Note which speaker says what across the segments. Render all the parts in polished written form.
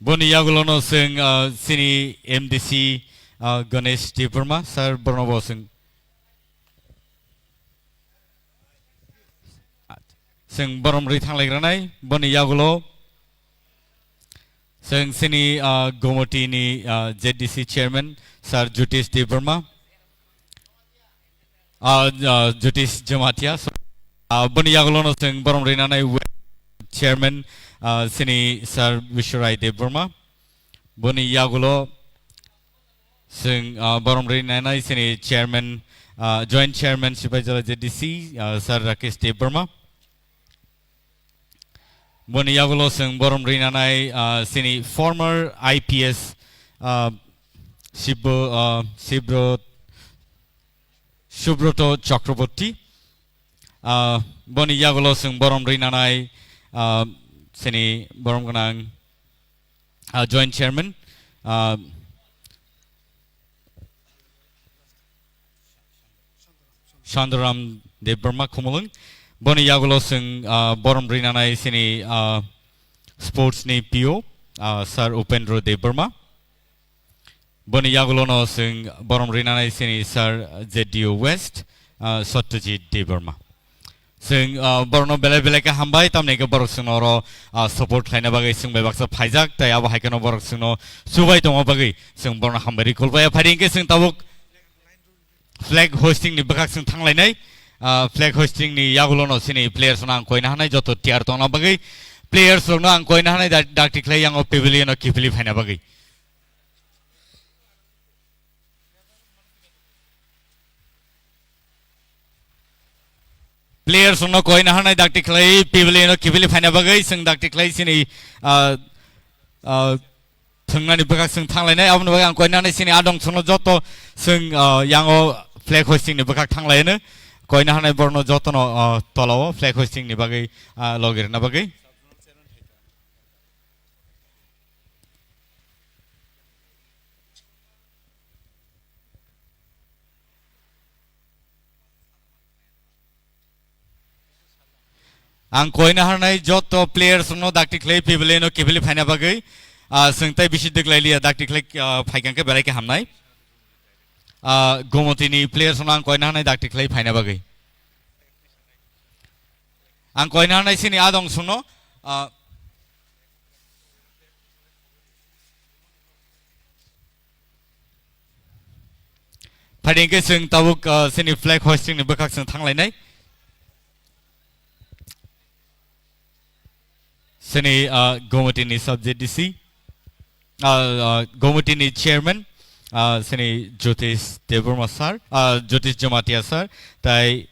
Speaker 1: Boni yagulono sing sini MDC Ganesh Deparma sir Bornobo sing borom ri thanglaigranaय boni yagulo sing sini Gomoti ni ZDC chairman sir Jyotish Deparma Jyotish Jamatia boni yagulono sing borom ri nanay chairman sini sir Vishwarai Deparma boni yagulo sing borom ri nanay sini chairman joint chairman Sipajala ZDC sir Rakesh Deparma Boni yagulo sing borom ri nanay sini former IPS Subroto Chakraborty boni yagulo sing borom ri nanay sini borom ganang joint chairman Shandaram Debarma Kumulung boni yagulo sing borom ri nanay sini sports ni PO Sir Upendra Debarma boni yagulo no sing borom ri nanay sini Sir ZDO West Satyajit Debarma sing borno bele bele ka hambai tamne ke borok sing oro support khaina bagai sing bebaksa phaijak tai abo haikano borok sing no subai tongo bagai sing borno hambari kolbaya pharing ke sing tabuk flag hosting ni bakak sing thanglai flag hosting ni yagulo no sini players na angkoi na hanai joto tiar tona bagai players no angkoi na hanai dak tiklai yang pavilion no kipili phaina bagai players no koi na hanai dak tiklai pavilion no kipili phaina bagai sing dak tiklai sini thungnani bakak sing thanglai nai abno bagai angkoi na hanai sini adong sono joto sing yang flag hosting ni bakak thanglai ne koi na hanai borno joto no tolawo flag hosting ni bagai logir na bagai ang koi na hanai joto players no dakti clay pavilion no kibili phaina bagai sengtai bisi deklai lia dakti clay phaikan ke belai ke hamnai Gomoti ni players no ang koi na hanai dakti clay phaina bagai ang koi na hanai sini adong suno phairing ke sing tabuk sini flag hosting ni bakak sing thanglai nai sini Gomoti ni sub ZDC Gomoti ni chairman sini Jyotish Debarma sir Jyotish Jamatia sir tai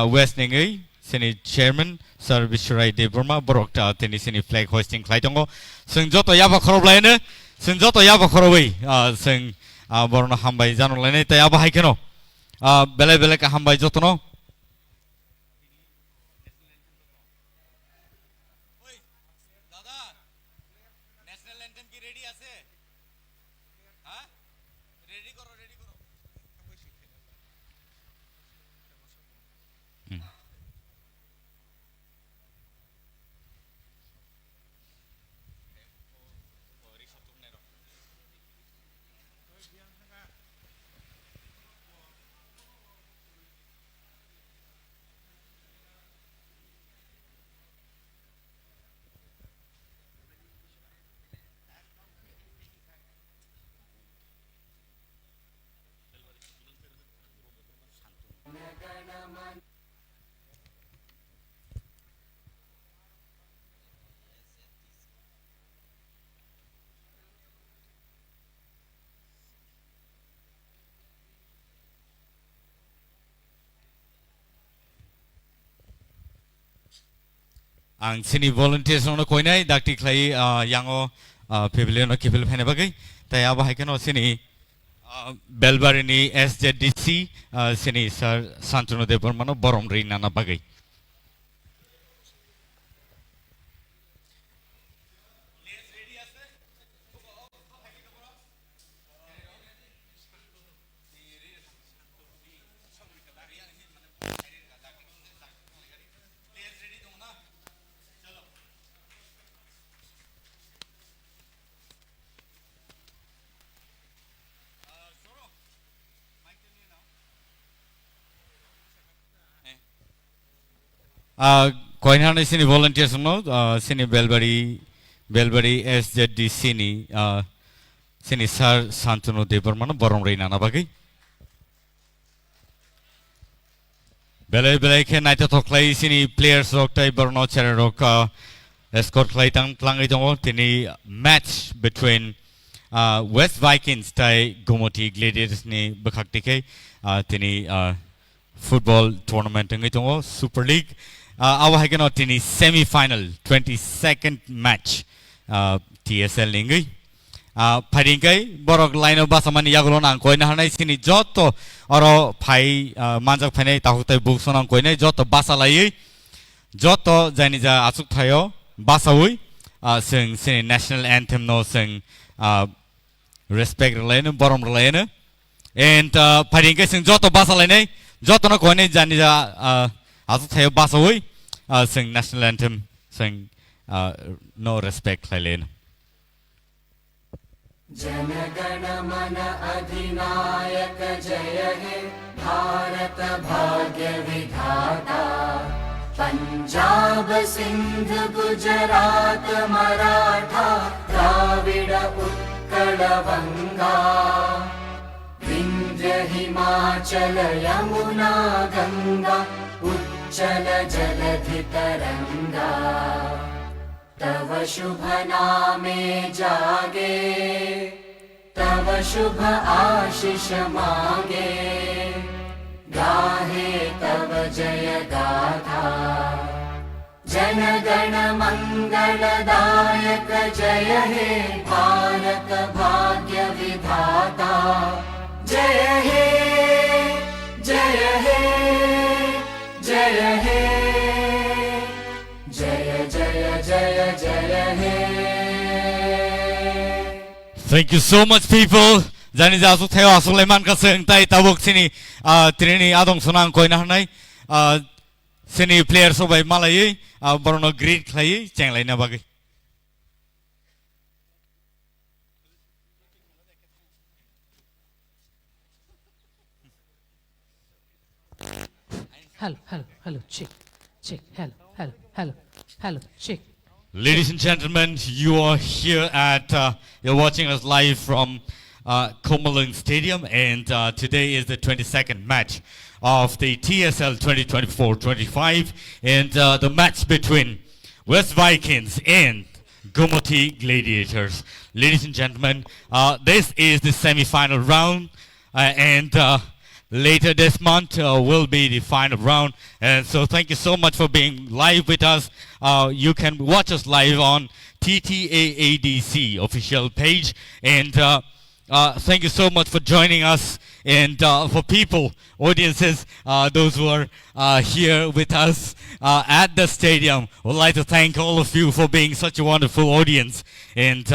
Speaker 1: West Ningai sini chairman sir Vishwarai Debarma borok ta tini sini flag hosting khlai tongo sing joto yaba khorob laine sing joto yaba khorobai sing borno hambai jano laine tai aba haikeno bele bele ka hambai joto no ang sini volunteers no koi nai dakti khlai yango pavilion no kipil phaina bagai tai aba haikeno sini Belbari ni SZDC sini sir Santanu Debarma no borom ri nana bagai Coin Hana Sini volunteers no, Sini Belbari SZD Sini, Sini Sar Santunu Deberman, Borom Reina Nabagi. Belai ke naita thoklai sini players rok tai Borno Cherry Rock escort klaitang klangai jongo tini match between West Vikings tai Gumoti Gladiators ni bekhak tini football tournament ngai jongo Super League awa hageno tini semi final 22nd match TSL ningai Paringkai borok line basamani yagulon ang koina hanai sini joto oro phai manjak phainai tahutai buksonang koina joto basalai joto janija asuk thayo basawi sing sini national anthem no sing respect relene borom relene and paringkai sing joto basalai nei joto na koina janija asuk thayo basawi sing national anthem sing no respect relene
Speaker 2: जनगण मन अधिनायक जय हे भारत भाग्य विधाता पंजाब सिंध गुजरात मराठा द्राविड़ उत्कल बंगा विंध्य हिमाचल यमुना गंगा उच्चल जलधि तरंगा तव शुभ नामे जागे तव शुभ आशीष मांगे गाहे तव जय गाथा जन गण मंगलदायक जय हे भारत भाग्य विधाता जय हे जय हे जय हे जय जय जय जय हे
Speaker 1: Thank you so much, people. Jani jasu theo Sulaiman ka seng tai tabuk sini trini adong sunang koi na nai sini players so by Malay Borno greet klai cheng lai na bagi.
Speaker 3: Hello, check, hello, check.
Speaker 1: Ladies and gentlemen, you are here at, you're watching us live from Komalung Stadium, and today is the 22nd match of the TSL 2024-25, and the match between West Vikings and Gumoti Gladiators. Ladies and gentlemen, this is the semi-final round, and later this month will be the final round, and so thank you so much for being live with us. You can watch us live on TTAADC official page, and thank you so much for joining us. And for people, audiences, those who are here with us at the stadium, would like to thank all of you for being such a wonderful audience, and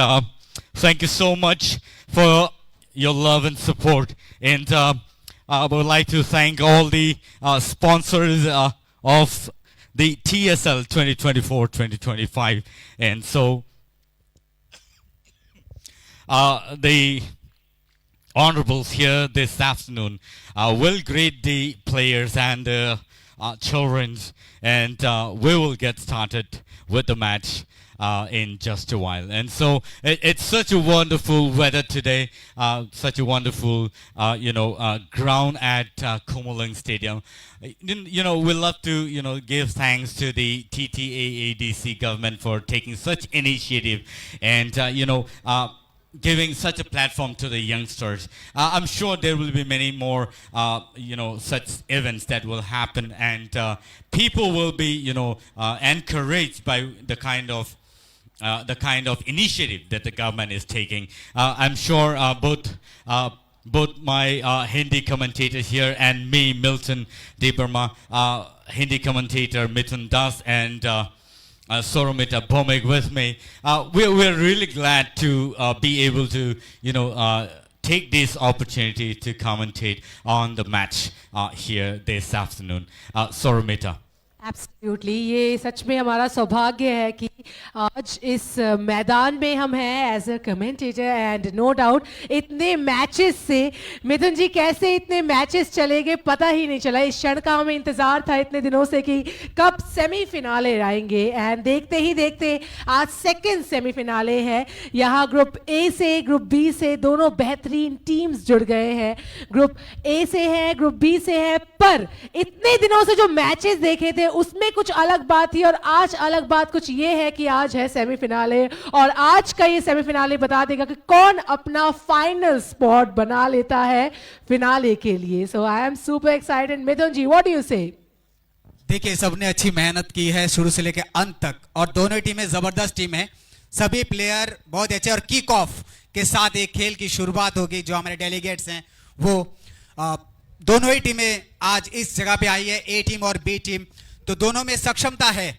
Speaker 1: thank you so much for your love and support. And I would like to thank all the sponsors of the TSL 2024-2025. And so the honorables here this afternoon will greet the players and children, and we will get started with the match in just a while. And so it's such a wonderful weather today, such a wonderful ground at Komalung Stadium. We love to give thanks to the TTAADC government for taking such initiative and giving such a platform to the youngsters. I'm sure there will be many more such events that will happen, and people will be encouraged by the kind of initiative that the government is taking. I'm sure both my Hindi commentator here and me, Milton Deberma, Hindi commentator Mithun Das, and Soromita Bomeg with me. We're really glad to be able to take this opportunity to commentate on the match here this afternoon. Soromita.
Speaker 4: Absolutely.
Speaker 3: Absolutely, ये सच में हमारा सौभाग्य है कि आज इस मैदान में हम हैं as a commentator and no doubt इतने मैचेस से मिथुन जी कैसे इतने मैचेस चले गए पता ही नहीं चला। इस क्षण का हमें इंतजार था इतने दिनों से कि कब सेमीफिनाले आएंगे एंड देखते ही देखते आज सेकंड सेमीफिनाले है। यहाँ ग्रुप ए से ग्रुप बी से दोनों बेहतरीन टीम्स जुड़ गए हैं। ग्रुप ए से है, ग्रुप बी से है, पर इतने दिनों से जो मैचेस देखे थे उसमें कुछ अलग बात थी और आज अलग बात कुछ ये है कि आज है सेमीफिनाले और आज का ये सेमीफिनाले बता देगा कि कौन अपना फाइनल स्पॉट बना लेता है फिनाले के लिए। So I am super excited. Mithun ji, what do you say?
Speaker 4: देखिए, सबने अच्छी मेहनत की है शुरू से लेकर अंत तक और दोनों टीमें जबरदस्त टीम है। सभी प्लेयर बहुत अच्छे और किक ऑफ के साथ एक खेल की शुरुआत होगी। जो हमारे डेलीगेट्स हैं वो दोनों ही टीमें आज इस जगह पे आई है, ए टीम और बी टीम। तो दोनों में सक्षमता है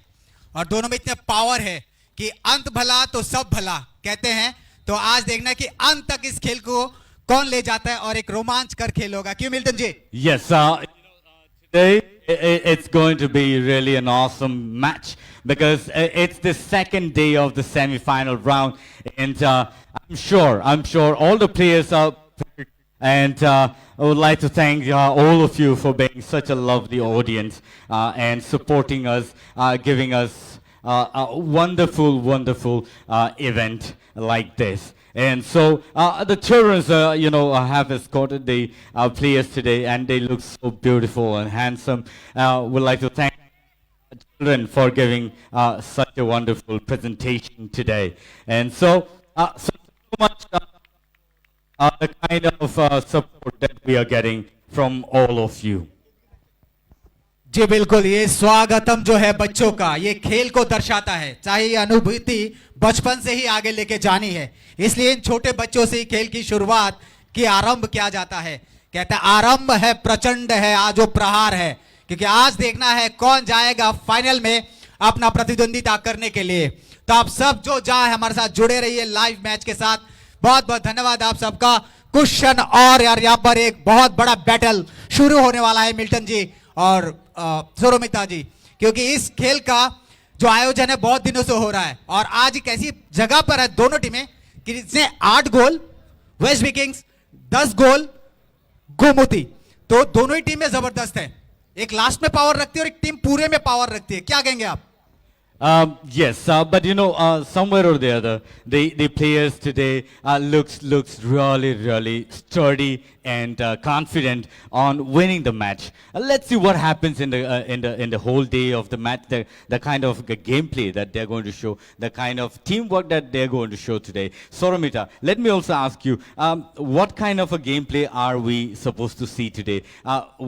Speaker 4: और दोनों में इतने पावर है कि अंत भला तो सब भला कहते हैं। तो आज देखना है कि अंत तक इस खेल को कौन ले जाता है और एक रोमांचकर खेल होगा। क्यों Milton ji?
Speaker 1: Yes, today it's going to be really an awesome match because it's the second day of the semi-final round, and I'm sure all the players are prepared, and I would like to thank all of you for being such a lovely audience and supporting us, giving us a wonderful event like this. And so the children, have escorted the players today, and they look so beautiful and handsome. Would like to thank the children for giving such a wonderful presentation today. And so, so much the kind of support that we are getting from all of you.
Speaker 4: जी बिल्कुल, ये स्वागतम जो है बच्चों का, ये खेल को दर्शाता है। चाहे ये अनुभूति बचपन से ही आगे लेके जानी है, इसलिए इन छोटे बच्चों से ही खेल की शुरुआत की आरंभ किया जाता है। कहते हैं आरंभ है प्रचंड है, आज वो प्रहार है, क्योंकि आज देखना है कौन जाएगा फाइनल में अपना प्रतिद्वंदिता करने के लिए। तो आप सब जो जाए हमारे साथ जुड़े रहिए लाइव मैच के साथ। बहुत बहुत धन्यवाद आप सबका। क्वेश्चन और यार यहाँ पर एक बहुत बड़ा बैटल शुरू होने वाला है मिल्टन जी और सौरमिता जी, क्योंकि इस खेल का जो आयोजन है बहुत दिनों से हो रहा है और आज एक ऐसी जगह पर है दोनों टीमें कि जिसने 8 गोल, वेस्ट विकिंग्स 10 गोल, गोमती। तो दोनों ही टीमें जबरदस्त है, एक लास्ट में पावर रखती है और एक टीम पूरे में पावर रखती है। क्या कहेंगे आप?
Speaker 1: Yes, but somewhere or the other, the players today looks really sturdy and confident on winning the match. Let's see what happens in the whole day of the match. The kind of gameplay that they're going to show, the kind of teamwork that they're going to show today. Soramita, let me also ask you, what kind of a gameplay are we supposed to see today?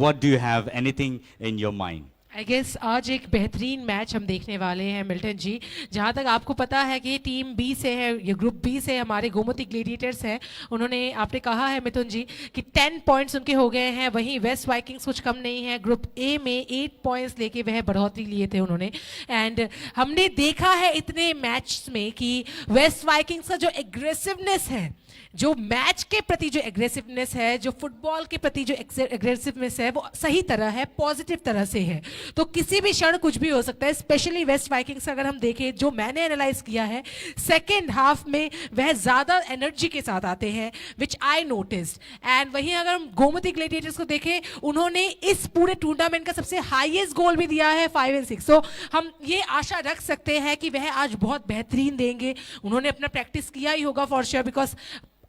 Speaker 1: What do you have? Anything in your mind?
Speaker 3: I guess आज एक बेहतरीन match हम देखने वाले हैं Milton जी। जहाँ तक आपको पता है कि टीम बी से है, ये ग्रुप बी से हमारे गोमती ग्लेडिएटर्स हैं। उन्होंने आपने कहा है मिथुन जी कि 10 पॉइंट्स उनके हो गए हैं। वहीं वेस्ट वाइकिंग्स कुछ कम नहीं है, ग्रुप ए में 8 पॉइंट्स लेके वह बढ़ोतरी लिए थे उन्होंने। एंड हमने देखा है इतने मैच में कि वेस्ट वाइकिंग्स का जो एग्रेसिवनेस है, जो मैच के प्रति जो एग्रेसिवनेस है, जो फुटबॉल के प्रति जो एग्रेसिवनेस है, वो सही तरह है, पॉजिटिव तरह से है। तो किसी भी क्षण कुछ भी हो सकता है। स्पेशली वेस्ट वाइकिंग्स अगर हम देखें, जो मैंने एनालाइज किया है, सेकेंड हाफ में वह ज्यादा एनर्जी के साथ आते हैं, विच आई नोटिस्ड। एंड वहीं अगर हम गोमती ग्लेडिएटर्स को देखें, उन्होंने इस पूरे टूर्नामेंट का सबसे हाईएस्ट गोल भी दिया है 5 और 6। तो हम ये आशा रख सकते हैं कि वह आज बहुत बेहतरीन देंगे। उन्होंने अपना प्रैक्टिस किया ही होगा फॉर श्योर, बिकॉज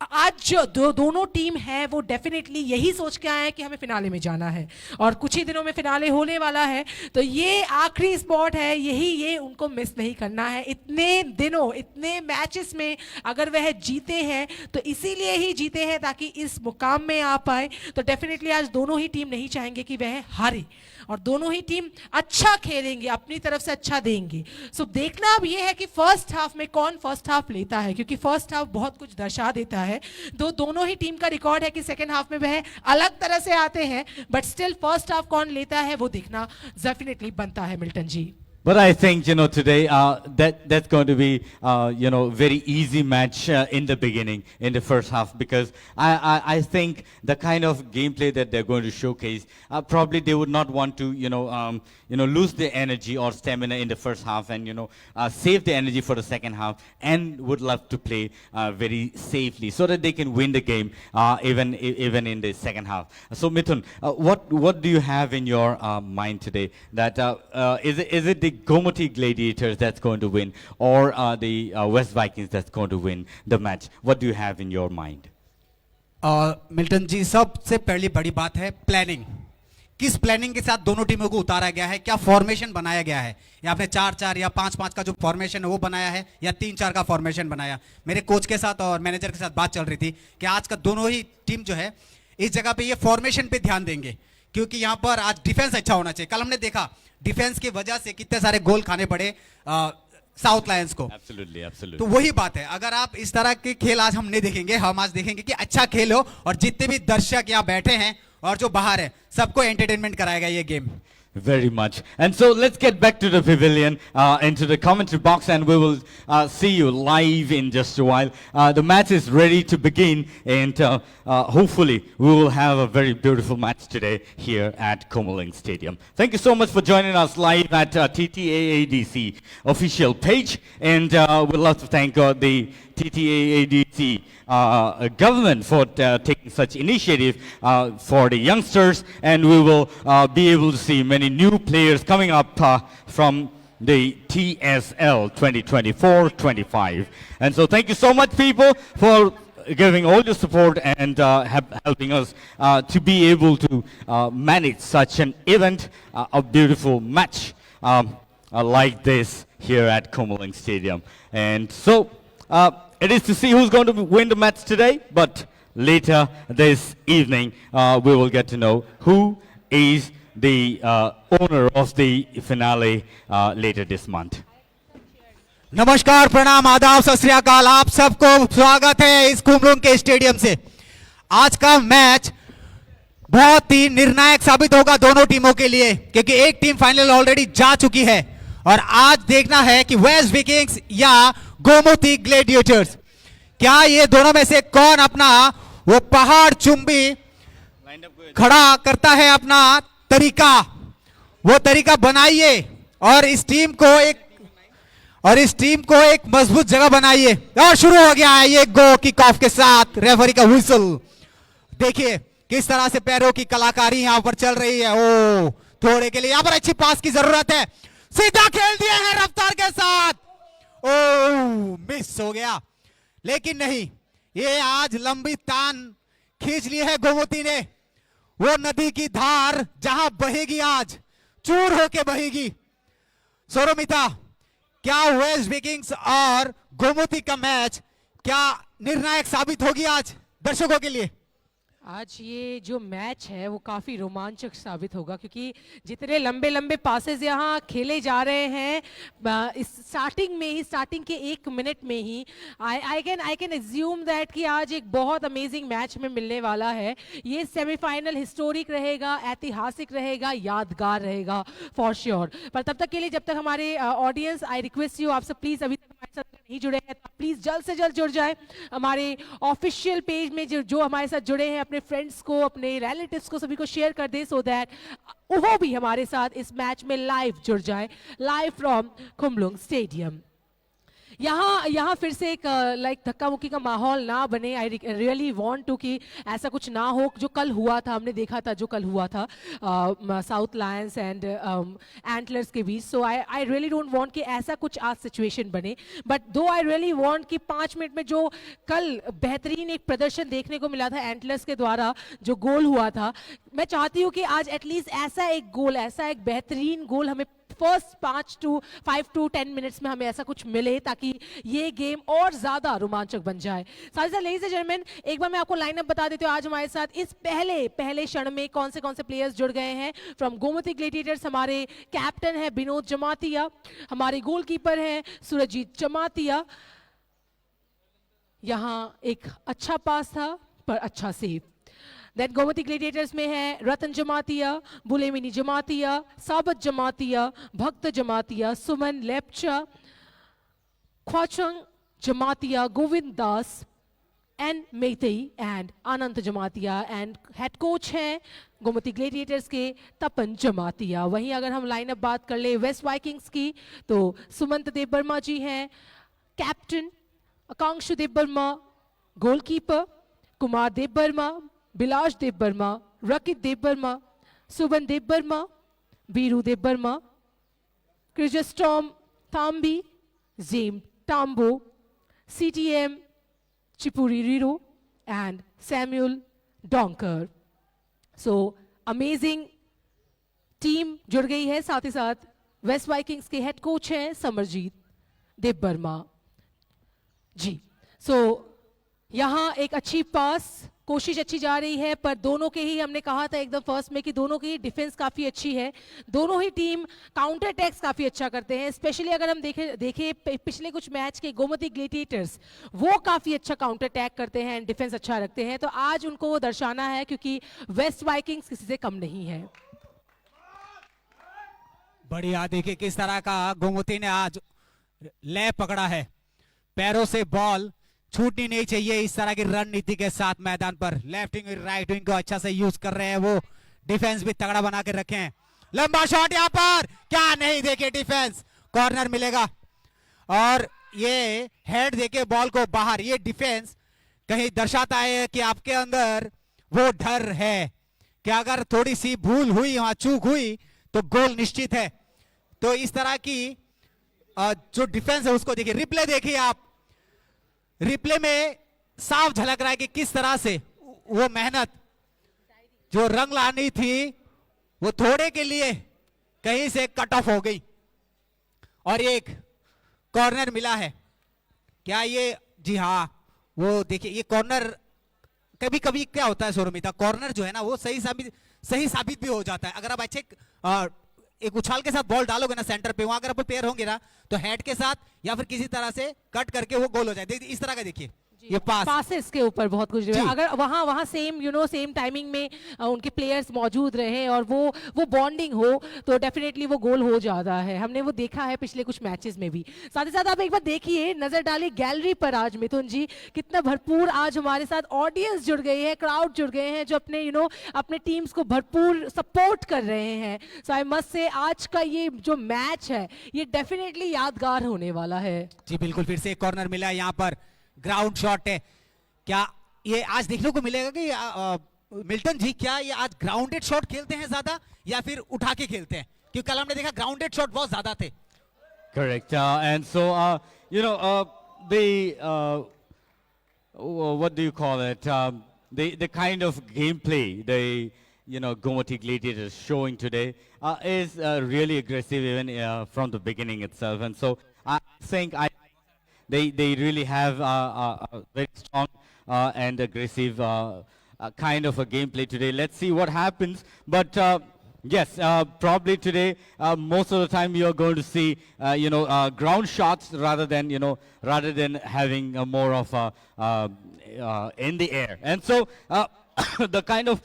Speaker 3: आज जो दोनों टीम है वो डेफिनेटली यही सोच के आए हैं कि हमें फिनाले में जाना है और कुछ ही दिनों में फिनाले होने वाला है। तो ये आखिरी स्पॉट है, ये उनको मिस नहीं करना है। इतने दिनों, इतने मैचेस में अगर वह जीते हैं तो इसीलिए ही जीते हैं ताकि इस मुकाम में आ पाए। तो डेफिनेटली आज दोनों ही टीम नहीं चाहेंगे कि वह हारे और दोनों ही टीम अच्छा खेलेंगे, अपनी तरफ से अच्छा देंगे। सो देखना अब ये है कि फर्स्ट हाफ में कौन फर्स्ट हाफ लेता है, क्योंकि फर्स्ट हाफ बहुत कुछ दर्शा देता है। दोनों ही टीम का रिकॉर्ड है कि सेकेंड हाफ में वह अलग तरह से आते हैं, बट स्टिल फर्स्ट हाफ कौन लेता है वो देखना डेफिनेटली बनता है Milton ji.
Speaker 1: But I think, today that's going to be, very easy match in the beginning, in the first half, because I think the kind of gameplay that they're going to showcase, probably they would not want to, lose their energy or stamina in the first half, and save the energy for the second half, and would love to play very safely so that they can win the game, even in the second half. So Mithun, what do you have in your mind today? That is it the Gomoty Gladiators that's going to win, or the West Vikings that's going to win the match? What do you have in your mind?
Speaker 4: Milton ji, सबसे पहली बड़ी बात है planning. किस planning के साथ दोनों टीमों को उतारा गया है, क्या फॉर्मेशन बनाया गया है, या आपने 4-4 या 5-5 का जो फॉर्मेशन है वो बनाया है, या 3-4 का फॉर्मेशन बनाया। मेरे कोच के साथ और मैनेजर के साथ बात चल रही थी कि आज का दोनों ही टीम जो है इस जगह पे ये फॉर्मेशन पे ध्यान देंगे, क्योंकि यहाँ पर आज डिफेंस अच्छा होना चाहिए। कल हमने देखा डिफेंस की वजह से कितने सारे गोल खाने पड़े साउथ लायंस को।
Speaker 1: Absolutely.
Speaker 4: तो वही बात है, अगर आप इस तरह के खेल आज हम नहीं देखेंगे, हम आज देखेंगे कि अच्छा खेल हो और जितने भी दर्शक यहाँ बैठे हैं और जो बाहर है सबको एंटरटेनमेंट कराएगा ये game.
Speaker 1: Very much. And so let's get back to the pavilion, into the commentary box, and we will see you live in just a while. The match is ready to begin, and hopefully we will have a very beautiful match today here at Komaling Stadium. Thank you so much for joining us live at TTAADC official page, and we'd love to thank the TTAADC government for taking such initiative for the youngsters, and we will be able to see many new players coming up from the TSL 2024-25. And so thank you so much, people, for giving all your support and helping us to be able to manage such an event, a beautiful match like this here at Komaling Stadium. And so it is to see who's going to win the match today, but later this evening we will get to know who is the owner of the finale later this month.
Speaker 4: नमस्कार, प्रणाम, आदाब, सत श्री अकाल। आप सबको स्वागत है इस कुमलुंग के स्टेडियम से। आज का मैच बहुत ही निर्णायक साबित होगा दोनों टीमों के लिए, क्योंकि एक टीम फाइनल ऑलरेडी जा चुकी है और आज देखना है कि वेस्ट विकिंग्स या गोमती ग्लेडिएटर्स, क्या ये दोनों में से कौन अपना वो पहाड़ चुंबी खड़ा करता है, अपना तरीका, वो तरीका बनाइए और इस टीम को एक मजबूत जगह बनाइए। और शुरू हो गया है ये गो किक ऑफ के साथ रेफरी का व्हिसल। देखिए किस तरह से पैरों की कलाकारी यहां पर चल रही है। ओ, थोड़े के लिए यहां पर अच्छी पास की जरूरत है, सीधा खेल दिया है रफ्तार के साथ। ओ, मिस हो गया, लेकिन नहीं, ये आज लंबी तान खींच ली है गोमती ने। वो नदी की धार जहां बहेगी आज चूर होके बहेगी। सोरोमिता, क्या वेस्ट विकिंग्स और गोमती का मैच क्या निर्णायक साबित होगी आज दर्शकों के लिए?
Speaker 3: आज ये जो मैच है वो काफ़ी रोमांचक साबित होगा, क्योंकि जितने लंबे लंबे पासेस यहाँ खेले जा रहे हैं इस स्टार्टिंग के 1 मिनट में ही आई कैन एज्यूम दैट कि आज एक बहुत अमेजिंग मैच में मिलने वाला है। ये सेमीफाइनल हिस्टोरिक रहेगा, ऐतिहासिक रहेगा, यादगार रहेगा फॉर श्योर। पर तब तक के लिए, जब तक हमारे ऑडियंस, आई रिक्वेस्ट यू, आप सब प्लीज़ अभी तक हमारे साथ नहीं जुड़े हैं तो प्लीज़ जल्द से जल्द जुड़ जाए हमारे ऑफिशियल पेज में। जो हमारे साथ जुड़े हैं, अपने फ्रेंड्स को, अपने रिलेटिव्स को, सभी को शेयर कर दे, सो दैट वो भी हमारे साथ इस मैच में लाइव जुड़ जाए, लाइव फ्रॉम कुमलुंग स्टेडियम। यहाँ फिर से एक लाइक धक्का मुक्की का माहौल ना बने। आई रियली वांट टू कि ऐसा कुछ ना हो जो कल हुआ था, हमने देखा था जो कल हुआ था साउथ लायंस एंड एंटलर्स के बीच। सो आई रियली डोंट वांट कि ऐसा कुछ आज सिचुएशन बने, बट दो आई रियली वांट कि 5 मिनट में जो कल बेहतरीन एक प्रदर्शन देखने को मिला था एंटलर्स के द्वारा, जो गोल हुआ था, मैं चाहती हूँ कि आज एटलीस्ट ऐसा एक गोल, ऐसा एक बेहतरीन गोल हमें फर्स्ट 5 to 10 मिनट्स में हमें ऐसा कुछ मिले, ताकि ये गेम और ज्यादा रोमांचक बन जाए। साथ ही साथ लेडीज एंड जेंटलमैन, एक बार मैं आपको लाइनअप बता देती हूँ आज हमारे साथ इस पहले क्षण में कौन से प्लेयर्स जुड़ गए हैं। फ्रॉम गोमती ग्लेडिएटर्स हमारे कैप्टन है विनोद जमातिया, हमारे गोलकीपर हैं सुरजीत जमातिया। यहाँ एक अच्छा पास था पर अच्छा सेव। देन गोमती ग्लेडिएटर्स में है रतन Jamatia, बुलेमिनी Jamatia, Sabat Jamatia, Bhakt Jamatia, Suman Lepcha, Khwachang Jamatia, Govind Das and Methai and Anand Jamatia and head coach है गोमती ग्लेडिएटर्स के तपन जमातिया। वहीं अगर हम लाइनअप बात कर ले वेस्ट वाइकिंग्स की तो सुमंत देवबर्मा जी हैं captain, Akankshu Debbarma goalkeeper, Kumar Debbarma, Bilash Debbarma, Rakit Debbarma, Suban Debbarma, Biru Debbarma, Chrysostom Tambi, Jem Tambo, CTM Chipuri Riro and Samuel Donker. So amazing team जुड़ गई है। साथ ही साथ वेस्ट वाइकिंग्स के हेड कोच हैं समरजीत देवबर्मा जी। सो यहाँ एक अच्छी पास कोशिश अच्छी जा रही है, पर दोनों के ही हमने कहा था एकदम फर्स्ट में कि दोनों की डिफेंस काफी अच्छी है। दोनों ही टीम काउंटर अटैक्स काफी अच्छा करते हैं। स्पेशली अगर हम देखें पिछले कुछ मैच के गोमती ग्लेडिएटर्स वो काफी अच्छा काउंटर अटैक करते हैं, डिफेंस अच्छा रखते हैं। तो आज उनको वो दर्शाना है क्योंकि वेस्ट वाइकिंग्स किसी से कम नहीं है।
Speaker 4: बढ़िया, देखिए किस तरह का गोमती ने आज ले पकड़ा है, पैरों से बॉल छूटनी नहीं चाहिए। इस तरह की रणनीति के साथ मैदान पर लेफ्ट विंग राइट विंग को अच्छा से यूज कर रहे हैं वो, डिफेंस भी तगड़ा बना के रखे हैं। लंबा शॉट यहाँ पर, क्या नहीं, देखिए डिफेंस, कॉर्नर मिलेगा और ये हेड देके बॉल को बाहर। ये डिफेंस कहीं दर्शाता है कि आपके अंदर वो डर है कि अगर थोड़ी सी भूल हुई, वहां चूक हुई तो गोल निश्चित है। तो इस तरह की जो डिफेंस है उसको देखिए। रिप्ले देखिए आप, रिप्ले में साफ झलक रहा है कि किस तरह से वो मेहनत जो रंग लानी थी वो थोड़े के लिए कहीं से कट ऑफ हो गई और एक कॉर्नर मिला है। क्या ये, जी हाँ, वो देखिए ये कॉर्नर कभी कभी क्या होता है सौरमिता, कॉर्नर जो है ना वो सही साबित भी हो जाता है। अगर आप अच्छे एक उछाल के साथ बॉल डालोगे ना सेंटर पे, वहां अगर आप प्लेयर होंगे ना तो हेड के साथ या फिर किसी तरह से कट करके वो गोल हो जाए। देखिए इस तरह का, देखिए ये
Speaker 3: पासेस के ऊपर बहुत कुछ है। अगर वहां सेम सेम टाइमिंग में उनके प्लेयर्स मौजूद रहे और वो बॉन्डिंग हो तो डेफिनेटली वो गोल हो जाता है। हमने वो देखा है पिछले कुछ मैचेस में भी। साथ ही साथ आप एक बार देखिए, नजर डालिए गैलरी पर आज मिथुन जी, कितना भरपूर आज हमारे साथ ऑडियंस जुड़ गई है, क्राउड जुड़ गए हैं जो अपने अपने टीम्स को भरपूर सपोर्ट कर रहे हैं। सो आई मस्ट से आज का ये जो मैच है ये डेफिनेटली यादगार होने वाला है।
Speaker 4: जी बिल्कुल, फिर से एक कॉर्नर मिला है यहाँ पर, ग्राउंड शॉट है। क्या ये आज देखने को मिलेगा कि मिल्टन जी क्या ये आज ग्राउंडेड शॉट खेलते हैं ज्यादा या फिर उठा के खेलते हैं? क्योंकि कल हमने देखा ग्राउंडेड शॉट बहुत ज्यादा थे।
Speaker 1: Correct. And so, what do you call it? The kind of gameplay Gomati Gladiators showing today is really aggressive even from the beginning itself. And so I think they really have a very strong and aggressive kind of a gameplay today. Let's see what happens. But yes, probably today, most of the time you are going to see, ground shots rather than having more of in the air. And so the kind of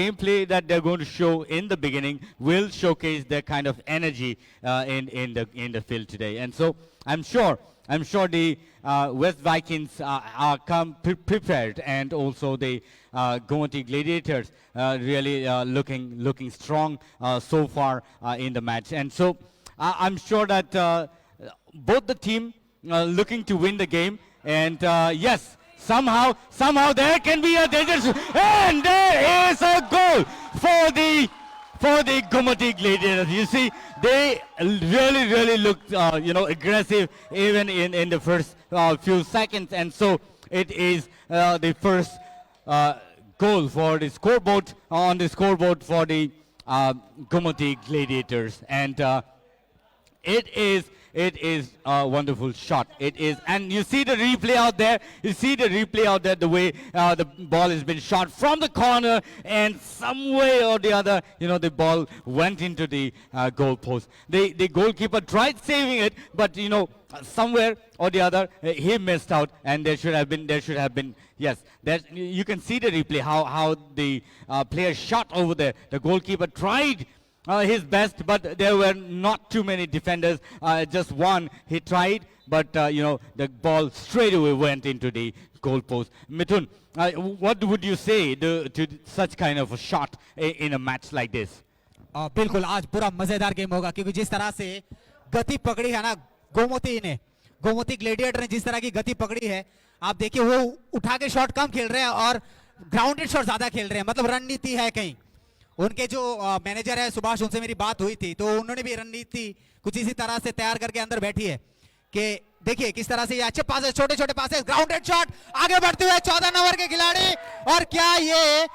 Speaker 1: gameplay that they're going to show in the beginning will showcase their kind of energy in the field today. And so I'm sure the West Vikings are prepared, and also the Gomati Gladiators really looking strong so far in the match. And so I'm sure that both the team looking to win the game. And yes, somehow there can be a danger, and there is a goal for the Gomati Gladiators. You see, they really looked, aggressive even in the first few seconds, and so it is the first goal for the scoreboard for the Gomati Gladiators, and it is It is a wonderful shot. It is, and you see the replay out there. You see the replay out there. The way the ball has been shot from the corner, and some way or the other, the ball went into the goal post. The goalkeeper tried saving it, but somewhere or the other he missed out, and there should have been. Yes, you can see the replay how the player shot over there. The goalkeeper tried his best, but there were not too many defenders. Just one he tried, but the ball straight away went into the goal post. Mithun, what would you say to such kind of a shot in a match like this?
Speaker 4: बिल्कुल आज पूरा मजेदार game होगा क्योंकि जिस तरह से गति पकड़ी है ना गोमती ग्लेडिएटर ने जिस तरह की गति पकड़ी है, आप देखिए वो उठा के शॉट कम खेल रहे हैं और ग्राउंडेड शॉट ज्यादा खेल रहे हैं, मतलब रणनीति है कहीं। उनके जो मैनेजर है सुभाष, उनसे मेरी बात हुई थी तो उन्होंने भी रणनीति कुछ इसी तरह से तैयार करके अंदर बैठी है कि देखिए किस तरह से ये अच्छे पास, छोटे छोटे पास, ग्राउंडेड शॉट, आगे बढ़ते हुए 14 नंबर के खिलाड़ी, और क्या ये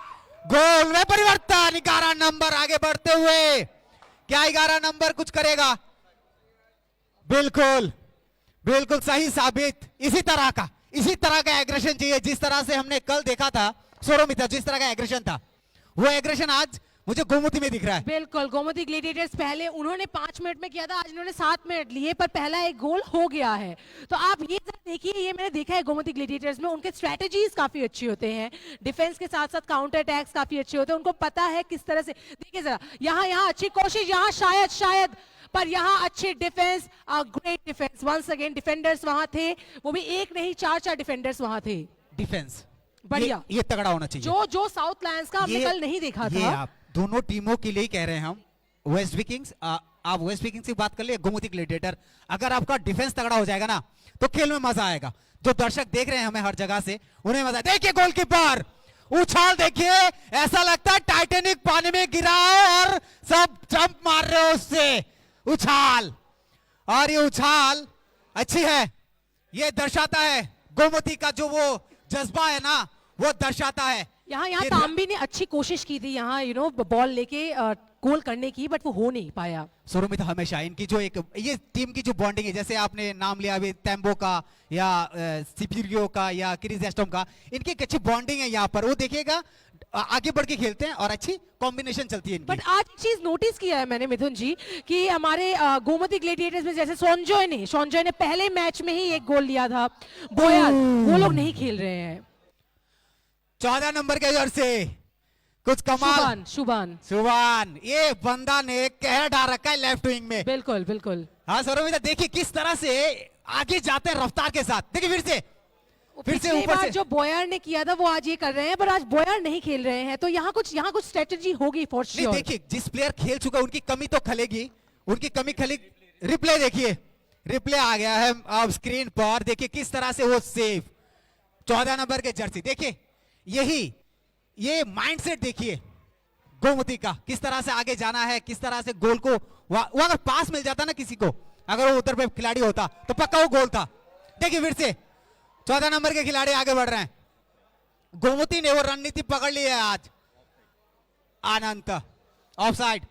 Speaker 4: गोल में परिवर्तन, 11 नंबर आगे बढ़ते हुए, क्या 11 नंबर कुछ करेगा? बिल्कुल बिल्कुल सही साबित। इसी तरह का एग्रेशन चाहिए जिस तरह से हमने कल देखा था सोरोमिता, जिस तरह का एग्रेशन था वो एग्रेशन आज मुझे गोमती में दिख रहा है।
Speaker 3: बिल्कुल, गोमती ग्लेडिएटर्स पहले उन्होंने 5 मिनट में किया था, आज इन्होंने 7 मिनट लिए, पर पहला एक गोल हो गया है। तो आप ये देखिए, ये मैंने देखा है गोमती ग्लेडिएटर्स में उनके स्ट्रेटजीज काफी अच्छे होते हैं, डिफेंस के साथ साथ काउंटर अटैक्स काफी अच्छे होते हैं, उनको पता है किस तरह से। देखिए जरा, यहाँ अच्छी कोशिश, यहाँ शायद पर यहाँ अच्छे defence, great defence once again. Defenders वहां थे, वो भी एक नहीं 4 डिफेंडर्स वहां थे।
Speaker 4: डिफेंस
Speaker 3: बढ़िया,
Speaker 4: ये तगड़ा होना चाहिए
Speaker 3: जो साउथ लायंस का हमने कल नहीं देखा था।
Speaker 4: आप दोनों टीमों के लिए कह रहे हैं हम। वेस्ट विकिंग्स, आप वेस्ट विकिंग्स की बात कर लिए, गोमती ग्लेडिएटर, अगर आपका डिफेंस तगड़ा हो जाएगा ना तो खेल में मजा आएगा। जो दर्शक देख रहे हैं हमें हर जगह से, उन्हें मजा। देखिए गोलकीपर उछाल, देखिए ऐसा लगता है टाइटैनिक पानी में गिरा और सब जंप मार रहे हो उससे, उछाल। और ये उछाल अच्छी है, ये दर्शाता है गोमती का जो वो जज्बा है ना, वो दर्शाता है।
Speaker 3: यहाँ तांबी ने अच्छी कोशिश की थी यहाँ बॉल लेके गोल करने की, बट वो हो नहीं पाया।
Speaker 4: सोरोमिता हमेशा इनकी जो ये टीम की जो बॉन्डिंग है, जैसे आपने नाम लिया अभी तैम्बो का या सिपिरियो का या क्रिजेस्टोम का, इनकी एक अच्छी बॉन्डिंग है यहाँ पर। वो देखिएगा आगे बढ़ के खेलते हैं और अच्छी कॉम्बिनेशन चलती है इनकी।
Speaker 3: बट आज एक चीज नोटिस किया है मैंने मिथुन जी कि हमारे गोमती ग्लेडिएटर्स में जैसे सोनजॉय ने पहले मैच में ही एक गोल लिया था, बोयाल, वो लोग नहीं खेल रहे हैं।
Speaker 4: 14 नंबर के जर्सी कुछ कमाल, शुभान ये बंदा ने कहर डाल रखा है लेफ्ट विंग में।
Speaker 3: बिल्कुल।
Speaker 4: हाँ सोरोमिता, देखिए किस तरह से आगे जाते हैं रफ्तार के साथ। देखिए फिर से ऊपर से
Speaker 3: जो बोयर ने किया था वो आज ये कर रहे हैं, पर आज बोयर नहीं खेल रहे हैं, तो यहाँ कुछ स्ट्रेटेजी होगी फॉर श्योर।
Speaker 4: देखिए जिस प्लेयर खेल चुका उनकी कमी तो खलेगी, उनकी कमी खलेगी। रिप्ले देखिए, रिप्ले आ गया है अब स्क्रीन पर, देखिए किस तरह से वो सेव। 14 नंबर के जर्सी, देखिए ये माइंडसेट देखिए गोमती का, किस तरह से आगे जाना है, किस तरह से गोल को वो अगर पास मिल जाता ना किसी को, अगर वो उधर पे खिलाड़ी होता तो पक्का वो गोल था। देखिए फिर से 14 नंबर के खिलाड़ी आगे बढ़ रहे हैं। गोमती ने वो रणनीति पकड़ ली है आज। अनंत ऑफसाइड,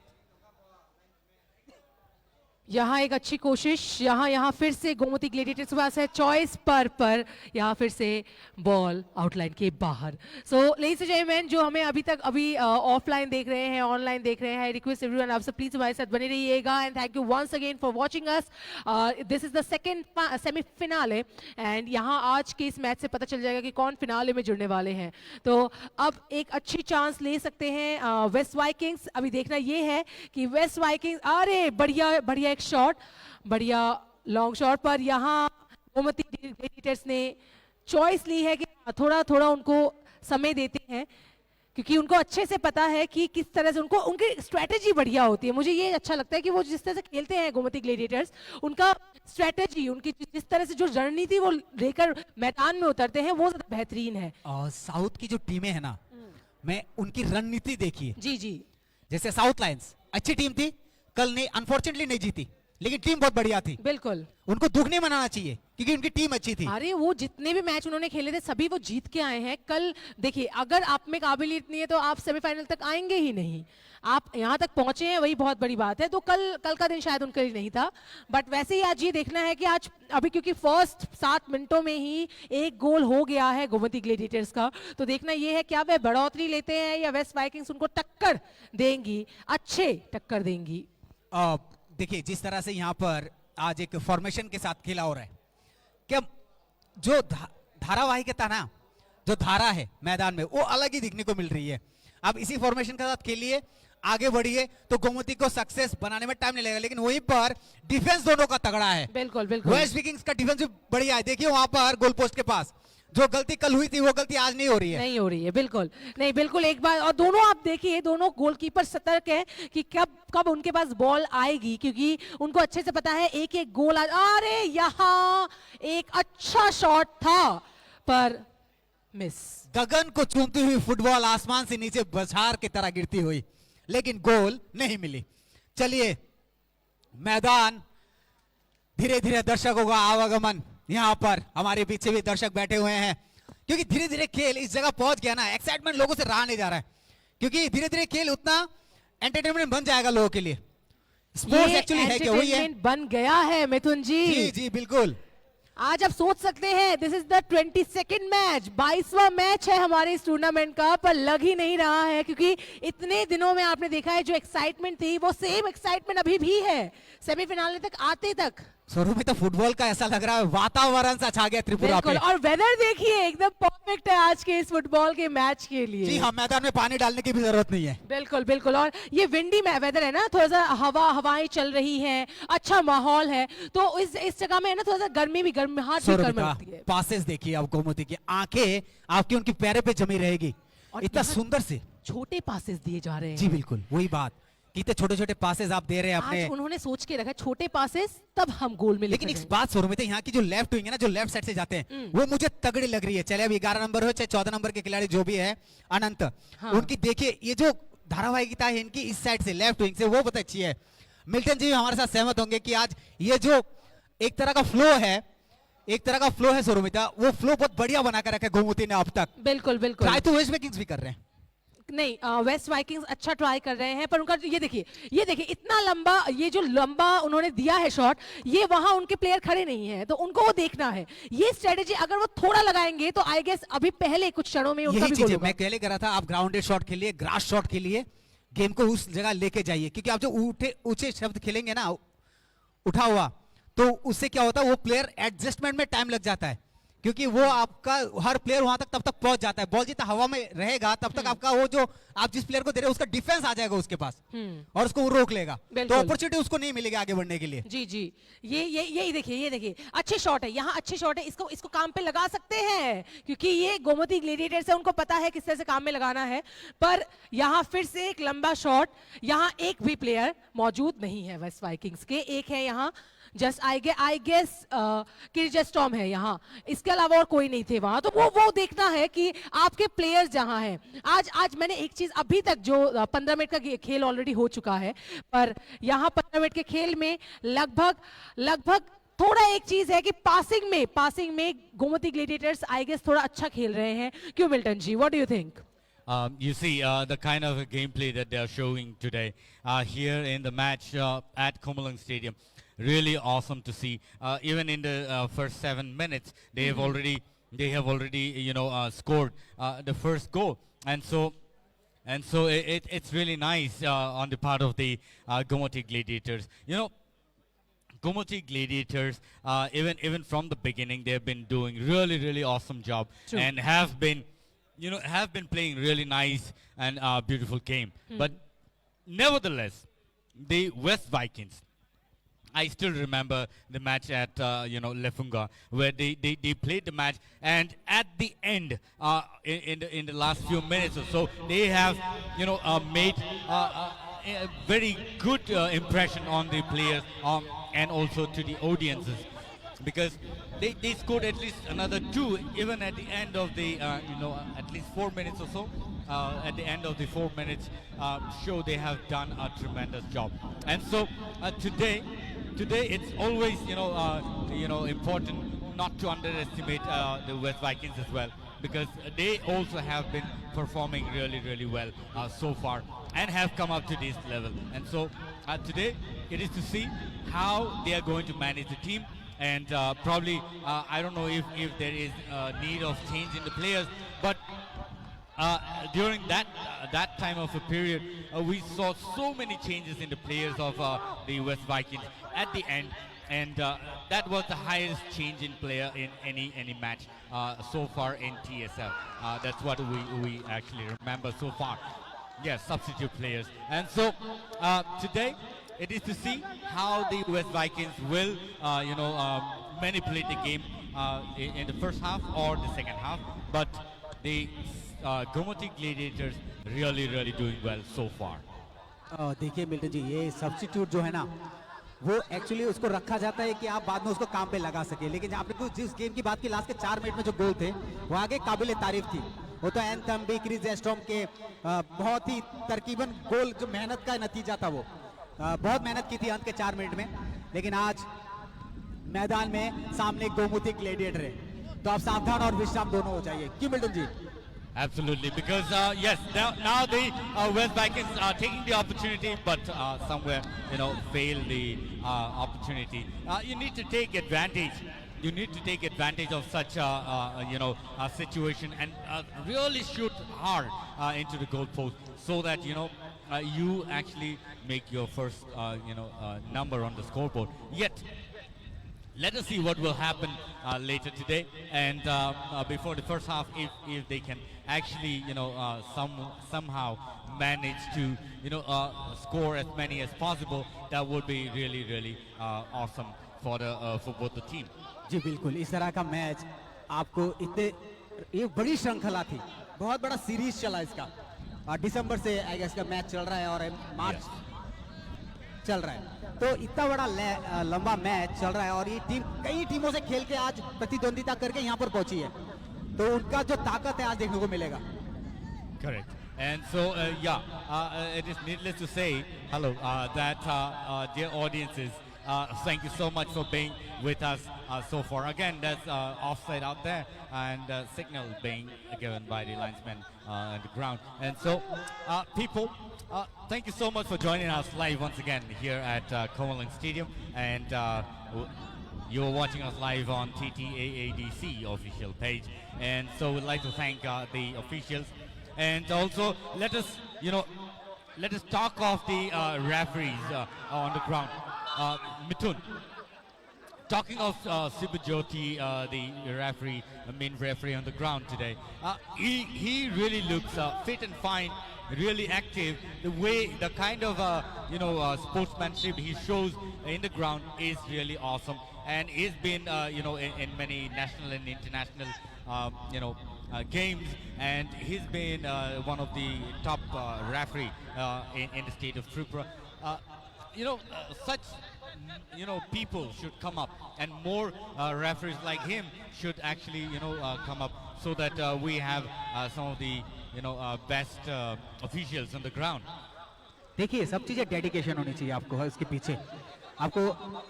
Speaker 3: यहाँ एक अच्छी कोशिश, यहाँ फिर से गोमती ग्लेडिएटर्स के पास है चॉइस पर यहाँ फिर से बॉल आउटलाइन के बाहर। सो लेडीज एंड जेंटलमैन, जो हमें अभी ऑफलाइन देख रहे हैं, ऑनलाइन देख रहे हैं, रिक्वेस्ट एवरीवन आप सब प्लीज हमारे साथ बने रहिएगा and thank you once again for watching us. This is the second semifinal and यहाँ आज के इस मैच से पता चल जाएगा कि कौन फिनाले में जुड़ने वाले हैं। तो अब एक अच्छी चांस ले सकते हैं वेस्ट वाइकिंग्स। अभी देखना ये है कि वेस्ट वाइकिंग्स, अरे बढ़िया शॉट, बढ़िया लॉन्ग शॉट, पर यहाँ गोमती ग्लेडिएटर्स ने चॉइस ली है कि थोड़ा उनको समय देते हैं, क्योंकि उनको अच्छे से पता है कि किस तरह से उनकी स्ट्रेटेजी बढ़िया होती है। मुझे ये अच्छा लगता है कि वो जिस तरह से खेलते हैं गोमती ग्लेडिएटर्स, उनका स्ट्रेटेजी, उनकी जिस तरह से जो रणनीति वो लेकर मैदान में उतरते हैं वो ज्यादा बेहतरीन है।
Speaker 4: और साउथ की जो टीमें है ना, मैं उनकी रणनीति देखी है।
Speaker 3: जी
Speaker 4: जैसे साउथ लायंस अच्छी टीम थी, कल नहीं, अनफॉर्चुनेटली नहीं जीती, लेकिन टीम बहुत बढ़िया थी,
Speaker 3: बिल्कुल।
Speaker 4: उनको दुख नहीं मनाना चाहिए क्योंकि उनकी टीम अच्छी थी।
Speaker 3: अरे वो जितने भी मैच उन्होंने खेले थे सभी वो जीत के आए हैं। कल देखिए, अगर आप में काबिलियत नहीं है तो आप सेमीफाइनल तक आएंगे ही नहीं। आप यहाँ तक पहुंचे हैं वही बहुत बड़ी बात है। तो कल का दिन शायद उनके लिए नहीं था, बट वैसे ही आज ये देखना है कि आज अभी क्योंकि फर्स्ट 7 मिनटों में ही एक गोल हो गया है गोमती ग्लेडिएटर्स का, तो देखना ये है क्या वे बढ़ोतरी लेते हैं या वेस्ट वाइकिंग्स उनको टक्कर देंगी, अच्छे टक्कर देंगी।
Speaker 4: देखिए जिस तरह से यहाँ पर आज एक फॉर्मेशन के साथ खेला हो रहा है, क्या जो धारावाहिकता ना, जो धारा है मैदान में वो अलग ही दिखने को मिल रही है। अब इसी फॉर्मेशन के साथ खेलिए, आगे बढ़िए तो गोमती को सक्सेस बनाने में टाइम नहीं लगेगा। लेकिन वहीं पर डिफेंस दोनों का तगड़ा है।
Speaker 3: बिल्कुल बिल्कुल।
Speaker 4: वेस्ट विकिंग्स का डिफेंस भी बढ़िया है। देखिए वहां पर गोल पोस्ट के पास जो गलती कल हुई थी वो गलती आज नहीं हो रही है।
Speaker 3: नहीं हो रही है, बिल्कुल नहीं, बिल्कुल एक बार। और दोनों आप देखिए, दोनों गोलकीपर सतर्क है कि कब उनके पास बॉल आएगी, क्योंकि उनको अच्छे से पता है एक एक गोल अरे यहाँ एक अच्छा शॉट था पर मिस।
Speaker 4: गगन को चूमती हुई फुटबॉल आसमान से नीचे बौछार की तरह गिरती हुई, लेकिन गोल नहीं मिली। चलिए मैदान धीरे धीरे दर्शकों का आवागमन, यहां पर हमारे पीछे भी दर्शक बैठे हुए हैं क्योंकि धीरे धीरे खेल इस जगह पहुंच गया ना, एक्साइटमेंट लोगों से रहा नहीं जा रहा है क्योंकि धीरे धीरे खेल उतना एंटरटेनमेंट बन जाएगा लोगों के लिए। स्पोर्ट्स एक्चुअली है क्या, वही है,
Speaker 3: बन गया है मिथुन जी।
Speaker 4: जी जी बिल्कुल।
Speaker 3: आज आप सोच सकते हैं this is the 22nd match, 22वां मैच है हमारे इस टूर्नामेंट का, पर लग ही नहीं रहा है क्योंकि इतने दिनों में आपने देखा है जो एक्साइटमेंट थी वो सेम एक्साइटमेंट अभी भी है सेमीफाइनल तक आते तक।
Speaker 4: शुरू में तो फुटबॉल का ऐसा लग रहा है वातावरण सा छा गया त्रिपुरा पे।
Speaker 3: और वेदर देखिए एकदम परफेक्ट है आज के इस फुटबॉल के मैच के लिए।
Speaker 4: जी हाँ, मैदान में पानी डालने की भी जरूरत नहीं है।
Speaker 3: बिल्कुल बिल्कुल। और ये विंडी वेदर है ना, थोड़ा सा हवाएं चल रही हैं, अच्छा माहौल है, तो इस जगह में है ना थोड़ा सा गर्मी भी गर्माहट भी गर्म लगती है।
Speaker 4: पासेस देखिए आप गोमती की, आंखें आपकी उनकी पैरों पे जमी रहेगी, इतना सुंदर से
Speaker 3: छोटे पासेस दिए जा रहे हैं।
Speaker 4: जी बिल्कुल वही बात, कितने छोटे छोटे पासेस आप दे रहे हैं अपने।
Speaker 3: आज उन्होंने सोच के रखा छोटे पासेस तब हम गोल में।
Speaker 4: लेकिन एक बात शुरू में तो यहाँ की जो लेफ्ट विंग है ना, जो लेफ्ट साइड से जाते हैं वो मुझे तगड़ी लग रही है। चले अब 11 नंबर हो चाहे 14 नंबर के खिलाड़ी जो भी है अनंत,
Speaker 3: हाँ।
Speaker 4: उनकी देखिए ये जो धारावाहिकता है इनकी इस साइड से लेफ्ट विंग से वो बहुत अच्छी है। मिल्टन जी भी हमारे साथ सहमत होंगे कि आज ये जो एक तरह का फ्लो है सोरुमिता, वो फ्लो बहुत बढ़िया बना कर रखा है गोमती ने अब तक।
Speaker 3: बिल्कुल बिल्कुल।
Speaker 4: ट्राई तो वेस्ट विकिंग्स भी कर रहे हैं।
Speaker 3: नहीं, वेस्ट वाइकिंग्स अच्छा ट्राई कर रहे हैं, पर उनका ये देखिए इतना लंबा, ये जो लंबा उन्होंने दिया है शॉट, ये वहां उनके प्लेयर खड़े नहीं है, तो उनको वो देखना है। ये स्ट्रेटेजी अगर वो थोड़ा लगाएंगे तो आई गेस अभी पहले कुछ क्षणों में उनका
Speaker 4: यही
Speaker 3: भी
Speaker 4: चीज
Speaker 3: गोल
Speaker 4: है,
Speaker 3: होगा।
Speaker 4: मैं पहले कह रहा था आप ग्राउंडेड शॉट खेलिए, ग्रास शॉट खेलिए, गेम को उस जगह लेके जाइए, क्योंकि आप जो ऊंचे शब्द खेलेंगे ना उठा हुआ, तो उससे क्या होता है वो प्लेयर एडजस्टमेंट में टाइम लग जाता है, क्योंकि वो आपका हर प्लेयर वहां तक तब तक पहुंच जाता है। बॉल जितना हवा में रहेगा तब तक आपका वो जो आप जिस प्लेयर को दे रहे हो उसका डिफेंस आ जाएगा उसके पास और उसको वो रोक लेगा, तो अपॉर्चुनिटी उसको नहीं मिलेगी आगे बढ़ने के लिए।
Speaker 3: जी जी, ये देखिए अच्छे शॉट है, यहाँ अच्छे शॉट है, इसको काम पे लगा सकते हैं क्योंकि ये गोमती ग्लेडिएटर्स है, उनको पता है किस तरह से काम में लगाना है। पर यहाँ फिर से एक लंबा शॉट, यहाँ एक भी प्लेयर मौजूद नहीं है वेस्ट वाइकिंग्स के, एक है यहाँ जस्ट आई गेस किर्जस्टॉम है यहाँ, इसके अलावा और कोई नहीं थे वहां। तो वो देखना है कि आपके प्लेयर्स जहां हैं। आज मैंने एक चीज, अभी तक जो 15 मिनट का खेल ऑलरेडी हो चुका है, पर यहाँ 15 मिनट के खेल में लगभग थोड़ा एक चीज है कि पासिंग में गोमती ग्लेडिएटर्स आई गेस थोड़ा अच्छा खेल रहे हैं। क्यों Milton ji, what do you think?
Speaker 1: You see the kind of gameplay that they are showing today here in the match at Komalang Stadium. Really awesome to see. Even in the first 7 minutes, they have already scored the first goal, and so it's really nice on the part of the Gomoti Gladiators. You know, Gomoti Gladiators, even from the beginning, they have been doing really awesome job.
Speaker 3: True.
Speaker 1: And have been playing really nice and beautiful game. But nevertheless, the West Vikings, I still remember the match at Lefunga, where they played the match, and at the end, in the last few minutes or so, they have made a very good impression on the players and also to the audiences, because they scored at least another 2 even at the end of the at least 4 minutes or so. At the end of the 4 minutes show, they have done a tremendous job. And so today today it's always important not to underestimate the West Vikings as well, because they also have been performing really well so far and have come up to this level. And so today it is to see how they are going to manage the team. And probably I don't know if there is a need of change in the players, but during that time of a period, we saw so many changes in the players of the West Vikings at the end, and that was the highest change in player in any match so far in TSL. That's what we actually remember so far. Yes, substitute players. And so today it is to see how the West Vikings will manipulate the game in the first half or the second half. But the Gomoti Gladiators really doing well so far.
Speaker 4: देखिए Milton ji, ये substitute जो है ना, वो actually उसको रखा जाता है कि आप बाद में उसको काम पे लगा सके। लेकिन आपने जिस गेम की बात की, लास्ट के 4 मिनट में जो गोल थे वो आगे काबिल तारीफ थी। वो तो एंथम बी क्रिस एस्ट्रॉम के बहुत ही तरकीबन गोल, जो मेहनत का नतीजा था, वो बहुत मेहनत की थी अंत के 4 मिनट में। लेकिन आज मैदान में सामने गोमती ग्लैडिएटर है, तो आप सावधान और विश्राम दोनों हो जाइए। क्यों Milton ji?
Speaker 1: Absolutely, because yes, now the West Vikings are taking the opportunity, but somewhere fail the opportunity. You need to take advantage. You need to take advantage of such a situation and really shoot hard into the goal post, so that you actually make your first number on the scoreboard. Yet let us see what will happen later today, and before the first half, if they can actually somehow manage to score as many as possible, that would be really awesome for both the team.
Speaker 4: जी बिल्कुल, इस तरह का match आपको ये बड़ी श्रृंखला थी, बहुत बड़ा सीरीज चला इसका, और दिसंबर से आई गेस का मैच चल रहा है और मार्च चल रहा है, तो इतना बड़ा लंबा मैच चल रहा है और ये टीम कई टीमों से खेल के आज प्रतिद्वंदिता करके यहाँ पर पहुंची है, तो उनका जो ताकत है आज देखने को मिलेगा।
Speaker 1: Correct. And so it is needless to say hello that dear audiences, thank you so much for being with us so far. Again, that's offside out there, and signal being given by the linesman on the ground. And so people, thank you so much for joining us live once again here at Komalang Stadium, and you're watching us live on TTAADC official page. And so we'd like to thank the officials, and also let us talk of the referees on the ground. Mithun, talking of Sibajoti, the referee, the main referee on the ground today, he really looks fit and fine, really active. The kind of sportsmanship he shows in the ground is really awesome, and he's been in many national and international games, and he's been one of the top referee in the state of Tripura. Such people should come up, and more referees like him should actually come up, so that we have some of the best officials on the ground.
Speaker 4: देखिए, सब चीजें dedication होनी चाहिए आपको, इसके पीछे आपको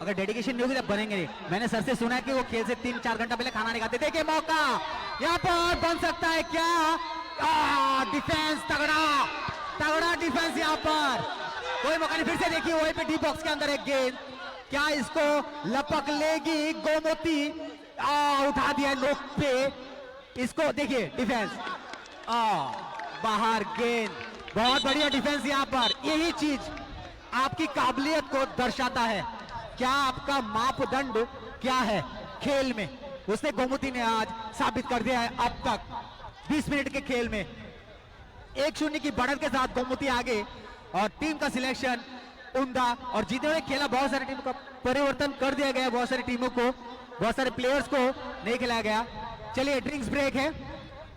Speaker 4: अगर डेडिकेशन नहीं होगी तो बनेंगे नहीं। मैंने सर से सुना है कि वो खेल से 3-4 घंटा पहले खाना नहीं खाते। देखिए मौका यहाँ पर बन सकता है क्या? डिफेंस तगड़ा डिफेंस यहाँ पर, कोई मौका नहीं। फिर से देखिए वहीं पे डी बॉक्स के अंदर एक गेंद, क्या इसको लपक लेगी गोमती? उठा दिया नोक पे इसको। देखिए डिफेंस, बाहर गेंद, बहुत बढ़िया डिफेंस यहाँ पर। यही चीज आपकी काबिलियत को दर्शाता है, क्या आपका मापदंड क्या है खेल में, उसने गोमती ने आज साबित कर दिया है। अब तक 20 मिनट के खेल में 1-0 की बढ़त के साथ गोमती आगे, और टीम का सिलेक्शन उम्दा, और जीतने हुए खेला बहुत सारी टीमों का परिवर्तन कर दिया गया, बहुत सारी टीमों को, बहुत सारे प्लेयर्स को नहीं खिलाया गया। चलिए ड्रिंक्स ब्रेक है,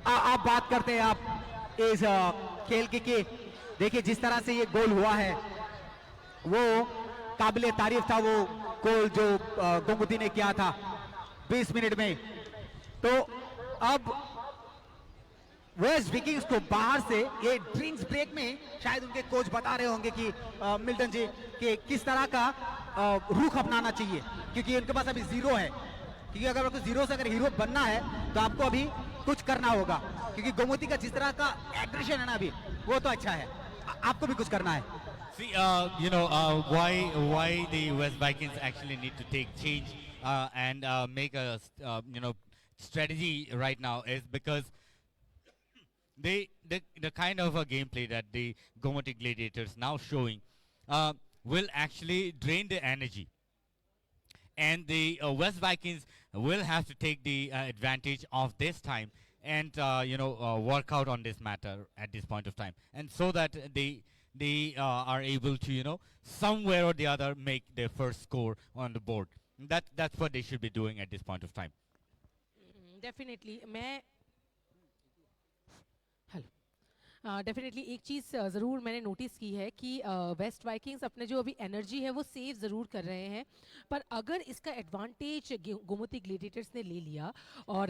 Speaker 4: आप बात करते हैं आप इस खेल की। देखिए जिस तरह से ये गोल हुआ है वो काबिले तारीफ था, वो गोल जो गोमती ने किया था 20 मिनट में। तो अब वेस्ट विकिंग्स को बाहर से ये ड्रिंक्स ब्रेक में शायद उनके कोच बता रहे होंगे कि मिल्टन जी कि किस तरह का रुख अपनाना चाहिए, क्योंकि उनके पास अभी जीरो है, क्योंकि अगर आपको जीरो से अगर हीरो बनना है तो आपको अभी कुछ करना होगा, क्योंकि गोमती का जिस तरह का एग्रेशन है ना अभी वो तो अच्छा है, आपको भी कुछ करना है।
Speaker 1: See, why the West Vikings actually need to take change and make a strategy right now is because the kind of a gameplay that the Gomati Gladiators now showing will actually drain the energy, and the West Vikings will have to take the advantage of this time and work out on this matter at this point of time, and so that they are able to somewhere or the other make their first score on the board. That's what they should be doing at this point of time.
Speaker 3: Definitely definitely एक चीज़ ज़रूर मैंने notice की है कि waste Vikings अपने जो अभी energy है वो सेव ज़रूर कर रहे हैं, पर अगर इसका एडवांटेज गोमती ग्लेडिएटर्स ने ले लिया और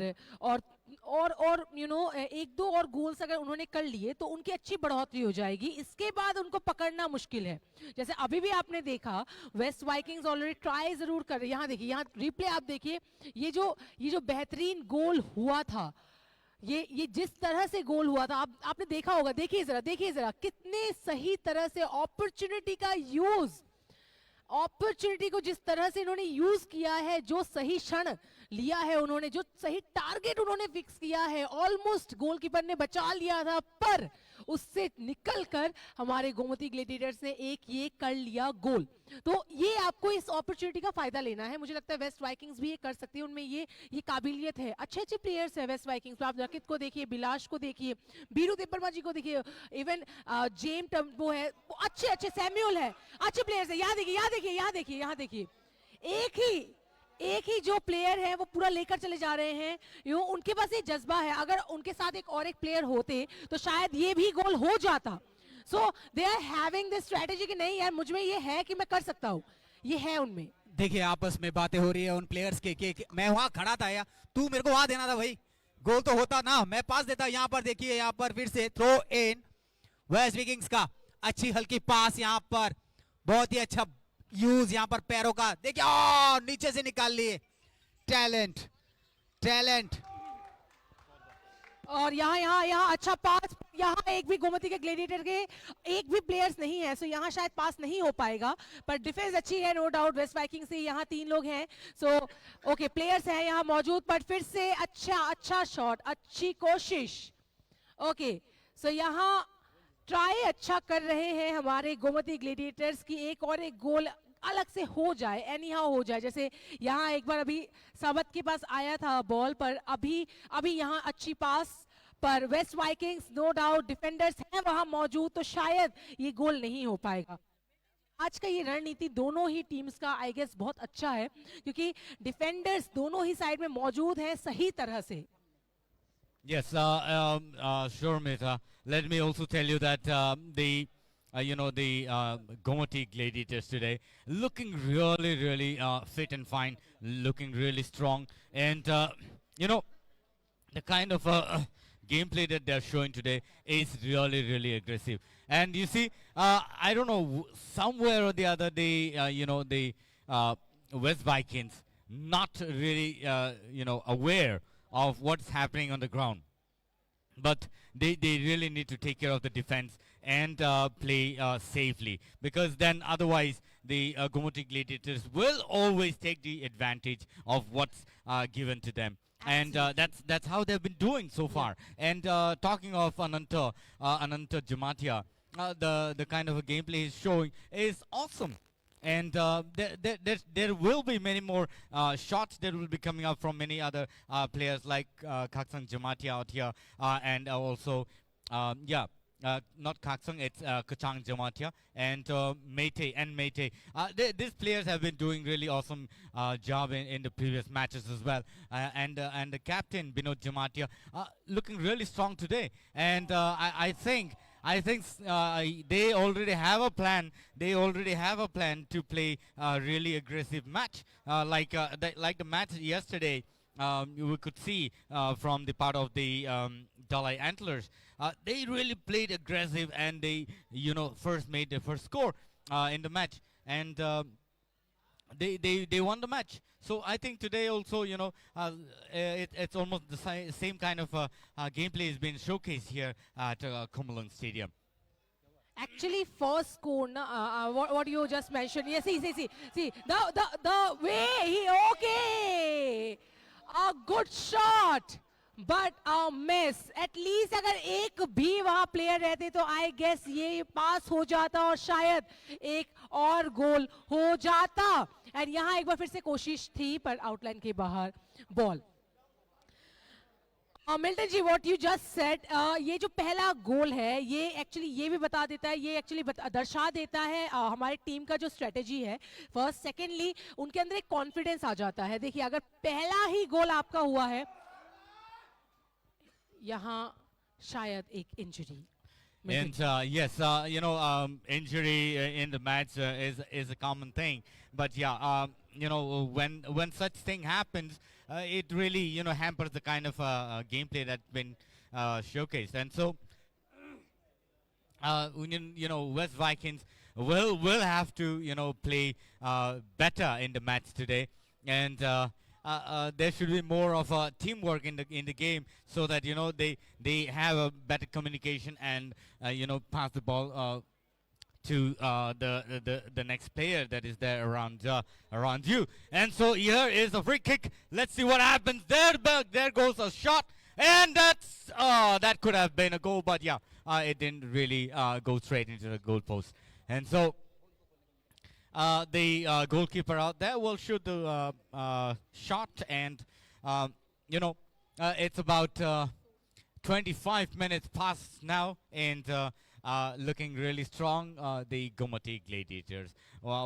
Speaker 3: एक दो और गोल्स अगर उन्होंने कर लिए तो उनकी अच्छी बढ़ोतरी हो जाएगी, इसके बाद उनको पकड़ना मुश्किल है। जैसे अभी भी आपने देखा वेस्ट वाइकिंग्स ऑलरेडी ट्राई ज़रूर कर रहे हैं। यहाँ देखिए, यहाँ रिप्ले आप देखिए, ये जो बेहतरीन गोल हुआ था, ये जिस तरह से गोल हुआ था आपने देखा होगा, देखिए जरा कितने सही तरह से अपॉर्चुनिटी को जिस तरह से इन्होंने यूज किया है, जो सही क्षण लिया है उन्होंने, जो सही टारगेट उन्होंने फिक्स किया है, ऑलमोस्ट गोलकीपर ने बचा लिया था पर उससे निकलकर हमारे गोमती ग्लेडिएटर्स ने ये कर लिया गोल। तो ये आपको इस अपॉर्चुनिटी का फायदा लेना है। मुझे लगता है वेस्ट वाइकिंग्स भी ये कर सकती है, उनमें ये काबिलियत है। अच्छे प्लेयर्स है वेस्ट वाइकिंग्स। आप रकित को देखिए, बिलाश को देखिए, बीरू देबबर्मा जी को देखिए, इवन जेम टम्पो है, अच्छे सैम्यूल है, अच्छे प्लेयर्स है। यहाँ देखिए एक ही जो प्लेयर है वो पूरा लेकर चले जा रहे हैं। उनके पास ये जज्बा है, अगर उनके साथ एक प्लेयर होते तो शायद ये भी गोल हो जाता। So they are having this strategy कि नहीं यार, मुझ में ये है कि मैं कर सकता हूं, ये है उनमें।
Speaker 4: देखिए आपस में बातें हो रही है उन प्लेयर्स के मैं वहां खड़ा था यार, तू मेरे को वहां देना था भाई, गोल तो होता ना, मैं पास देता। यहाँ पर देखिए, यहाँ पर फिर से थ्रो इन वेस्ट विकिंग्स का, अच्छी हल्की पास, यहाँ पर बहुत ही अच्छा यूज, यहाँ पर पैरों का देखिए, नीचे से निकाल लिए, टैलेंट।
Speaker 3: और यहाँ अच्छा पास, यहाँ एक भी गोमती के ग्लेडिएटर के एक भी प्लेयर्स नहीं है, सो यहाँ शायद पास नहीं हो पाएगा, पर डिफेंस अच्छी है नो डाउट वेस्ट वाइकिंग से। यहाँ 3 लोग हैं, सो ओके प्लेयर्स हैं यहाँ मौजूद, पर फिर से अच्छा शॉट, अच्छी कोशिश। ओके सो यहाँ ट्राई अच्छा कर रहे हैं हमारे गोमती ग्लेडिएटर्स की एक गोल अलग से हो जाए, एनीहाउ हो जाए। जैसे यहाँ एक बार अभी साबत के पास आया था बॉल पर, अभी यहाँ अच्छी पास, पर West Vikings no doubt defenders हैं वहां मौजूद, तो शायद ये गोल नहीं हो पाएगा। आज का ये रणनीति दोनों ही टीम्स का आई गेस बहुत अच्छा है, क्योंकि डिफेंडर्स दोनों ही साइड में मौजूद हैं सही तरह से।
Speaker 1: Yes, sure, Mita. Let me also tell you that the Gomati Gladiators today looking really fit and fine, looking really strong, and the kind of gameplay that they're showing today is really aggressive. And you see, I don't know, somewhere or the other, the West Vikings not really aware of what's happening on the ground, but they really need to take care of the defense and play safely, because then otherwise the Gomati Gladiators will always take the advantage of what's given to them. And that's how they've been doing so far. And talking of Ananta Jamatia, the kind of a gameplay he's showing is awesome. And there will be many more shots that will be coming up from many other players like Kaksang Jamatia out here, and also not Kaksang, it's Kachang Jamatia and Meite. These players have been doing really awesome job in the previous matches as well, and the captain Binod Jamatia looking really strong today. And I think they already have a plan. They already have a plan to play a really aggressive match, like the match yesterday. We could see from the part of the Dalai Antlers. They really played aggressive, and they, first made the first score in the match, and they won the match. So I think today also, it's almost the same kind of gameplay is being showcased here at Kumulang Stadium.
Speaker 3: Actually, first score, what you just mentioned. Yes, see, the way he, okay, a good shot, but a miss. At least अगर एक भी वहाँ player रहते तो I guess ये पास हो जाता और शायद एक और गोल हो जाता. एंड यहाँ एक बार फिर से कोशिश थी पर आउटलाइन के बाहर ball. Milton ji, what you just said, ये जो पहला गोल है ये एक्चुअली ये भी बता देता है, ये एक्चुअली दर्शा देता है हमारी टीम का जो स्ट्रेटेजी है. फर्स्ट, सेकेंडली उनके अंदर एक कॉन्फिडेंस आ जाता है. देखिए अगर पहला ही गोल आपका हुआ है, यहाँ शायद एक injury.
Speaker 1: And yes, injury in the match is a common thing. But yeah, when such thing happens, it really hampers the kind of gameplay that's been showcased. And so, West Vikings will have to play better in the match today, and there should be more of a teamwork in the game, so that they have a better communication and pass the ball to the next player that is there around you. And so here is a free kick. Let's see what happens. There goes a shot, and that could have been a goal, but yeah, it didn't really go straight into the goal post. And so the goalkeeper out there will shoot the shot, and it's about 25 minutes past now, and looking really strong, the Gomati Gladiators.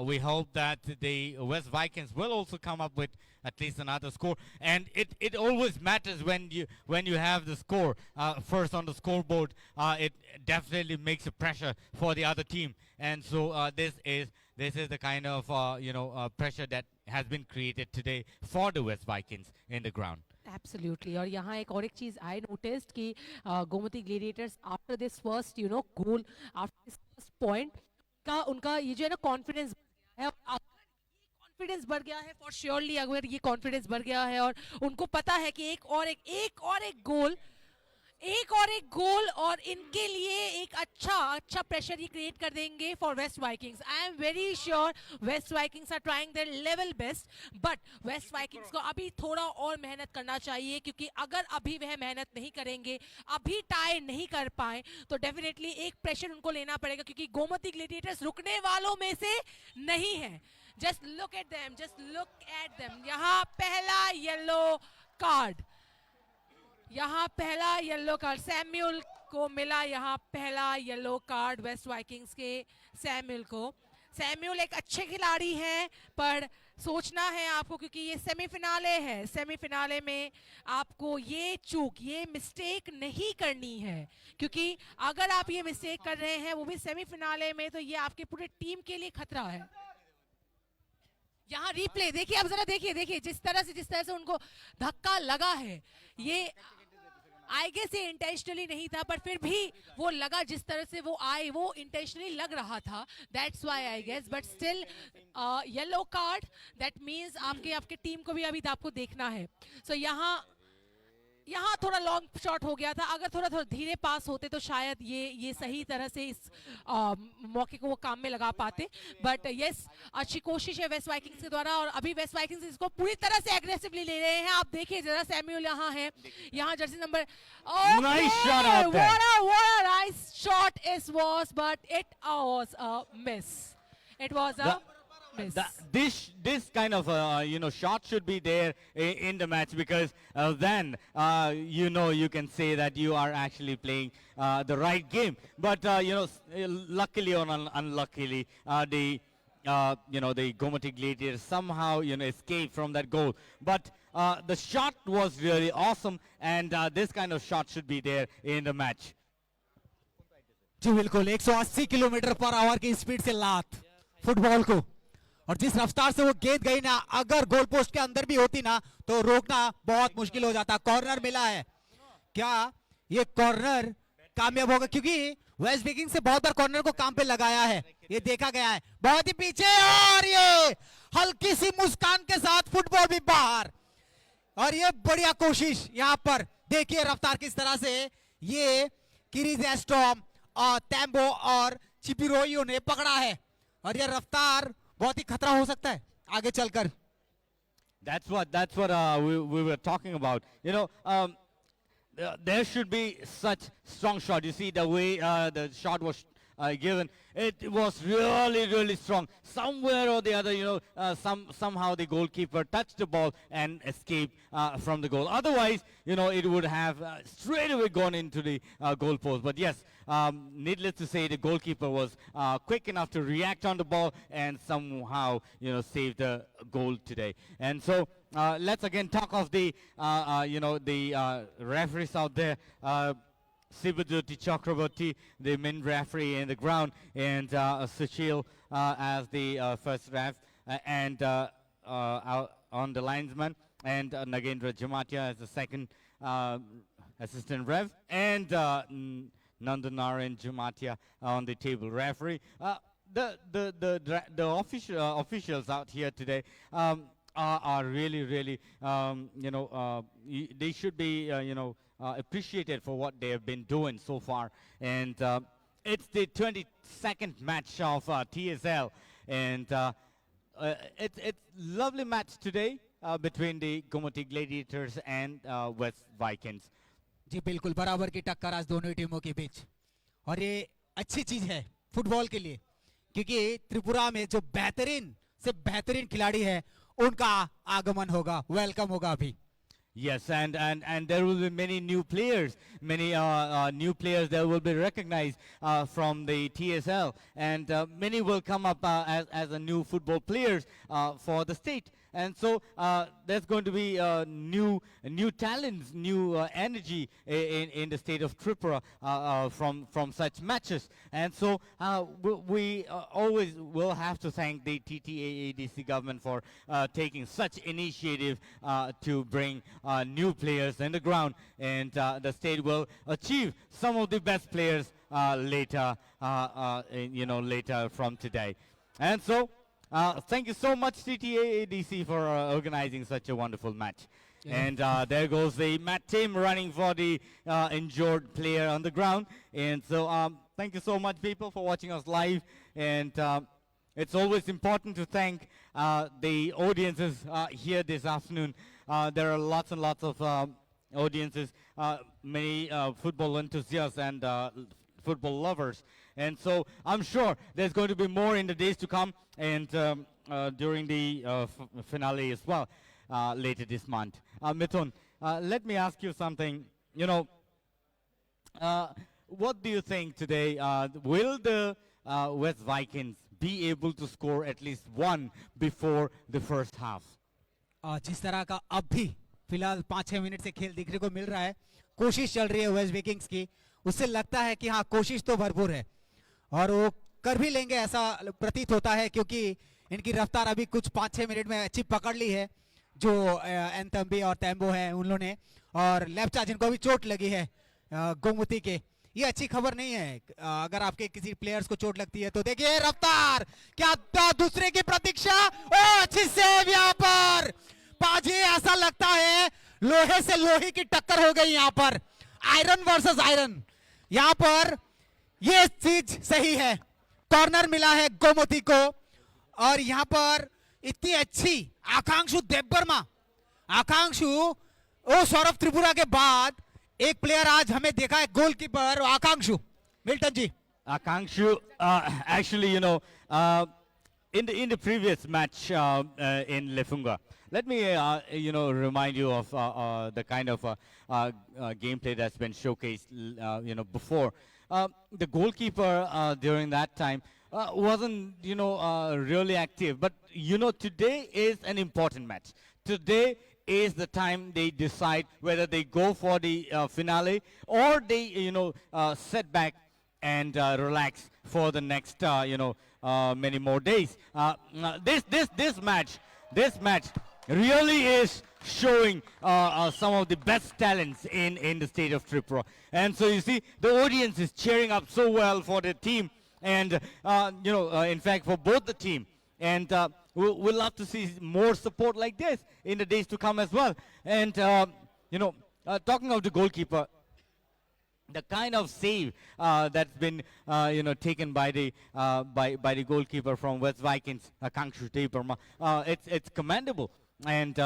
Speaker 1: We hope that the West Vikings will also come up with at least another score, and it always matters when you have the score first on the scoreboard. It definitely makes a pressure for the other team, and so this is the kind of pressure that has been created today for the West Vikings in the ground.
Speaker 3: Absolutely. और यहाँ एक और एक चीज I noticed कि Gomti gladiators after this first goal, after this first point का उनका ये जो है ना कॉन्फिडेंस है, कॉन्फिडेंस बढ़ गया है फॉर श्योरली. अगर ये कॉन्फिडेंस बढ़ गया है और उनको पता है कि एक और एक गोल और इनके लिए एक अच्छा प्रेशर ये क्रिएट कर देंगे for West Vikings. I am very sure West Vikings are trying their level best, but West Vikings को अभी थोड़ा और मेहनत करना चाहिए, क्योंकि अगर अभी वह मेहनत नहीं करेंगे, अभी टाई नहीं कर पाए, तो डेफिनेटली एक प्रेशर उनको लेना पड़ेगा, क्योंकि गोमती ग्लेडिएटर्स रुकने वालों में से नहीं है. Just look at them. यहाँ पहला येलो कार्ड, सैम्यूल को मिला. यहाँ पहला येलो कार्ड वेस्ट वाइकिंग्स के सैम्यूल को. सैम्यूल एक अच्छे खिलाड़ी हैं, पर सोचना है आपको, क्योंकि ये सेमीफिनाले है. सेमीफिनाले में आपको ये मिस्टेक नहीं करनी है, क्योंकि अगर आप ये मिस्टेक कर रहे हैं वो भी सेमीफिनाले में, तो ये आपके पूरे टीम के लिए खतरा है. यहाँ रिप्ले देखिए, अब जरा देखिए जिस तरह से उनको धक्का लगा है, ये आई गेस ये इंटेंशनली नहीं था, पर फिर भी वो लगा, जिस तरह से वो आए वो इंटेंशनली लग रहा था. That's why I guess, but still yellow card, that means आपके टीम को भी अभी आपको देखना है. सो यहाँ थोड़ा लॉन्ग शॉट हो गया था. अगर थोड़ा धीरे पास होते तो शायद ये सही तरह से इस मौके को वो काम में लगा पाते. बट यस, अच्छी कोशिश है वेस्ट वाइकिंग्स के द्वारा, और अभी वेस्ट वाइकिंग्स इसको पूरी तरह से एग्रेसिवली ले रहे हैं. आप देखिए जरा, सैम्यूल यहाँ है, यहाँ Jersey number.
Speaker 1: Nice shot out there.
Speaker 3: What a nice shot it was, but it was a miss. It was a miss.
Speaker 1: This kind of shot should be there in the match, because then you can say that you are actually playing the right game. But luckily or unluckily, the Gomati Gladiators somehow escaped from that goal. But the shot was really awesome, and this kind of shot should be there in the match.
Speaker 4: जी बिल्कुल, 180 kilometre per hour की speed से लात football को, और जिस रफ्तार से वो गेंद गई ना, अगर गोल पोस्ट के अंदर भी होती ना तो रोकना बहुत मुश्किल हो जाता. कॉर्नर मिला है. क्या ये कॉर्नर कामयाब होगा क्योंकि वेस्ट विकिंग से बहुत बार कॉर्नर को काम पे लगाया है, ये देखा गया है। बहुत ही पीछे और ये हल्की सी मुस्कान के साथ फुटबॉल भी बाहर, और ये बढ़िया कोशिश। यहां पर देखिए रफ्तार किस तरह से ये किरीज एस्टॉम और टैम्बो और चिपिरोयो ने पकड़ा है, और ये रफ्तार बहुत ही खतरा हो सकता है आगे चलकर।
Speaker 5: That's what we were talking about. You know, there should be such strong shot. You see the way the shot was given. It was really strong. Somewhere or the other, you know, somehow the goalkeeper touched the ball and escaped from the goal. Otherwise, you know, it would have straight away gone into the goal post. But yes, needless to say, the goalkeeper was quick enough to react on the ball and somehow, you know, save the goal today. And so let's again talk of the, you know, the referees out there. Sibajoti Chakraborty, the main referee in the ground, and Sushil as the first ref, and on the linesman, and Nagendra Jamatia as the second assistant ref, and Nandanaran Jamatia on the table referee. The officials out here today are really you know, they should be you know, appreciated for what they have been doing so far. And it's the 22nd match of TSL, and it's lovely match today between the Gomoti Gladiators and West Vikings.
Speaker 4: जी बिल्कुल बराबर की टक्कर आज दोनों ही टीमों के बीच, और ये अच्छी चीज है फुटबॉल के लिए क्योंकि त्रिपुरा में जो बेहतरीन से बेहतरीन खिलाड़ी है उनका आगमन होगा, वेलकम होगा अभी।
Speaker 5: Yes, and there will be many new players, many new players that will be recognized from the TSL, and many will come up as a new football players for the state. And so there's going to be new talents, new energy in the state of Tripura from such matches. And so we always will have to thank the TTAADC government for taking such initiative to bring new players in the ground, and the state will achieve some of the best players later, you know, later from today. And so thank you so much, TTAADC, for organizing such a wonderful match.
Speaker 4: Yeah.
Speaker 5: And there goes the Matt team running for the injured player on the ground. And so thank you so much, people, for watching us live. And it's always important to thank the audiences here this afternoon. There are lots and lots of audiences, many football enthusiasts and football lovers. And so I'm sure there's going to be more in the days to come, and during the finale as well later this month. Mithun, let me ask you something. You know, what do you think today? Will the West Vikings be able to score at least one before the first half?
Speaker 4: जिस तरह का अब भी फिलहाल 5-6 minute से खेल देखने को मिल रहा है, कोशिश चल रही है वेस्ट विकिंग्स की, उससे लगता है कि हाँ कोशिश तो भरपूर है और वो कर भी लेंगे ऐसा प्रतीत होता है, क्योंकि इनकी रफ्तार अभी कुछ 5-6 मिनट में अच्छी पकड़ ली है जो एंथम्बी और टैम्बो है उन लोगों ने, और लेफ्चा जिनको अभी चोट लगी है गोमती के। ये अच्छी खबर नहीं है अगर आपके किसी प्लेयर्स को चोट लगती है तो। देखिए रफ्तार, क्या दूसरे की प्रतीक्षा, ओ अच्छी सेव यहाँ पर पाजी, ऐसा लगता है लोहे से लोहे की टक्कर हो गई यहाँ पर, आयरन वर्सेस आयरन। यहाँ पर ये चीज सही है, कॉर्नर मिला है गोमती को, और यहाँ पर इतनी अच्छी आकांक्षु देवबर्मा, आकांक्षु ओ सौरभ त्रिपुरा के बाद एक प्लेयर आज हमें देखा है goalkeeper Akankshu. Milton ji,
Speaker 5: Akankshu, actually, you know, in the previous match in Lefunga, let me you know, remind you of the kind of gameplay that's been showcased you know, before. The goalkeeper during that time wasn't, you know, really active, but you know, today is an important match. Today is the time they decide whether they go for the finale or they, you know, sit back and relax for the next, you know, many more days. This match really is showing some of the best talents in the state of Tripura. And so you see, the audience is cheering up so well for the team, and in fact, for both the team. And we'll love to see more support like this in the days to come as well. And talking of the goalkeeper, the kind of save that's been taken by the goalkeeper from West Vikings, Kangshu Debarma, it's commendable, and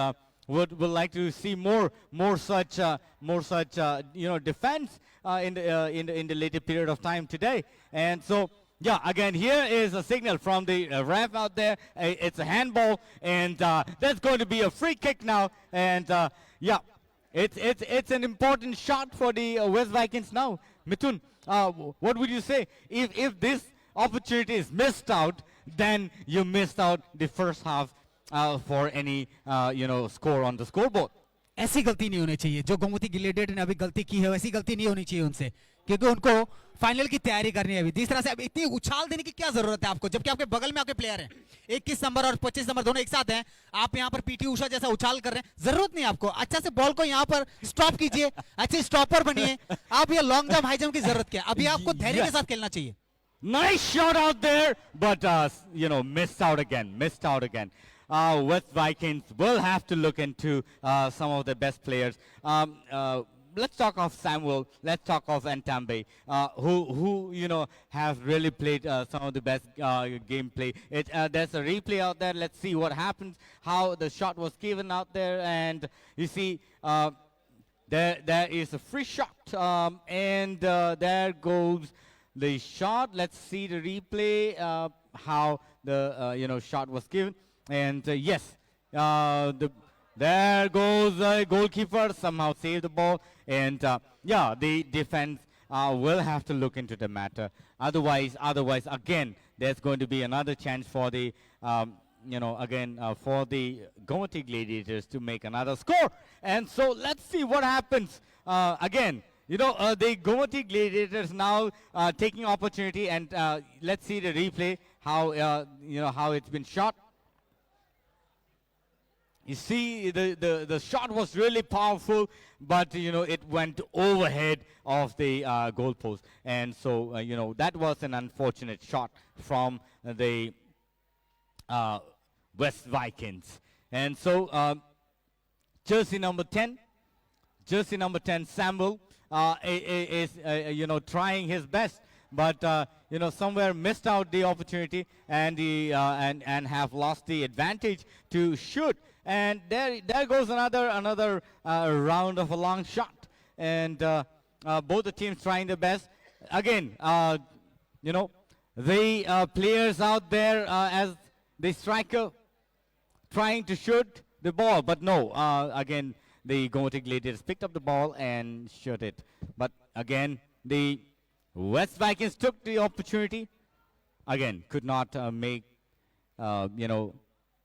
Speaker 5: would like to see more such defense in the later period of time today. And so yeah, again, here is a signal from the ref out there. It's a handball, and that's going to be a free kick now. And yeah, it's an important shot for the West Vikings now. Mithun, what would you say? If this opportunity is missed out, then you missed out the first half for any score on the scoreboard.
Speaker 4: ऐसी गलती नहीं होनी चाहिए जो Gomti gladiator ने अभी गलती की है, वैसी गलती नहीं होनी चाहिए उनसे, क्योंकि उनको फाइनल की तैयारी करनी है अभी। जिस तरह से अब इतनी उछाल देने की क्या जरूरत है आपको, जबकि आपके बगल में आपके प्लेयर हैं, 21 नंबर और 25 नंबर दोनों एक साथ हैं, आप यहाँ पर पीटी उषा जैसा उछाल कर रहे हैं। जरूरत नहीं आपको, अच्छा से बॉल को यहाँ पर स्टॉप कीजिए, अच्छे स्टॉपर बनिए। आप ये लॉन्ग जंप हाई जंप की जरूरत क्या, अभी आपको धैर्य के साथ खेलना चाहिए।
Speaker 5: Nice shot out there, but missed out again. West Vikings will have to look into some of the best players. Let's talk of Samuel. Let's talk of Ntambe, who have really played some of the best gameplay. There's a replay out there. Let's see what happens. How the shot was given out there, and you see there is a free shot, and there goes the shot. Let's see the replay. How the shot was given. And yes, there goes the goalkeeper, somehow saved the ball. And yeah, the defense will have to look into the matter. Otherwise, again, there's going to be another chance for the, for the Gomati Gladiators to make another score. And so let's see what happens. Again, the Gomati Gladiators now taking opportunity, and let's see the replay, how it's been shot. You see, the shot was really powerful, but it went overhead of the goal post, and so that was an unfortunate shot from the West Vikings. And so jersey number 10, Samuel is trying his best, but somewhere missed out the opportunity, and and have lost the advantage to shoot. And there goes another round of a long shot, and both the teams trying their best. Again, the players out there as the striker trying to shoot the ball, but no. Again, the Gomati Gladiators picked up the ball and shot it. But again, the West Vikings took the opportunity. Again, could not make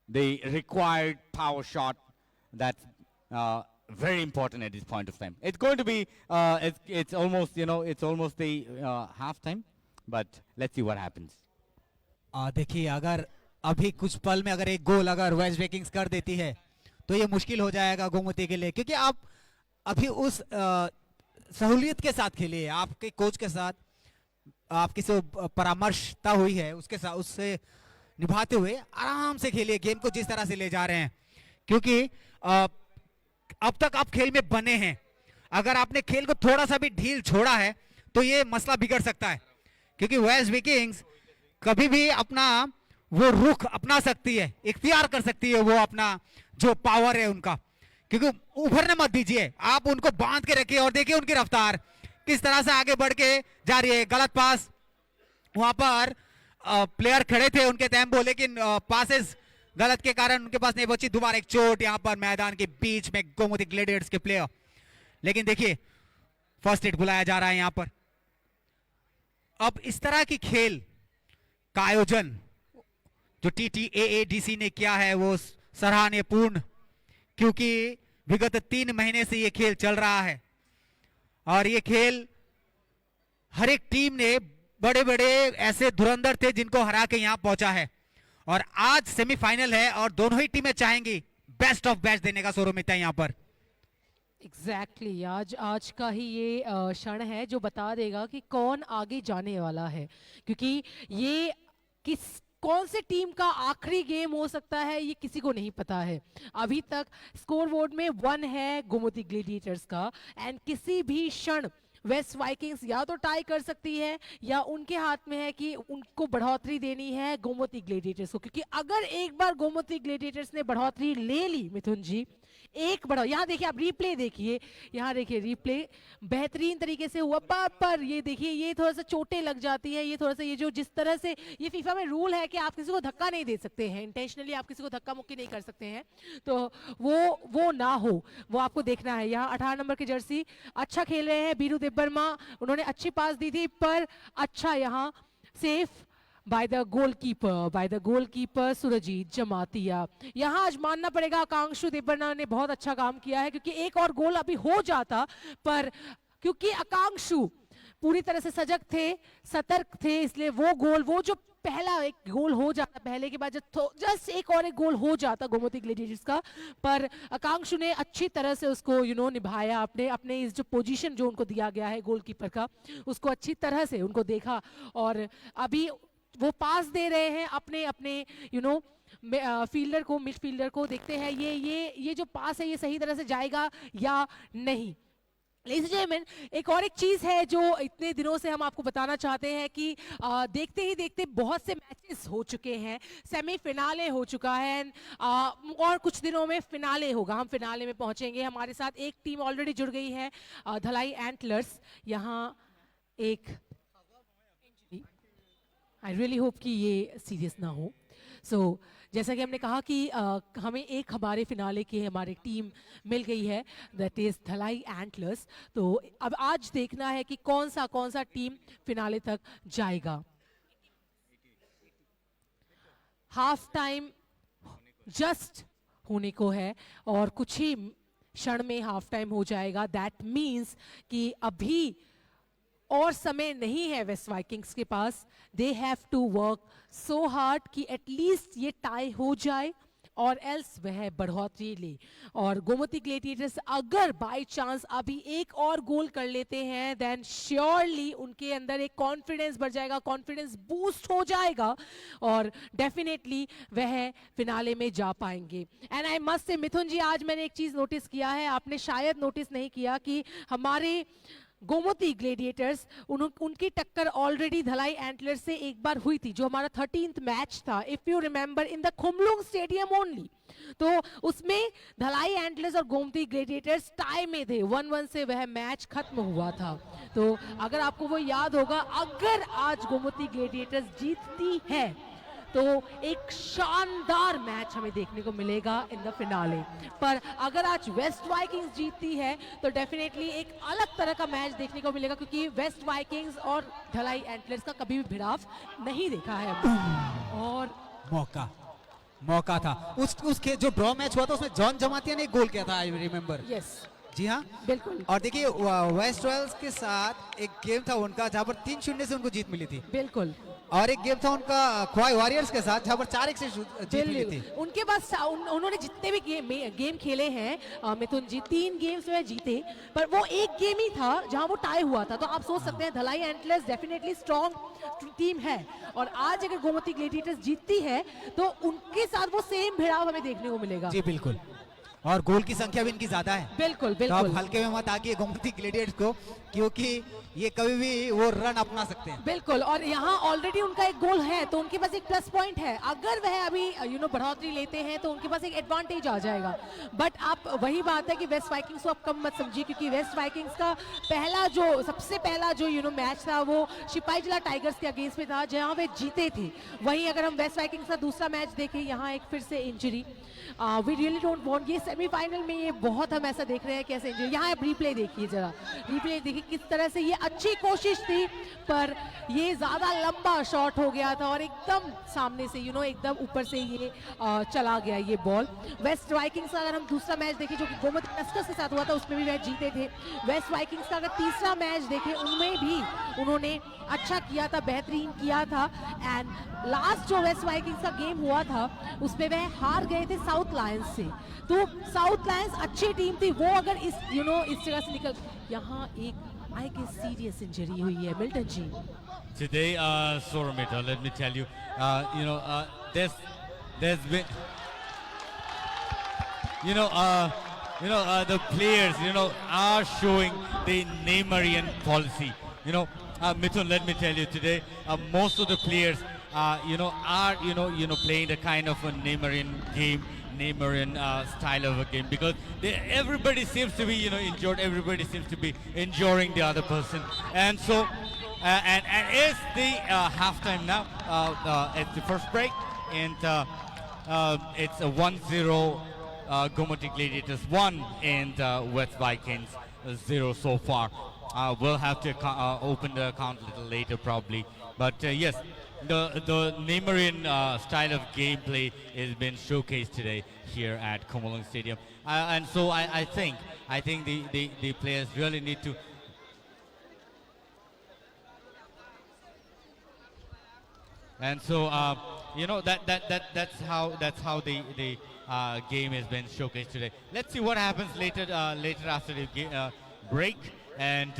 Speaker 5: the required power shot. That's very important at this point of time. It's going to be it's almost the half time, but let's see what happens.
Speaker 4: देखिए, अगर अभी कुछ पल में अगर एक गोल अगर waste Vikings कर देती है तो ये मुश्किल हो जाएगा गोमती के लिए, क्योंकि आप अभी उस सहूलियत के साथ खेलिए, आपके कोच के साथ आपकी जो परामर्शता हुई है उसके साथ, उससे निभाते हुए आराम से खेलिए गेम को, जिस तरह से ले जा रहे हैं, क्योंकि अब तक आप खेल में बने हैं। अगर आपने खेल को थोड़ा सा भी ढील छोड़ा है तो ये मसला बिगड़ सकता है, क्योंकि वेस्ट विकिंग्स कभी भी अपना वो रुख अपना सकती है, इख्तियार कर सकती है वो अपना जो पावर है उनका, क्योंकि उभरने मत दीजिए, आप उनको बांध के रखिए और देखिए उनकी रफ्तार किस तरह से आगे बढ़ के जा रही है। गलत पास, वहां पर प्लेयर खड़े थे उनके टेम्पो, लेकिन पासेस गलत के कारण उनके पास नहीं पहुंची। दोबारा एक चोट यहां पर मैदान के बीच में गोमती ग्लेडिएटर्स के प्लेयर, लेकिन देखिए फर्स्ट एड बुलाया जा रहा है यहां पर। अब इस तरह की खेल का आयोजन जो TTAADC ने किया है वो सराहनीय पूर्ण, क्योंकि विगत 3 महीने से ये खेल चल रहा है और ये खेल हर एक टीम ने बड़े बड़े ऐसे धुरंधर थे जिनको हरा के यहां पहुंचा है, और आज सेमीफाइनल है और दोनों ही टीमें चाहेंगी बेस्ट ऑफ बेस्ट देने का शोर उम्मीद है यहाँ पर।
Speaker 3: एग्जैक्टली आज का ही ये क्षण है जो बता देगा कि कौन आगे जाने वाला है, क्योंकि ये कौन से टीम का आखिरी गेम हो सकता है ये किसी को नहीं पता है। अभी तक स्कोर बोर्ड में 1 है गोमती ग्लेडिएटर्स का, एंड किसी भी क्षण वेस्ट वाइकिंग्स या तो टाई कर सकती है या उनके हाथ में है कि उनको बढ़ोतरी देनी है गोमती ग्लेडिएटर्स को, क्योंकि अगर एक बार गोमती ग्लेडिएटर्स ने बढ़ोतरी ले ली मिथुन जी, एक बड़ा, यहाँ देखिए आप रिप्ले देखिए, यहाँ देखिए रिप्ले बेहतरीन तरीके से हुआ, पर ये देखिए ये थोड़ा सा चोटें लग जाती है, ये थोड़ा सा ये जो जिस तरह से ये फीफा में रूल है कि आप किसी को धक्का नहीं दे सकते हैं, इंटेंशनली आप किसी को धक्का मुक्की नहीं कर सकते हैं, तो वो ना हो, वो आपको देखना है। यहाँ 18 नंबर की जर्सी अच्छा खेल रहे हैं बीरू देबबर्मा, उन्होंने अच्छी पास दी थी, पर अच्छा यहाँ safe by the goalkeeper Surjit Jamatia. यहाँ आज मानना पड़ेगा आकांक्षु देबबर्मा ने बहुत अच्छा काम किया है, क्योंकि एक और गोल अभी हो जाता, पर क्योंकि आकांक्षु पूरी तरह से सजग थे, सतर्क थे, इसलिए वो जो पहला एक गोल हो जाता, पहले के बाद जस्ट एक और एक गोल हो जाता गोमती ग्लेडिएटर्स का, पर आकांक्षु ने अच्छी तरह से उसको निभाया, अपने इस जो पोजीशन जो उनको दिया गया है गोलकीपर का, उसको अच्छी तरह से उनको देखा, और अभी वो पास दे रहे हैं अपने फील्डर को, मिडफील्डर को। देखते हैं ये जो पास है ये सही तरह से जाएगा या नहीं। लेडीज एंड जेंटलमैन, एक चीज है जो इतने दिनों से हम आपको बताना चाहते हैं कि देखते ही देखते बहुत से मैचेस हो चुके हैं, सेमीफिनाले हो चुका है, और कुछ दिनों में फिनाले होगा, हम फिनाले में पहुंचेंगे। हमारे साथ एक टीम ऑलरेडी जुड़ गई है, धलाई एंटलर्स। यहाँ एक आई रियली होप कि ये सीरियस ना हो। जैसा कि हमने कहा कि हमें एक हमारे फिनाले की हमारी टीम मिल गई है, दैट इज धलाई एंटलर्स। तो अब आज देखना है कि कौन सा टीम फिनाले तक जाएगा। हाफ टाइम जस्ट होने को है और कुछ ही क्षण में हाफ टाइम हो जाएगा। दैट मीन्स कि अभी और समय नहीं है वेस्ट वाइकिंग्स के पास। They have to work so hard कि एटलीस्ट ये टाई हो जाए और एल्स वह बढ़ोतरी ले। और गोमती ग्लेडिएटर्स अगर बाय चांस अभी एक और गोल कर लेते हैं देन श्योरली उनके अंदर एक कॉन्फिडेंस बढ़ जाएगा, कॉन्फिडेंस बूस्ट हो जाएगा और डेफिनेटली वह फिनाले में जा पाएंगे। And I must say Mithun जी, आज मैंने एक चीज नोटिस किया है, आपने शायद नोटिस नहीं किया कि हमारे गोमती ग्लेडिएटर्स उनकी टक्कर ऑलरेडी धलाई एंटलर्स से एक बार हुई थी, जो हमारा 13th मैच था, if you remember, in the Khumulwng stadium only. तो उसमें धलाई एंटलर्स और गोमती ग्लेडिएटर्स टाई में थे, 1-1 से वह मैच खत्म हुआ था। तो अगर आपको वो याद होगा, अगर आज गोमती ग्लेडिएटर्स जीतती है तो एक शानदार मैच हमें देखने को मिलेगा इन द फिनाले। पर अगर आज वेस्ट वाइकिंग्स जीतती है तो डेफिनेटली एक अलग तरह का मैच देखने को मिलेगा, क्योंकि वेस्ट वाइकिंग्स और धलाई एंटलर्स का कभी भी भिड़ाव नहीं देखा है हमने। और
Speaker 4: मौका था उसके जो ड्रॉ मैच हुआ था उसमें जॉन जमातिया ने एक गोल किया था, आई रिमेंबर।
Speaker 3: यस,
Speaker 4: जी हाँ,
Speaker 3: बिल्कुल।
Speaker 4: और देखिए वेस्ट रॉयल्स के साथ एक गेम था उनका जहां पर 3-0 से उनको जीत मिली थी,
Speaker 3: बिल्कुल।
Speaker 4: और एक गेम था उनका ख्वाई वॉरियर्स के साथ जहां पर 4-1 से जीत मिली थी।
Speaker 3: उनके पास उन्होंने जितने भी गेम खेले हैं मिथुन जी, 3 गेम्स में जीते, पर वो एक गेम ही था जहां वो टाई हुआ था। तो आप सोच सकते हैं धलाई एंटलर्स डेफिनेटली स्ट्रॉन्ग टीम है, और आज अगर गोमती ग्लेडिएटर्स जीतती है तो उनके साथ वो सेम भिड़ाव हमें देखने को मिलेगा।
Speaker 4: जी बिल्कुल, और गोल की संख्या भी इनकी ज्यादा है।
Speaker 3: बिल्कुल
Speaker 4: तो
Speaker 3: बिल्कुल।
Speaker 4: आप हल्के में मत आगे गोमती ग्लेडिएटर्स को, क्योंकि ये कभी भी वो रन अपना सकते हैं।
Speaker 3: बिल्कुल, और यहाँ ऑलरेडी उनका एक गोल है तो उनके पास एक प्लस पॉइंट है। अगर वह अभी बढ़ोतरी लेते हैं तो उनके पास एक एडवांटेज आ जाएगा। बट आप वही बात है कि वेस्ट वाइकिंग्स को आप कम मत समझिए, क्योंकि वेस्ट वाइकिंग्स का सबसे पहला जो मैच था वो सिपाहीजला टाइगर्स के अगेंस्ट में था, जहाँ वे जीते थे। वहीं अगर हम वेस्ट वाइकिंग्स का दूसरा मैच देखें, यहाँ एक फिर से injury, we really don't want, ये सेमीफाइनल में ये बहुत हम ऐसा देख रहे हैं कैसे इंजरी। यहाँ आप रिप्ले देखिए जरा, रिप्ले देखिए किस तरह से ये अच्छी कोशिश थी पर ये ज्यादा लंबा शॉट हो गया था और एकदम सामने से एकदम ऊपर से ये चला गया ये बॉल। वेस्ट वाइकिंग्स का अगर हम दूसरा मैच देखें जो कि गोमती टस्कर्स के साथ हुआ था उसमें भी मैच जीते थे। वेस्ट वाइकिंग्स का अगर तीसरा मैच देखें उनमें भी उन्होंने अच्छा किया था, बेहतरीन किया था। एंड लास्ट जो वेस्ट वाइकिंग्स का गेम हुआ था उसमें वह हार गए थे साउथ लायंस से। तो साउथ लायंस अच्छी टीम थी, वो अगर इस इस जगह से निकल, यहाँ एक आई गेस सीरियस इंजरी हुई है Milton ji.
Speaker 1: Today, Soromita, let me tell you, there's been, the players, are showing the Neymarian policy. Mithun, let me tell you today, most of the players, are, playing the kind of a Neymarian game, Neymarian style of a game because everybody seems to be, injured. Everybody seems to be enjoying the other person, and so. And it's the halftime now. It's the first break, and it's a 1-0 Gomati Gladiators 1 and West Vikings 0 so far. We'll have to open the account a little later probably. But yes, the Neymarian style of gameplay has been showcased today here at Komalung Stadium. And so I think the players really need to. And so that's how the game has been showcased today. Let's see what happens later after the break, and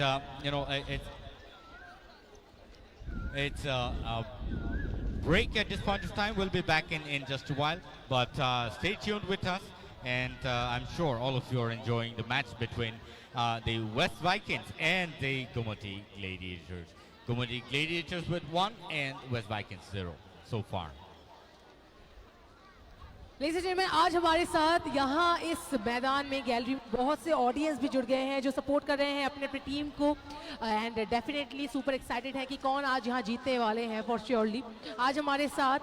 Speaker 1: it's a break at this point of time. We'll be back in just a while, but stay tuned with us, and I'm sure all of you are enjoying the match between the West Vikings and the Gomati Gladiators. Gomati Gladiators with 1 and West Vikings 0 so far.
Speaker 3: Ladies and gentleman, आज हमारे साथ यहाँ इस मैदान में gallery में बहुत से ऑडियंस भी जुड़ गए हैं जो सपोर्ट कर रहे हैं अपने अपने टीम को एंड डेफिनेटली सुपर एक्साइटेड है कि कौन आज यहाँ जीतने वाले हैं फॉर श्योरली। आज हमारे साथ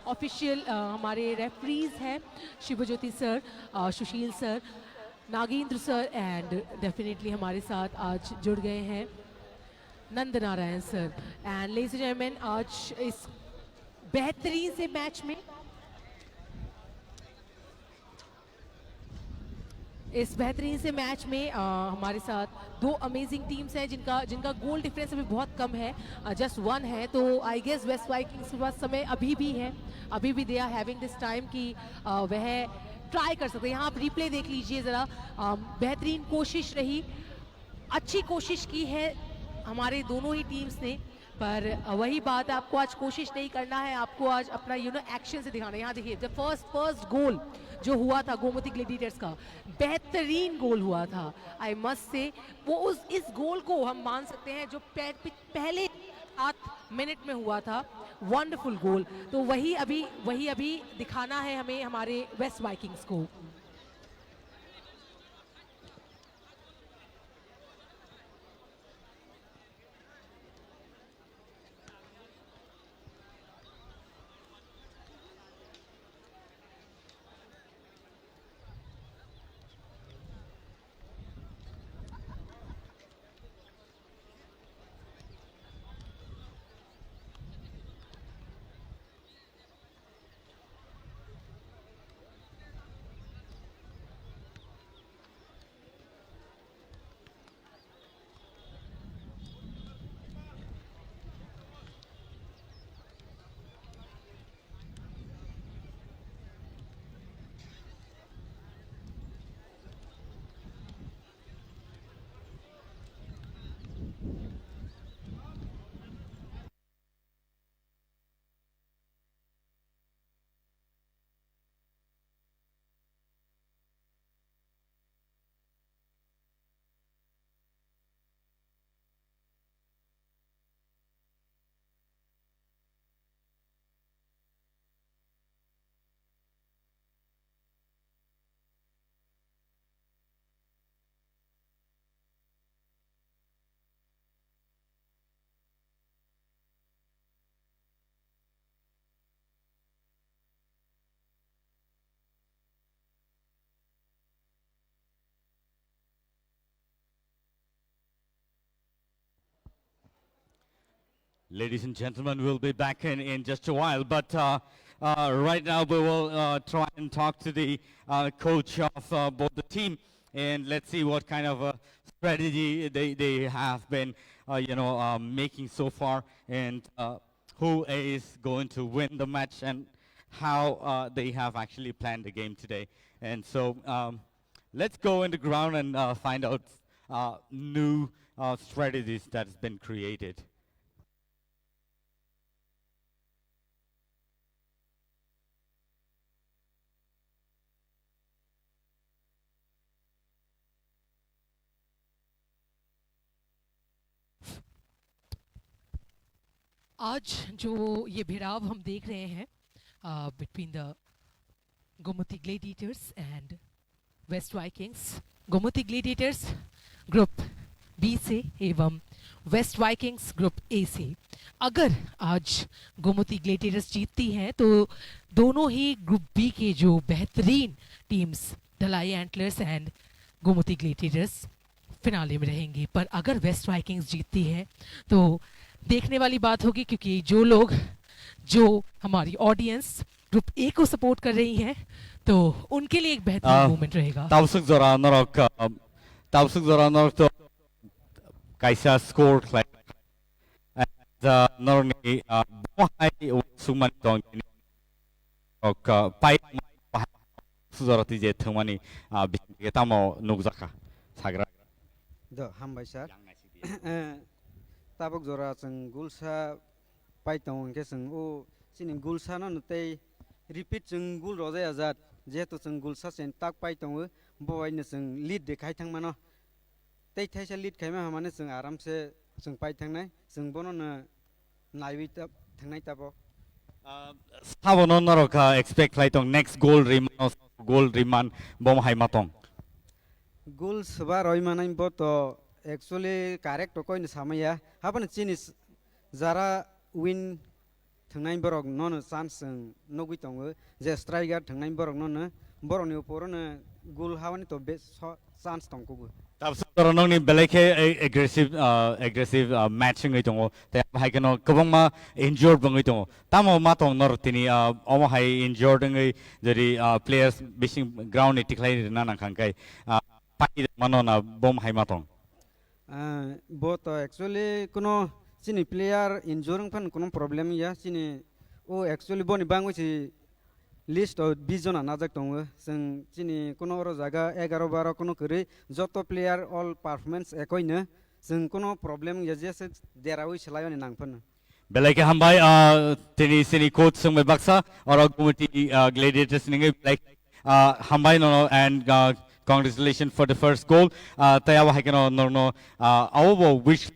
Speaker 3: ऑफिशियल हमारे रेफरीज हैं Shivjyoti sir, Sushil sir, Nagendra sir and definitely हमारे साथ आज जुड़ गए हैं Nand Narayan sir. And ladies and gentleman, आज इस बेहतरीन से मैच में हमारे साथ दो अमेजिंग टीम्स हैं जिनका गोल डिफरेंस अभी बहुत कम है, जस्ट 1 है। तो आई गेस वेस्ट वाइकिंग्स के पास समय अभी भी है, अभी भी they are having this time कि वह ट्राई कर सकते हैं। यहाँ आप रिप्ले देख लीजिए ज़रा, बेहतरीन कोशिश रही, अच्छी कोशिश की है हमारे दोनों ही टीम्स ने, पर वही बात है, आपको आज कोशिश नहीं करना है, आपको आज अपना एक्शन से दिखाना है। यहाँ देखिए जब फर्स्ट गोल जो हुआ था गोमती ग्लेडिएटर्स का, बेहतरीन गोल हुआ था आई मस्ट से। वो इस गोल को हम मान सकते हैं जो पहले 7 मिनट में हुआ था, वंडरफुल गोल। तो वही अभी दिखाना है हमें हमारे वेस्ट वाइकिंग्स को।
Speaker 5: Ladies and gentlemen, we'll be back in just a while, but right now we will try and talk to the coach of both the team, and let's see what kind of strategy they have been, making so far, and who is going to win the match, and how they have actually planned the game today. And so let's go in the ground and find out new strategies that's been created.
Speaker 3: आज जो ये भिड़ाव हम देख रहे हैं between the Gomati Gladiators and West Vikings, Gomati Gladiators group B से एवं waste Vikings group A से, अगर आज गोमती ग्लेडिएटर्स जीतती हैं तो दोनों ही ग्रुप बी के जो बेहतरीन टीम्स ढलाई antlers and Gomti gladiators finale में रहेंगी। पर अगर वेस्ट वाइकिंग्स जीतती है तो देखने वाली बात होगी, क्योंकि जो हमारी ऑडियंस ग्रुप ए को सपोर्ट कर रही है तो उनके लिए एक बेहतरीन मोमेंट रहेगा।
Speaker 5: Tausug zora norok to kaisa score clay and norni bohai suman tong ok pai zora ti je thumani bitamo nukjaka sagra
Speaker 6: do hambai sir tabuk zora sing gulsa paitong ke sing o sini gulsa no nutei repeat sing gul roja azat jeto sing gulsa sen tak paitong boy ne sing lead dekhai thang mano tei thaisa lead khaima hamane sing aram se sing pai thang nai sing bono na naiwi tap thang nai tapo
Speaker 5: sabo no noroka expect laitong next goal riman bom hai matong
Speaker 6: goal sba roi manai bo to actually correct to koin samaya haban chinis zara win thangnai borok non chance nogui tongo je striker thangnai borok non boroni upor na goal hawani to be chance tongko
Speaker 5: tabsoro nongni beleke aggressive matching ngai tongo te hai kano kobongma injured bangai tongo tamo matong nor tini omo hai injured ngai jeri players bishing ground ni tiklai na nang khangkai pai manona bom hai matong
Speaker 6: bo to actually kuno sini player injuring pan kuno problem ya sini o actually boni bangwi si list of bizona najak tongo sing sini kuno ro jaga 11 12 kuno kri joto player all performance ekoina sing kuno problem ya jese derawi selayo ni nangpan
Speaker 5: beleke hambai tini sini coach sung me baksa or committee gladiators ningai like hambai no and congratulations for the first goal taya wa hakeno no awo wish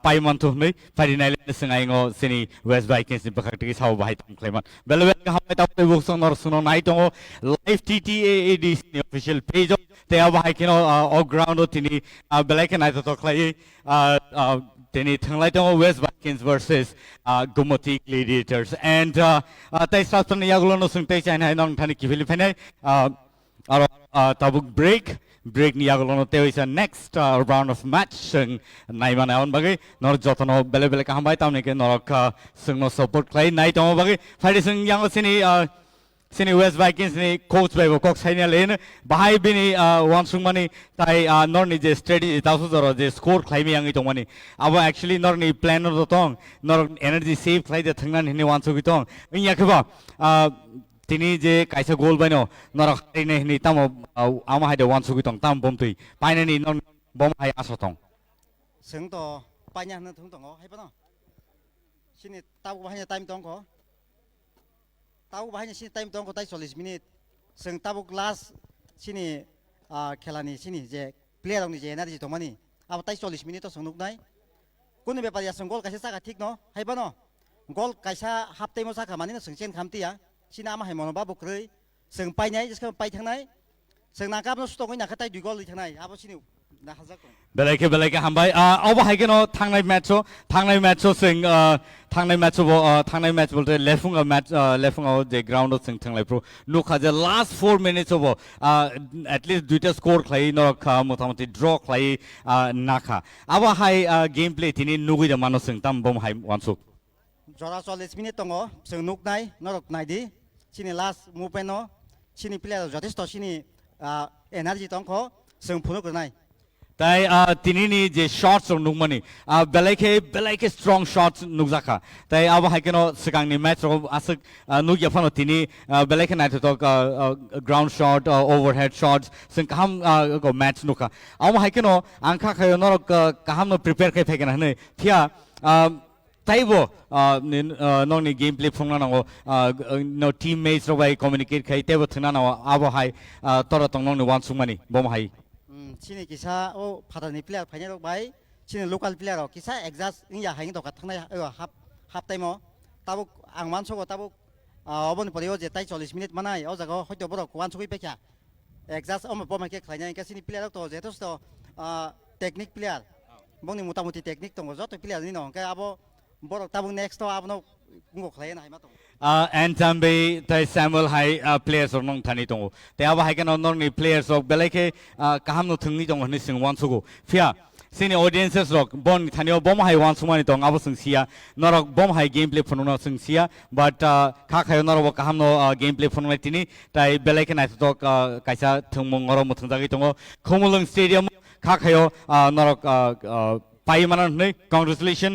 Speaker 5: pai mantu me final singai ngo sini West Vikings ni bakati sao bahai tam kleman belwe ka hamai ta te boxon nor suno nai to live TTAAD official page taya wa hakeno all ground tini beleke nai to klai tini thanglai to West Vikings versus Gomoti Gladiators and tai start ni yagulo no sung tai chai nong thani ki phili phane tabuk break ni yagulo te is next round of match sung nai mana on bagai nor jotono bele ka hambai tamne ke nor ka sung no support klai nai to bagai phai sung yang sini West Vikings ni coach bai kok saina len bahai bini wan sung mani tai nor ni je strategy tasu zoro je score klai mi yang to mani abo actually nor ni plan no tong nor energy save klai de thangnan ni wan su gi tong nya khaba tini je kaisa goal baino norak ne ni tamo ama haide wan sugi tong tam bom tui paina ni non bom hai asotong
Speaker 7: seng to panya na thung tong hai pa no sini tau ba hanya time tong ko tau ba hanya sini time tong ko tai 40 minute seng tau last sini khelani sini je player ong ni je na ji tomani aba tai 40 minute to songnuk nai kuni bepa ya seng goal kaisa saka thik no hai pa no goal kaisa half time saka mani na seng chen khamti ya sini ama hai mono babu krei seng pai nyai jiska pai thang nai seng nakap no stong na khatai 2 goal li thang nai abo sini na hazak
Speaker 5: beleke hambai oba hai keno thangnai match sing थांनाय match बोलते लेफुंगा match लेफुंगा the ground of थांलाय pro नुखा the last 4 minutes of at least दुइटा score खाई नरखा मोटामोटी draw खाई नाखा अब high game play तिनी नुगुई the मानो जों तम बम हाई वानसुक
Speaker 7: जरा 40 मिनिट दङ जों नुकनाय नरक नायदि सिनि लास्ट मुभमेन्ट सिनि प्लेयार जथेस्थ सिनि एनार्जि दङ जों फुनो गनाय
Speaker 5: ताई तिनी जे shots और नुकमनी बेलाइके strong shots नुकजाका ताई अब हाई केनो सिकांगनी match रो आसक नुक यफानो तिनी बेलाइके नाइट तो ground shot overhead shots सिंग काम को match नुका अब हाई केनो आंखा खायो नरो काम नो prepare kai फेकेना हने थिया ताइबो नोंनि गेम प्ले फुंगना नांगो नो टीममेट्स रो बाय कम्युनिकेट खाई तेबो थना नांगो अब हाई तोरा तंग नोंनि वान सुंगमानी बम हाई
Speaker 7: सिनि किसा ओ फादारनि प्लेयार फाइनाल बाय सिनि लोकल प्लेयार किसा एग्जास्ट इया हाइनि दका थांनाय हाफ टाइम ताबो आं मानसोगो ताबो अबनि परियो जे ताइ 40 मिनिट मानाय ओ जागा हयतो बरो वान सुगै पेखा एग्जास्ट अम बमाके खाइनाय के सिनि प्लेयार तो जेतोस टेक्निक प्लेयार बंनि मोटामोटी टेक्निक दङ जतो प्लेयार नि न के आबो बरो ताबो नेक्स्ट तो आबनो गुंगो खायना हाइमा तो
Speaker 5: and tambe tai Samuel high players or nong thani tongo te aba hai kan nong ni players of belake kaham no thungni tong ni sing wan sugo fia sini audiences rock bon thani bom hai wan sumani tong aba sing sia norok bom hai gameplay phonuna sing sia but kha khayo norok kaham no gameplay phonuna tini tai belake na to kaisa thungmong ngoro muthung jagi tongo Khomolung stadium kha khayo norok पाइमान नै congratulation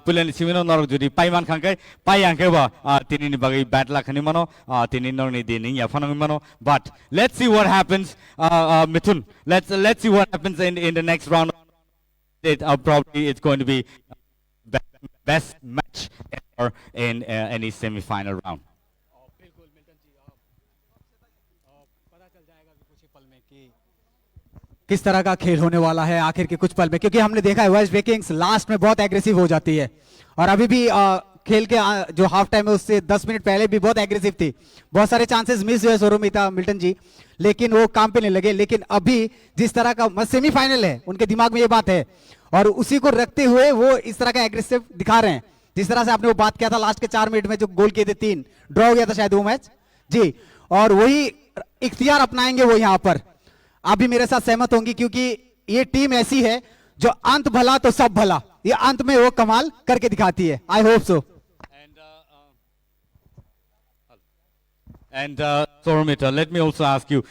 Speaker 5: पुलन सिमिनो नरक जुदि पाइमान खांकै पाइयांकै बा तिनी नि बागै bat लाखनि मानो तिनी नरनि दिनि या फनंग मानो but let's see what happens Mithun let's see what happens in the next round it probably it's going to be best match ever in any semi final round
Speaker 4: किस तरह का खेल होने वाला है आखिर के कुछ पल में क्योंकि हमने देखा है वेस्ट विकिंग्स लास्ट में बहुत एग्रेसिव हो जाती है और अभी भी खेल के जो हाफ टाइम है उससे 10 मिनट पहले भी बहुत एग्रेसिव थी बहुत सारे चांसेस मिस हुए सोरोमिता मिल्टन जी लेकिन वो काम पे नहीं लगे लेकिन अभी जिस तरह का सेमीफाइनल है उनके दिमाग में ये बात है और उसी को रखते हुए वो इस तरह का एग्रेसिव दिखा रहे हैं जिस तरह से आपने वो बात किया था लास्ट के 4 मिनट में जो गोल किए थे 3 ड्रॉ हो गया था शायद वो मैच जी और वही इख्तियार अपनाएंगे वो यहाँ पर आप भी मेरे साथ सहमत होंगी क्योंकि ये टीम ऐसी है जो अंत भला तो सब भला ये अंत में वो कमाल करके दिखाती है I hope so
Speaker 5: and Soromita, let me also ask you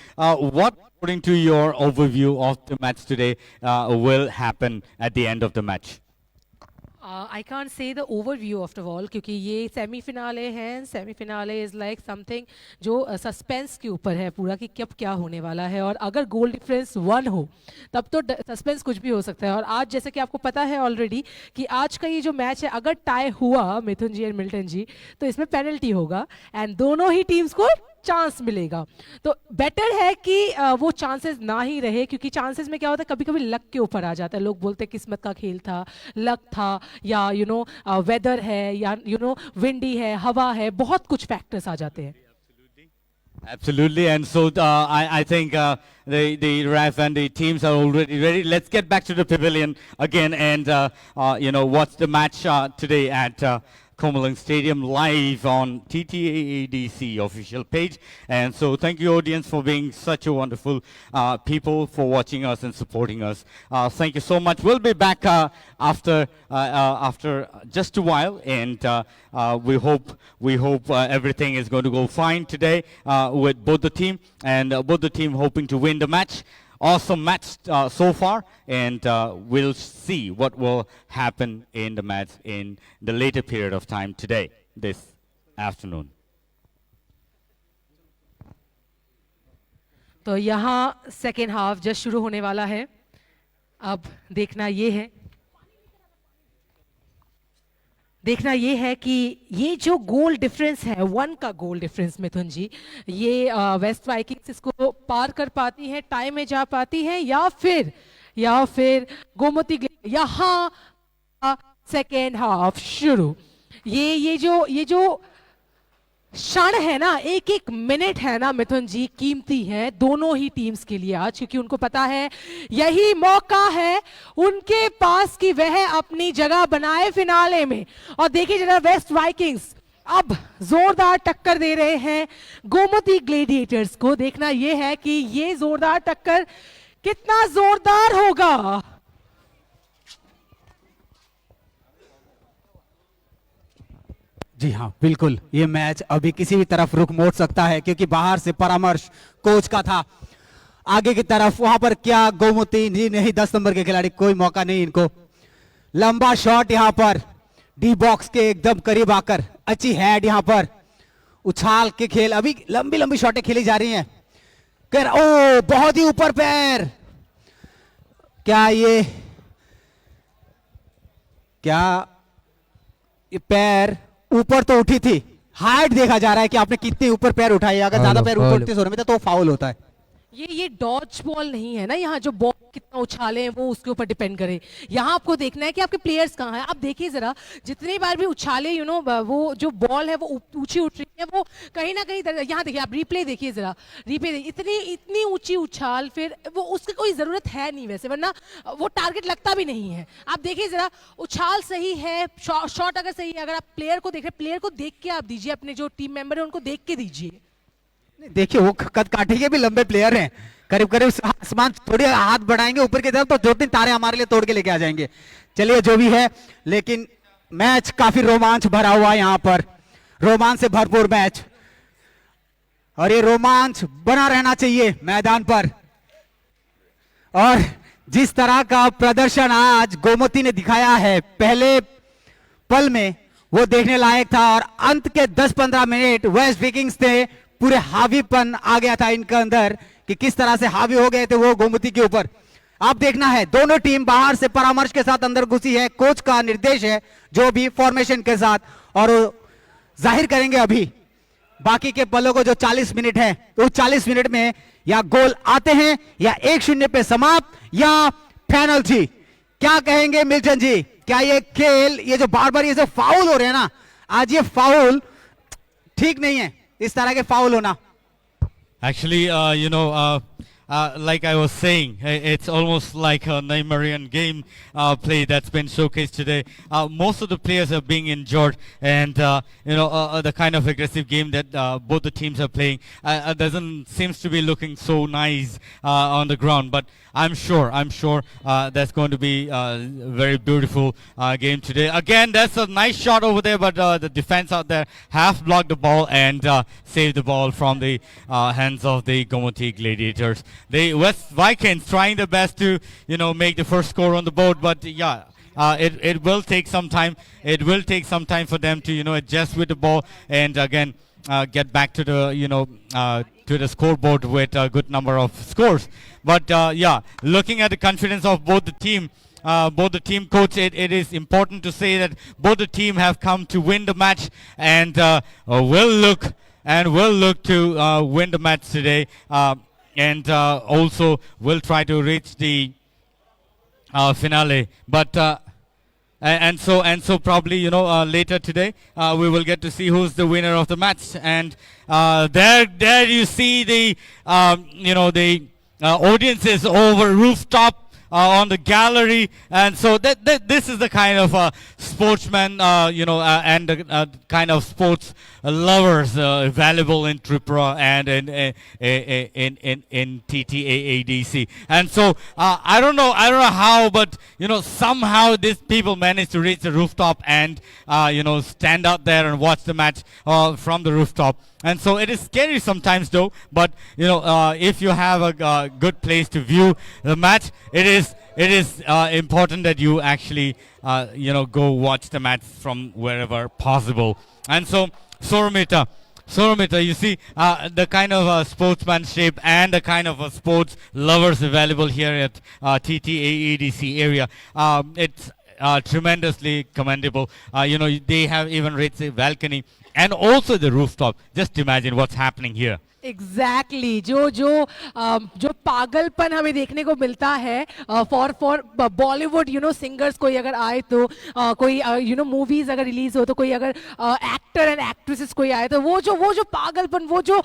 Speaker 5: what according to your overview of the match today will happen at the end of the match
Speaker 3: I can't say the overview of the all क्योंकि ये semi-finale हैं semi-finale is like something जो suspense के ऊपर है पूरा कि कब क्या होने वाला है और अगर गोल डिफरेंस 1 हो तब तो सस्पेंस कुछ भी हो सकता है और आज जैसे कि आपको पता है ऑलरेडी कि आज का ये जो मैच है अगर टाई हुआ मिथुन जी एंड मिल्टन जी तो इसमें पेनल्टी होगा एंड दोनों ही टीम्स को चांस मिलेगा तो बेटर है कि वो चांसेस ना ही रहे क्योंकि चांसेस में क्या होता है कभी कभी लक के ऊपर आ जाता है लोग बोलते हैं किस्मत का खेल था लक था या वेदर है या विंडी है हवा है बहुत कुछ फैक्टर्स आ जाते हैं
Speaker 5: Absolutely, and so I think the ref and the teams are already ready. Let's get back to the pavilion again and watch the match today at Khomolung Stadium live on TTAADC official page. And so thank you audience for being such a wonderful people for watching us and supporting us. Thank you so much. We'll be back after just a while and we hope everything is going to go fine today with both the team and both the team hoping to win the match. Awesome match so far and we'll see what will happen in the match in the later period of time today, this afternoon.
Speaker 3: तो यहाँ second half just शुरू होने वाला है अब देखना ये है कि ये जो गोल डिफरेंस है 1 का गोल डिफरेंस मिथुन जी ये वेस्ट वाइकिंग्स इसको पार कर पाती है टाइम में जा पाती है या फिर गोमती यहाँ सेकेंड हाफ शुरू ये जो क्षण है ना, एक एक मिनट है ना मिथुन जी, कीमती है दोनों ही टीम्स के लिए आज, क्योंकि उनको पता है यही मौका है उनके पास कि वह अपनी जगह बनाए फिनाले में। और देखिए जरा वेस्ट वाइकिंग्स अब जोरदार टक्कर दे रहे हैं गोमती ग्लेडिएटर्स को। देखना यह है कि ये जोरदार टक्कर कितना जोरदार होगा।
Speaker 4: जी हाँ बिल्कुल, ये मैच अभी किसी भी तरफ रुख मोड़ सकता है, क्योंकि बाहर से परामर्श कोच का था आगे की तरफ। वहां पर क्या गोमती जी नहीं, 10 नंबर के खिलाड़ी, कोई मौका नहीं इनको। लंबा शॉट यहां पर डी बॉक्स के एकदम करीब आकर, अच्छी हेड यहां पर, उछाल के खेल, अभी लंबी लंबी शॉटें खेली जा रही हैं। कर ओ बहुत ही ऊपर पैर, क्या ये पैर ऊपर तो उठी थी, हाइट देखा जा रहा है कि आपने कितने ऊपर पैर उठाए। अगर ज्यादा पैर ऊपर उठते सोने में तो फाउल होता है।
Speaker 3: ये डॉज बॉल नहीं है ना, यहाँ जो बॉल कितना उछाले हैं वो उसके ऊपर डिपेंड करे। यहाँ आपको देखना है कि आपके प्लेयर्स कहाँ हैं। आप देखिए जरा, जितनी बार भी उछाले वो जो बॉल है वो ऊंची उठ रही है, वो कहीं ना कहीं यहाँ देखिए, आप रिप्ले देखिए जरा, रिप्ले देखिए, इतनी ऊंची उछाल, फिर वो उसकी कोई जरूरत है नहीं वैसे, वरना वो टारगेट लगता भी नहीं है। आप देखिए जरा, उछाल सही है, शॉट अगर सही है, अगर आप प्लेयर को देख रहे हैं, प्लेयर को देख के आप दीजिए, अपने जो टीम मेंबर है उनको देख के दीजिए।
Speaker 4: देखिए वो कद काठी के भी लंबे प्लेयर हैं, करीब करीब आसमान, थोड़े हाथ बढ़ाएंगे ऊपर की तरफ तो 2-3 तारे हमारे लिए तोड़ के लेके आ जाएंगे। चलिए जो भी है, लेकिन मैच काफी रोमांच भरा हुआ है, यहाँ पर रोमांच से भरपूर मैच, और ये रोमांच बना रहना चाहिए मैदान पर। और जिस तरह का प्रदर्शन आज गोमती ने दिखाया है पहले पल में, वो देखने लायक था। और अंत के 10-15 मिनट वेस्ट विकिंग्स ने पूरे हावीपन आ गया था इनके अंदर, कि किस तरह से हावी हो गए थे वो गोमती के ऊपर। आप देखना है, दोनों टीम बाहर से परामर्श के साथ अंदर घुसी है, कोच का निर्देश है जो भी फॉर्मेशन के साथ, और जाहिर करेंगे अभी बाकी के पलों को। जो 40 मिनट है, तो 40 मिनट में या गोल आते हैं या 1-0 पे समाप्त या पेनल्टी। क्या कहेंगे मिल्टन जी, क्या ये खेल, ये जो बार बार ये जो फाउल हो रहे हैं ना, आज ये फाउल ठीक नहीं है, इस तरह के फाउल होना?
Speaker 1: Actually, like I was saying, it's almost like a Neymarian game play that's been showcased today. Most of the players are being injured, and the kind of aggressive game that both the teams are playing doesn't seems to be looking so nice on the ground. But I'm sure that's going to be a very beautiful game today. Again, that's a nice shot over there, but the defense out there have blocked the ball and saved the ball from the hands of the Gomoty Gladiators. The West Vikings trying their best to make the first score on the board, but yeah. It will take some time. It will take some time for them to adjust with the ball and again get back to the to the scoreboard with a good number of scores. But yeah, looking at the confidence of both the team coach, it is important to say that both the team have come to win the match and will look to win the match today and also will try to reach the finale. But and so probably later today we will get to see who's the winner of the match. And there you see the the audiences over rooftop on the gallery, and so this is the kind of sportsman and the kind of sports lovers available in Tripura and in TTAADC. And so I don't know how, but somehow these people managed to reach the rooftop and stand out there and watch the match from the rooftop. And so it is scary sometimes though, but if you have a good place to view the match, it is important that you actually go watch the match from wherever possible. And so Soromita, you see the kind of sportsmanship and the kind of sports lovers available here at TTAEDC area. It's tremendously commendable. They have even reached the balcony and also the rooftop. Just imagine what's happening here.
Speaker 3: Exactly जो पागलपन हमें देखने को मिलता है for Bollywood singers, कोई अगर आए तो कोई मूवीज अगर रिलीज हो तो कोई अगर एक्टर एंड एक्ट्रेसेस कोई आए तो वो जो पागलपन, वो जो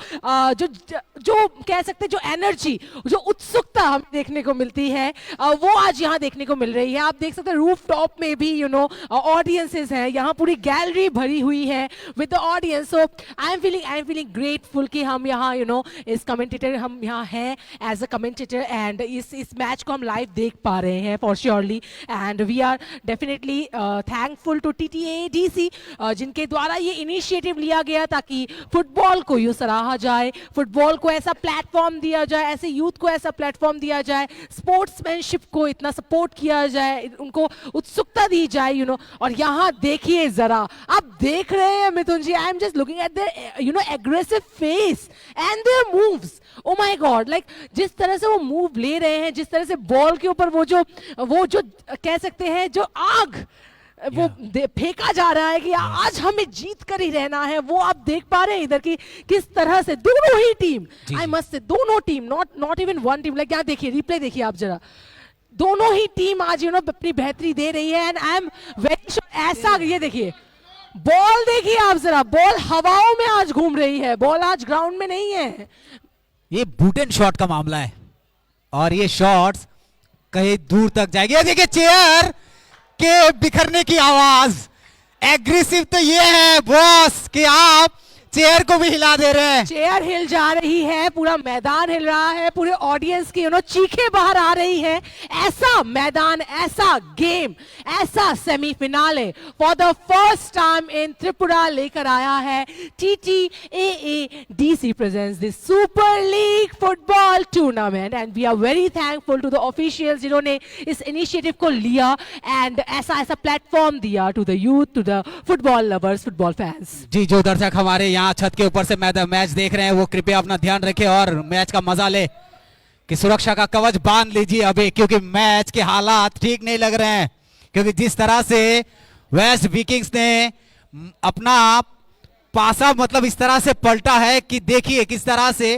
Speaker 3: कह सकते हैं जो एनर्जी, जो उत्सुकता हमें देखने को मिलती है वो आज यहाँ देखने को मिल रही है। आप देख सकते हैं रूफ टॉप में भी ऑडियंसेस हैं, यहाँ पूरी गैलरी भरी हुई है with the audience. So I am feeling grateful कि हम यहाँ इस कमेंटेटर, हम यहाँ हैं एज अ कमेंटेटर एंड इस मैच को हम लाइव देख पा रहे हैं for surely. And we are definitely thankful to TTADC जिनके द्वारा ये इनिशिएटिव लिया गया ताकि फुटबॉल को यूँ सराहा जाए, फुटबॉल को ऐसा प्लेटफॉर्म दिया जाए, ऐसे यूथ को ऐसा प्लेटफॉर्म दिया जाए, स्पोर्ट्समैनशिप को इतना सपोर्ट किया जाए, उनको उत्सुकता दी जाए और यहाँ देखिए जरा, आप देख रहे हैं Mithun ji, I am just looking at their aggressive face and their moves. Oh my god, like जिस तरह से वो मूव ले रहे हैं, जिस तरह से बॉल के ऊपर वो जो कह सकते हैं जो आग वो फेंका जा रहा है कि आज हमें जीत कर ही रहना है, वो आप देख पा रहे हैं इधर की किस तरह से दोनों ही टीम, आई मस्ट से दोनों team, not even one team, like यहाँ देखिए रिप्ले देखिए आप जरा, दोनों ही टीम आज अपनी बेहतरी दे रही है। And I am very sure, ऐसा ये देखिए बॉल देखिए आप जरा, बॉल हवाओं में आज घूम रही है, बॉल आज ग्राउंड में नहीं है।
Speaker 4: ये बूट एंड शॉट का मामला है और ये शॉट्स कहीं दूर तक जाएगी। ये देखिए चेयर के बिखरने की आवाज, एग्रेसिव तो ये है बॉस कि आप चेयर को भी हिला दे रहे हैं,
Speaker 3: चेयर हिल जा रही है, पूरा मैदान हिल रहा है, पूरे ऑडियंस की चीखें बाहर आ रही है। ऐसा मैदान, ऐसा गेम, ऐसा semi-finale for the first time in Tripura लेकर आया है TTAADC presents the Super League Football Tournament and we are very thankful to the officials जिन्होंने इस इनिशिएटिव को लिया एंड ऐसा प्लेटफॉर्म दिया to the youth, to the football lovers, football fans।
Speaker 4: जी जो दर्शक हमारे यहाँ छत के ऊपर से मैच देख रहे हैं वो कृपया अपना ध्यान रखें और मैच का मजा ले कि सुरक्षा का कवच बांध लीजिए अभी, क्योंकि मैच के हालात ठीक नहीं लग रहे हैं। क्योंकि जिस तरह से वेस्ट विकिंग्स ने अपना पासा मतलब इस तरह से पलटा है कि देखिए किस तरह से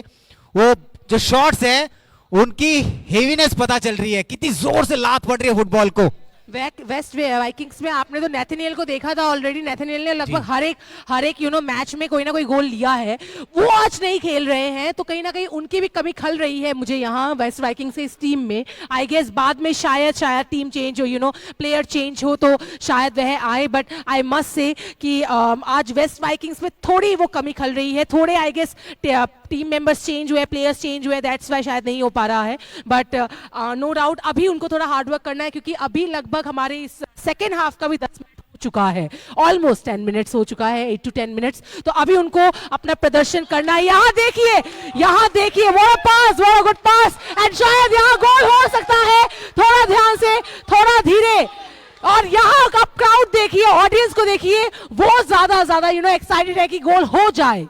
Speaker 4: वो जो शॉट्स है उनकी हेवीनेस पता चल रही है, कितनी जोर से लात पड़ रही है फुटबॉल को।
Speaker 3: वेस्ट वाइकिंग्स में आपने तो नेथनियल को देखा था ऑलरेडी, नेथनियल ने लगभग हर एक मैच में कोई ना कोई गोल लिया है, वो आज नहीं खेल रहे हैं तो कहीं ना कहीं उनकी भी कमी खल रही है मुझे यहाँ वेस्ट वाइकिंग्स से इस टीम में। आई गेस बाद में शायद टीम चेंज हो, प्लेयर चेंज हो तो शायद वह आए, बट आई मस्ट से कि आज वेस्ट वाइकिंग्स में थोड़ी वो कमी खल रही है, थोड़े I guess team members change हुए, प्लेयर्स चेंज हुए, दैट्स वाई शायद नहीं हो पा रहा है। बट नो डाउट अभी उनको थोड़ा हार्डवर्क करना है क्योंकि अभी लगभग हमारे इस सेकेंड हाफ का भी 10 मिनट हो चुका है, ऑलमोस्ट 10 मिनट्स हो चुका है, 8 to 10 मिनट्स, तो अभी उनको अपना प्रदर्शन करना है। यहाँ देखिए what a pass, what a good pass and शायद यहाँ गोल हो सकता है, थोड़ा ध्यान से, थोड़ा धीरे। और यहाँ का क्राउड देखिए, ऑडियंस को देखिए, वो ज्यादा एक्साइटेड है कि गोल हो जाए,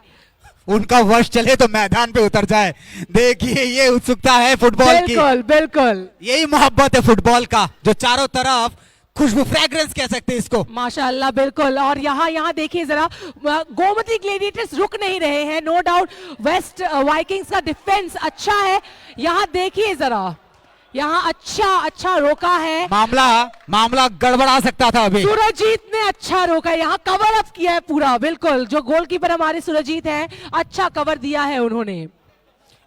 Speaker 4: उनका वश चले तो मैदान पे उतर जाए। देखिए ये उत्सुकता है फुटबॉल की,
Speaker 3: बिल्कुल
Speaker 4: यही मोहब्बत है फुटबॉल का, जो चारों तरफ खुशबू, फ्रेग्रेंस कह सकते हैं इसको।
Speaker 3: माशाल्लाह बिल्कुल। और यहाँ देखिए जरा, गोमती ग्लेडिएटर्स रुक नहीं रहे हैं, नो डाउट वेस्ट वाइकिंग्स का डिफेंस अच्छा है। यहाँ देखिए जरा, यहाँ अच्छा रोका है,
Speaker 4: मामला गड़बड़ा सकता था अभी।
Speaker 3: सूरजीत ने अच्छा रोका है, यहाँ कवर अप किया है पूरा, बिल्कुल जो गोलकीपर हमारे सूरजीत हैं, अच्छा कवर दिया है उन्होंने।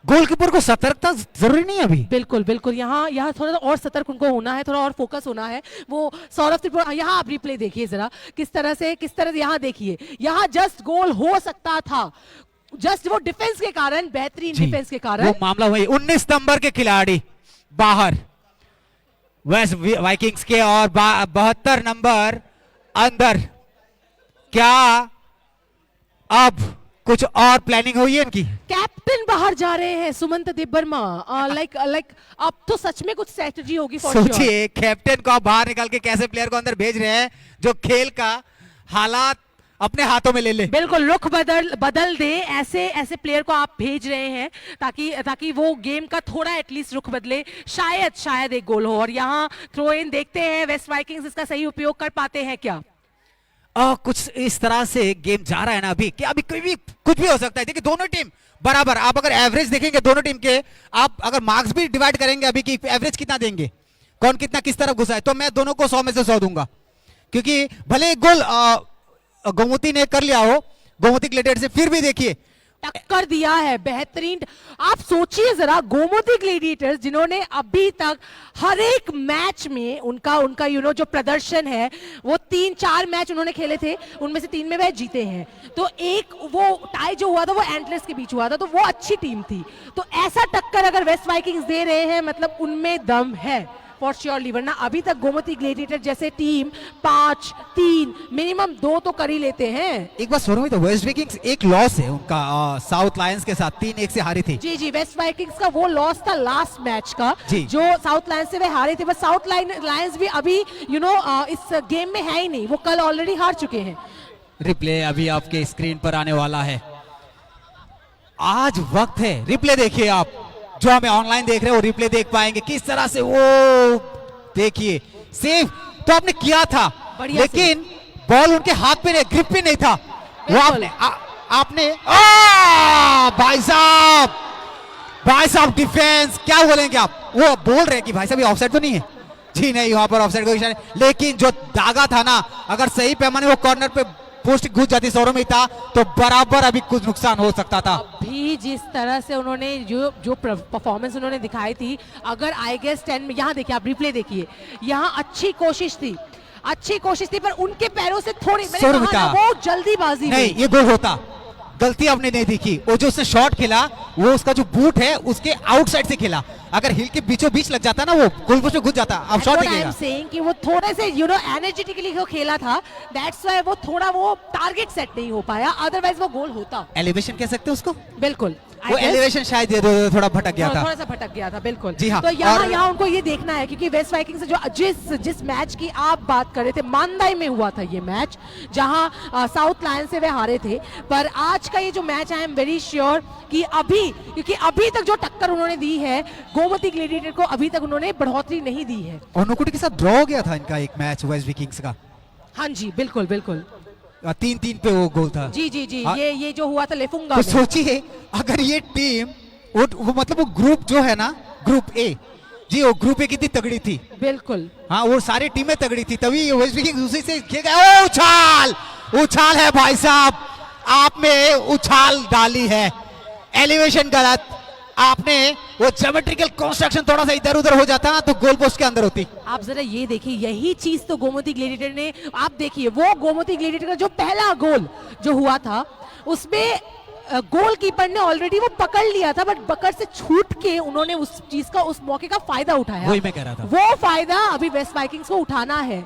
Speaker 4: गोलकीपर को सतर्कता जरूरी नहीं है अभी।
Speaker 3: बिल्कुल यहाँ थोड़ा और सतर्क उनको होना है, थोड़ा और फोकस होना है। वो सौरभ त्रिपुरा, यहाँ आप रिप्ले देखिए जरा, किस तरह से यहाँ देखिए, यहाँ जस्ट गोल हो सकता था, जस्ट वो डिफेंस के कारण, बेहतरीन डिफेंस के कारण
Speaker 4: वो मामला वही। 19 नंबर के खिलाड़ी बाहर वेस्ट वाइकिंग्स के और 72 नंबर अंदर। क्या अब कुछ और प्लानिंग हुई है इनकी?
Speaker 3: कैप्टन बाहर जा रहे हैं, सुमंत देबबर्मा, लाइक अब तो सच में कुछ स्ट्रेटजी होगी।
Speaker 4: सोचिए कैप्टन को आप बाहर निकाल के कैसे प्लेयर को अंदर भेज रहे हैं जो खेल का हालात अपने हाथों में ले ले।
Speaker 3: बिल्कुल, रुख बदल दे, ऐसे प्लेयर को आप भेज रहे हैं ताकि वो गेम का थोड़ा एटलीस्ट रुख बदले, शायद एक गोल हो। और यहाँ थ्रो इन देखते हैं वेस्ट वाइकिंग्स इसका सही उपयोग कर पाते हैं क्या?
Speaker 4: कुछ इस तरह से गेम जा रहा है ना अभी कि अभी कोई भी कुछ भी हो सकता है। देखिए दोनों टीम बराबर, आप अगर एवरेज देखेंगे दोनों टीम के, आप अगर मार्क्स भी डिवाइड करेंगे अभी कि एवरेज कितना देंगे, कौन कितना किस तरफ घुसा है, तो मैं दोनों को 100 में से 100 दूंगा। क्योंकि भले एक गोल गोमती ने कर लिया हो, गोमती ग्लेडिएटर से, फिर भी देखिए
Speaker 3: टक्कर दिया है बेहतरीन। आप सोचिए जरा, गोमती ग्लेडिएटर्स जिन्होंने अभी तक हर एक मैच में उनका जो प्रदर्शन है, वो 3-4 मैच उन्होंने खेले थे, उनमें से 3 में वह जीते हैं। तो एक वो टाई जो हुआ था वो एंटलेस के बीच हुआ था, तो वो अच्छी टीम थी। तो ऐसा टक्कर अगर वेस्ट वाइकिंग्स दे रहे हैं, मतलब उनमें दम है फॉर श्योरली। वरना अभी तक गोमती ग्लेडिएटर जैसे टीम 5-3 मिनिमम 2 तो कर ही लेते हैं।
Speaker 4: एक बार सुनो, तो वेस्ट वाइकिंग्स एक लॉस है उनका साउथ लायंस के साथ, 3-1 से हारी थी।
Speaker 3: जी, वेस्ट वाइकिंग्स का वो लॉस था लास्ट मैच का,
Speaker 4: जी।
Speaker 3: जो साउथ लायंस से वे हारे थे। बस साउथ लायंस भी अभी इस गेम में है ही नहीं, वो कल ऑलरेडी हार चुके हैं।
Speaker 4: रिप्ले अभी आपके स्क्रीन पर आने वाला है। आज वक्त है, रिप्ले देखिए आप, जो हमें ऑनलाइन देख रहे हो रिप्ले देख पाएंगे किस तरह से वो देखिए सेव तो आपने किया था, लेकिन बॉल उनके हाथ पे नहीं, ग्रिप पे नहीं था वो। आपने भाई साहब डिफेंस क्या बोलेंगे आप? वो बोल रहे हैं कि भाई साहब ये ऑफसाइड तो नहीं है। जी नहीं, वहां पर ऑफसाइड का इशारा, लेकिन जो दागा था ना, अगर सही पैमाने वो कॉर्नर पे पोस्ट घुस जाती सौरमिता, तो बराबर अभी कुछ नुकसान हो सकता था।
Speaker 3: अभी जिस तरह से उन्होंने जो परफॉर्मेंस उन्होंने दिखाई थी, अगर आई गेस 10 में, यहाँ देखिए आप रिप्ले देखिए, यहाँ अच्छी कोशिश थी पर उनके पैरों से थोड़ी, मैंने कहा ना, वो जल्दीबाजी
Speaker 4: नहीं, ये गोल होता, गलती आपने नहीं देखी। वो जो उसने शॉट खेला, वो उसका जो बूट है उसके आउटसाइड से खेला, अगर हिल के बीचों बीच लग जाता ना, वो गोलपोस्ट में घुस जाता। अब शॉट दिखेगा।
Speaker 3: सेइंग कि वो थोड़े से एनर्जेटिकली वो खेला था, दैट्स व्हाई वो थोड़ा वो टारगेट सेट नहीं हो पाया, अदरवाइज वो गोल होता।
Speaker 4: एलिवेशन कह सकते हैं उसको,
Speaker 3: बिल्कुल
Speaker 4: वो एलिवेशन शायद थोड़ा भटक गया था,
Speaker 3: थोड़ा सा भटक गया था, बिल्कुल।
Speaker 4: जी हाँ।
Speaker 3: तो यहाँ उनको ये देखना है, क्योंकि वेस्ट वाइकिंग से जो जिस मैच की आप बात कर रहे थे, मानदाई में हुआ था ये मैच, जहां साउथ लायंस से वे हारे थे। पर आज का ये जो मैच है, आई एम वेरी श्योर कि क्योंकि अभी तक जो टक्कर उन्होंने दी है गोमती ग्लेडिएटर को, अभी तक उन्होंने बढ़ोतरी नहीं दी है।
Speaker 4: ओनोकुटी के साथ ड्रॉ हो गया था इनका एक मैच वेस्ट वाइकिंग्स का।
Speaker 3: हाँ जी, बिल्कुल
Speaker 4: 3-3 पे वो गोल था।
Speaker 3: जी, ये जो हुआ था लेफुंगा
Speaker 4: तो
Speaker 3: में।
Speaker 4: सोचिए अगर ये टीम वो मतलब वो ग्रुप जो है ना, ग्रुप ए, जी वो ग्रुप ए कितनी तगड़ी थी।
Speaker 3: बिल्कुल,
Speaker 4: हाँ, वो सारी टीमें तगड़ी थी, तभी वेस्ट वाइकिंग्स उसी से खेल गए। उछाल है भाई साहब, आपने उछाल डाली है, एलिवेशन गलत, आपने वो ज्योमेट्रिकल कंस्ट्रक्शन थोड़ा सा इधर उधर हो जाता ना, तो गोल पोस्ट के अंदर होती।
Speaker 3: आप जरा ये देखिए, यही चीज तो गोमती ग्लेडिएटर ने, आप देखिए वो गोमती ग्लेडिएटर का जो पहला गोल जो हुआ था, उसमें गोलकीपर ने ऑलरेडी वो पकड़ लिया था, बट पकड़ से छूट के उन्होंने उस चीज का, उस मौके का फायदा उठाया।
Speaker 4: वही मैं कह रहा था,
Speaker 3: वो फायदा अभी वेस्ट वाइकिंग्स को उठाना है।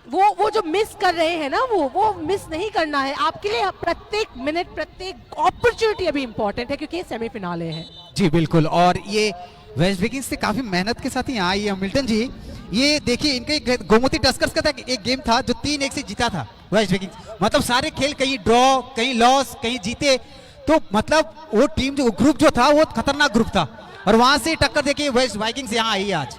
Speaker 3: वो जो मिस कर रहे हैं ना, वो मिस नहीं करना है। आपके लिए प्रत्येक मिनट, प्रत्येक अपॉर्चुनिटी अभी इंपॉर्टेंट है, क्योंकि ये सेमीफिनाले है।
Speaker 4: जी बिल्कुल, और ये वेस्ट वाइकिंग्स से काफी मेहनत के साथ ही यहाँ आई है मिल्टन जी। ये देखिए इनके गोमती टस्कर्स का था एक गेम था जो 3-1 से जीता था वेस्ट वाइकिंग्स, मतलब सारे खेल कहीं ड्रॉ, कहीं लॉस, कहीं जीते, तो मतलब वो टीम जो ग्रुप जो था वो खतरनाक ग्रुप था, और वहां से टक्कर देखिए वेस्ट वाइकिंग्स यहाँ आई आज।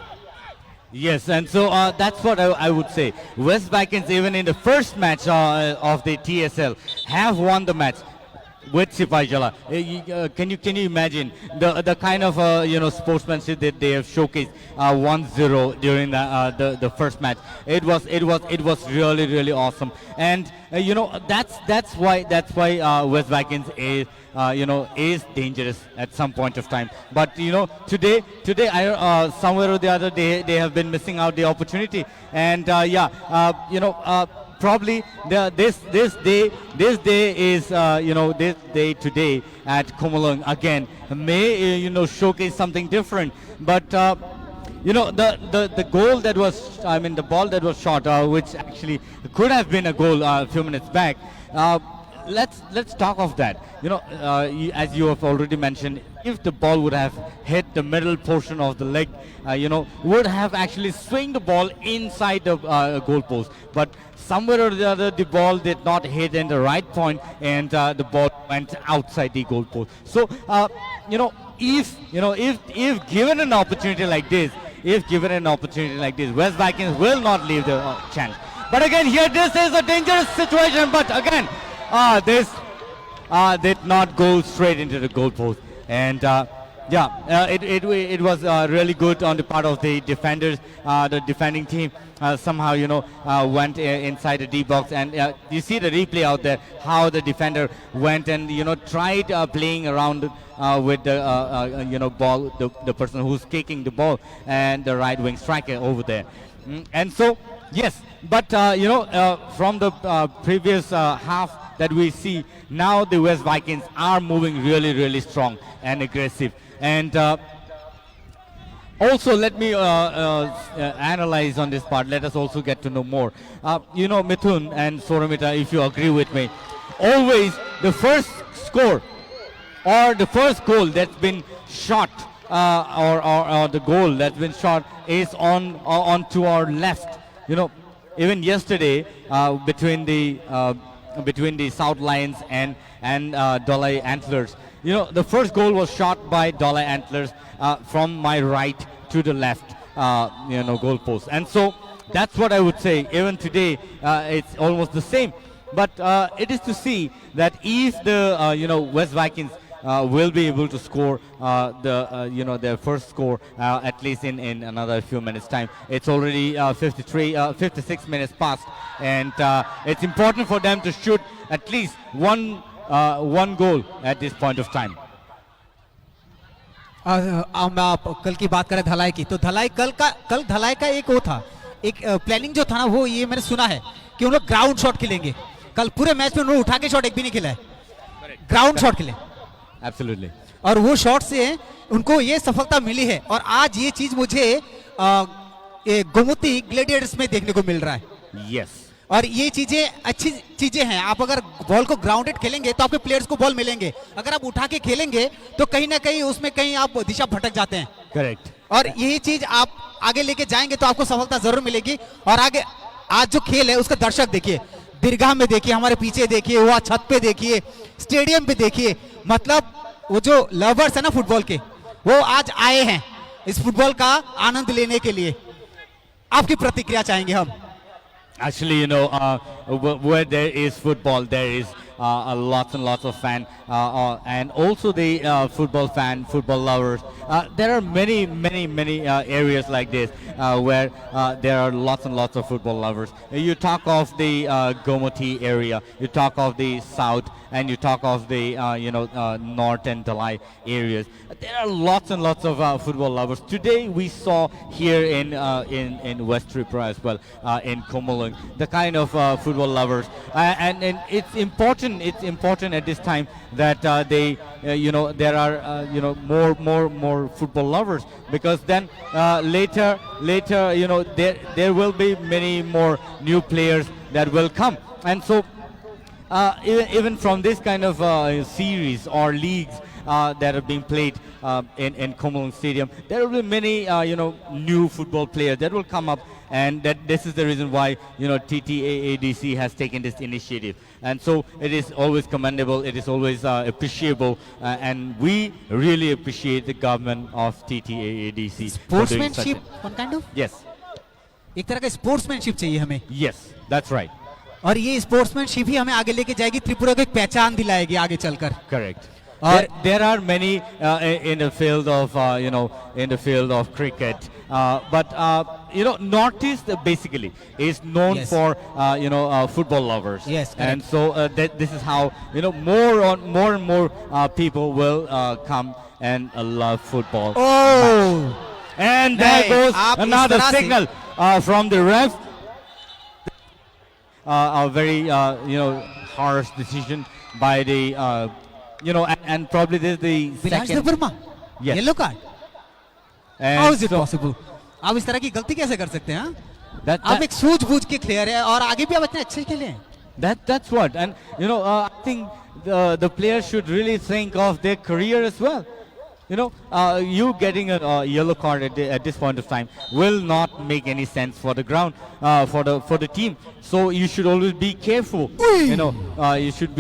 Speaker 5: Yes, and so that's what I would say. West Vikings, even in the first match of the TSL, have won the match with Sipai Jala. Can you imagine the kind of sportsmanship that they have showcased 1-0 during the first match? It was really awesome, and that's why West Vikings is is dangerous at some point of time. But today somewhere or the other they have been missing out the opportunity, and probably this day is this day today at Komalung again may showcase something different. But the goal that was, the ball that was shot, which actually could have been a goal a few minutes back. Let's talk of that. As you have already mentioned, if the ball would have hit the middle portion of the leg, would have actually swing the ball inside the goal post. But somewhere or the other, the ball did not hit in the right point, and the ball went outside the goal post. So, if given an opportunity like this, West Vikings will not leave the chance. But again, here this is a dangerous situation. But again, this did not go straight into the goalpost. And it was really good on the part of the defenders. The defending team somehow, went inside the D box, and you see the replay out there how the defender went and tried playing around with the ball, the person who's kicking the ball, and the right wing striker over there. And so yes, but from the previous half that we see, now the West Vikings are moving really strong and aggressive. And also, let me analyze on this part. Let us also get to know more. Mithun and Soramita, if you agree with me, always the first score or the first goal that's been shot, or the goal that's been shot is on to our left. Even yesterday between the South Lions and Dolai Antlers, the first goal was shot by Dolai Antlers from my right to the left, goal post. And so that's what I would say. Even today, it's almost the same. But it is to see that if the West Vikings will be able to score their first score at least in another few minutes time. It's already 56 minutes past, and it's important for them to shoot at least one goal at this point of time.
Speaker 4: हम आप कल की बात करें धलाई की, तो धलाई कल धलाई का एक वो था, एक प्लानिंग जो था ना, वो ये मैंने सुना है कि उन लोग ग्राउंड शॉट खेलेंगे. कल पूरे मैच में उन्होंने उठा के शॉट एक भी नहीं खेला है, ग्राउंड शॉट खेले.
Speaker 5: Absolutely.
Speaker 4: और वो शॉट से उनको ये सफलता मिली है, और आज ये चीज मुझे गोमती ग्लेडिएटर्स में देखने को मिल रहा है.
Speaker 5: Yes.
Speaker 4: और ये चीजें अच्छी चीजें हैं. आप अगर बॉल को ग्राउंडेड खेलेंगे तो आपके प्लेयर्स को बॉल मिलेंगे. अगर आप उठा के खेलेंगे तो कहीं ना कहीं उसमें कहीं आप दिशा भटक जाते हैं.
Speaker 5: Correct.
Speaker 4: और यही चीज आप आगे लेके जाएंगे तो आपको सफलता जरूर मिलेगी. और आगे आज जो खेल है उसका दर्शक देखिए, दीर्घा में देखिए, हमारे पीछे देखिए, वहाँ छत पे देखिए, स्टेडियम पे देखिए. मतलब वो जो लवर्स है ना फुटबॉल के, वो आज आए हैं इस फुटबॉल का आनंद लेने के लिए. आपकी प्रतिक्रिया चाहेंगे हम.
Speaker 5: Actually, where there is football, there is lots and lots of fan, and also the football lovers. There are many areas like this where there are lots and lots of football lovers. You talk of the Gomoti area, you talk of the south, and you talk of the north and Dalai areas. There are lots and lots of football lovers. Today we saw here in West Tripura as well, in Komalung, the kind of football lovers, and it's important at this time that there are more football lovers, because then later there will be many more new players that will come. And so even from this kind of series or leagues that are being played in Komalung Stadium, there will be many new football players that will come up, and this is the reason why TTAADC has taken this initiative. And so it is always commendable, it is always appreciable, and we really appreciate the government of TTAADC.
Speaker 4: Sportsmanship one kind of,
Speaker 5: Yes,
Speaker 4: एक तरह का sportsmanship चाहिए हमें.
Speaker 5: yes, that's right.
Speaker 4: और ये sportsmanship ही हमें आगे लेके जाएगी, त्रिपुरा को एक पहचान दिलाएगी आगे चलकर.
Speaker 5: Correct.
Speaker 4: Or-
Speaker 5: There are many in the field of cricket, but Northeast basically is known
Speaker 4: Yes.
Speaker 5: for football lovers.
Speaker 4: Yes,
Speaker 5: and so this is how more and more people will come and love football.
Speaker 4: Oh,
Speaker 5: And there
Speaker 4: नहीं,
Speaker 5: goes
Speaker 4: आप इस
Speaker 5: another
Speaker 4: तरह से-
Speaker 5: signal from the ref. A very harsh decision by the and probably this is the
Speaker 4: Vilas
Speaker 5: second.
Speaker 4: Verma,
Speaker 5: Yes.
Speaker 4: Yellow card.
Speaker 5: And
Speaker 4: how is it
Speaker 5: so
Speaker 4: possible? आप इस तरह की गलती कैसे कर सकते हैं?
Speaker 5: that-
Speaker 4: आप एक सूझबूझ के प्लेयर है और आगे भी आप इतने अच्छे खेले हैं.
Speaker 5: that's what, and I think the players should really think of their career as well. You getting a yellow card at this point of time will not make any sense for the ground, for the team. So you should always be careful. You should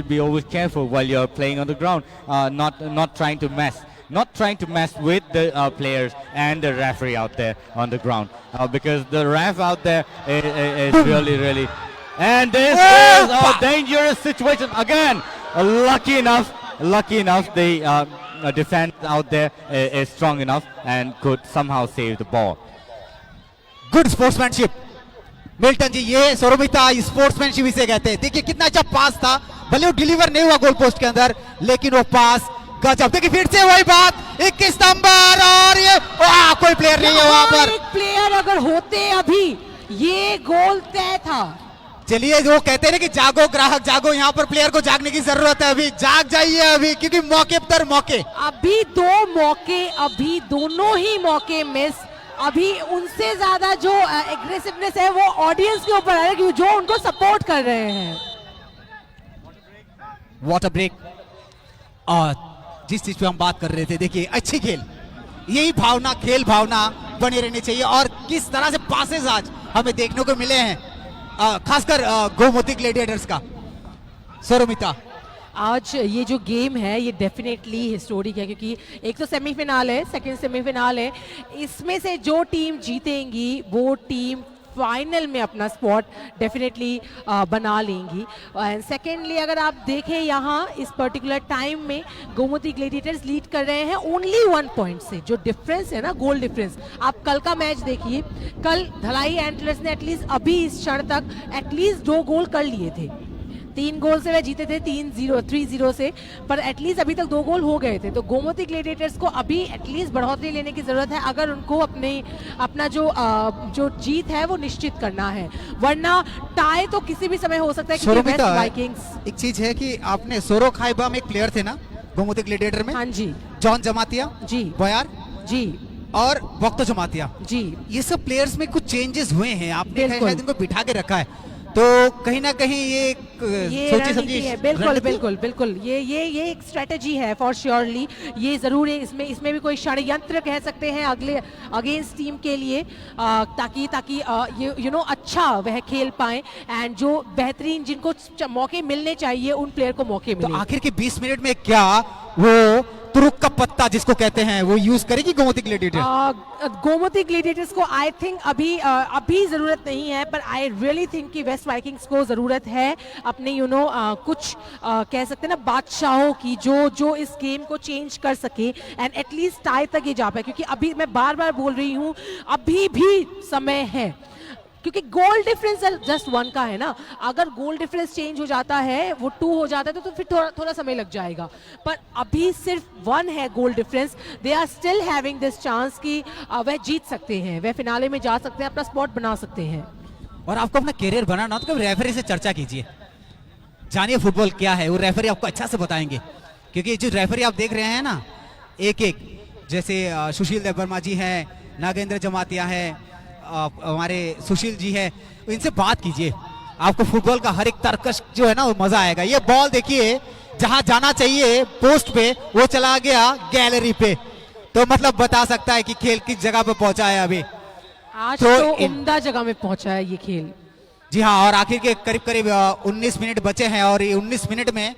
Speaker 5: be always careful while you're playing on the ground, not trying to mess. not trying to mess with the players and the referee out there on the ground, because the ref out there is really, and this is a dangerous situation again. Lucky enough the defense out there is strong enough and could somehow save the ball.
Speaker 4: Good sportsmanship Milton ji, ये सौरभिता sportsmanship इसे कहते हैं। देखिए कितना अच्छा पास था, भले वो डिलीवर नहीं हुआ गोल पोस्ट के अंदर, लेकिन वो पास गजब। देखिए फिर से वही बात, 21 नंबर, और ये कोई प्लेयर नहीं है वहां पर।
Speaker 3: एक प्लेयर अगर होते अभी ये गोल तय था।
Speaker 4: चलिए, वो कहते हैं ना कि जागो ग्राहक जागो, यहाँ पर प्लेयर को जागने की जरूरत है। अभी जाग जाइए अभी, क्योंकि मौके पर मौके,
Speaker 3: अभी दो मौके, अभी दोनों ही मौके मिस। अभी उनसे ज्यादा जो एग्रेसिवनेस है वो ऑडियंस के ऊपर है, क्योंकि जो उनको सपोर्ट कर रहे हैं।
Speaker 4: वाटर ब्रेक, और जिस चीज पे हम बात कर रहे थे, देखिए अच्छी खेल, यही भावना, खेल भावना बनी रहनी चाहिए। और किस तरह से पासेस आज हमें देखने को मिले हैं, खासकर गोमती ग्लैडिएटर्स का। सौरभिता,
Speaker 3: आज ये जो गेम है ये डेफिनेटली हिस्टोरिक है, क्योंकि एक तो सेमीफिनाल है, सेकंड सेमीफिनाल है, इसमें से जो टीम जीतेंगी वो टीम फाइनल में अपना स्पॉट डेफिनेटली बना लेंगी। एंड सेकेंडली अगर आप देखें यहाँ इस पर्टिकुलर टाइम में गोमती ग्लैडिएटर्स लीड कर रहे हैं ओनली 1 पॉइंट से। जो डिफरेंस है ना, गोल डिफरेंस, आप कल का मैच देखिए, कल धलाई एंटलर्स ने एटलीस्ट अभी इस क्षण तक एटलीस्ट 2 गोल कर लिए थे। 3 गोल से वह जीते थे 3-0 से, पर एटलीस्ट अभी तक 2 गोल हो गए थे। तो गोमती ग्लैडिएटर्स को अभी एटलीस्ट बढ़ोतरी लेने की जरूरत है अगर उनको अपना जो जीत है वो निश्चित करना है, वरना टाई तो किसी भी समय हो सकता है। क्योंकि वेस्ट वाइकिंग्स,
Speaker 4: एक चीज है कि आपने सोरो खाइबा में एक प्लेयर थे ना गोमती ग्लैडिएटर में,
Speaker 3: हाँ जी,
Speaker 4: जॉन जमातिया
Speaker 3: जी,
Speaker 4: बयार
Speaker 3: जी,
Speaker 4: और वक्तो जमातिया
Speaker 3: जी,
Speaker 4: ये सब प्लेयर्स में कुछ चेंजेस हुए हैं, आपने
Speaker 3: बिल्कुल।
Speaker 4: शायद इनको बिठा के रखा है, तो कहीं ना कहीं ये सोची समझी
Speaker 3: रणनीति है। बिल्कुल ये एक स्ट्रेटेजी है फॉर श्योरली, ये जरूर है। इसमें भी कोई षड्यंत्र कह सकते हैं अगले अगेंस्ट टीम के लिए, ताकि ये अच्छा वह खेल पाए, एंड जो बेहतरीन जिनको मौके मिलने चाहिए उन प्लेयर को मौके मिले।
Speaker 4: तो आखिर के 20 मिनट में क्या वो तुरुक का पत्ता जिसको कहते हैं वो यूज करेगी गोमती ग्लैडिएटर?
Speaker 3: गोमती ग्लैडिएटर्स को आई थिंक अभी जरूरत नहीं है, पर आई रियली थिंक कि वेस्ट वाइकिंग्स को जरूरत है अपने कुछ कह सकते हैं ना बादशाहों की, जो इस गेम को चेंज कर सके एंड एटलीस्ट टाई तक ये जा पाए। क्योंकि अभी मैं बार बार बोल रही हूँ, अभी भी समय है, क्योंकि गोल डिफरेंस जस्ट 1 का है ना। अगर गोल डिफरेंस चेंज हो जाता है, वो 2 हो जाता है, तो फिर थोड़ा समय लग जाएगा, पर अभी सिर्फ 1 है goal difference. They are still having this chance कि वह जीत सकते हैं, वह फिनाले में जा सकते हैं, अपना स्पॉट बना सकते हैं।
Speaker 4: और आपको अपना कैरियर बनाना तो कभी रेफरी से चर्चा कीजिए, जानिए फुटबॉल क्या है, वो रेफरी आपको अच्छा से बताएंगे। क्योंकि जो रेफरी आप देख रहे हैं ना, एक जैसे सुशील देवर्मा जी हैं, नागेंद्र जमातिया है, हमारे सुशील जी है, इनसे बात कीजिए, आपको फुटबॉल का हर एक तर्कश जो है ना वो मजा आएगा। ये बॉल देखिए, जहां जाना चाहिए पोस्ट पे वो चला गया गैलरी पे, तो मतलब बता सकता है कि खेल किस जगह पे पहुंचा है अभी।
Speaker 3: आज तो उम्दा जगह में पहुंचा है ये खेल।
Speaker 4: जी हाँ, और आखिर के करीब 19 मिनट बचे हैं, और ये 19 मिनट में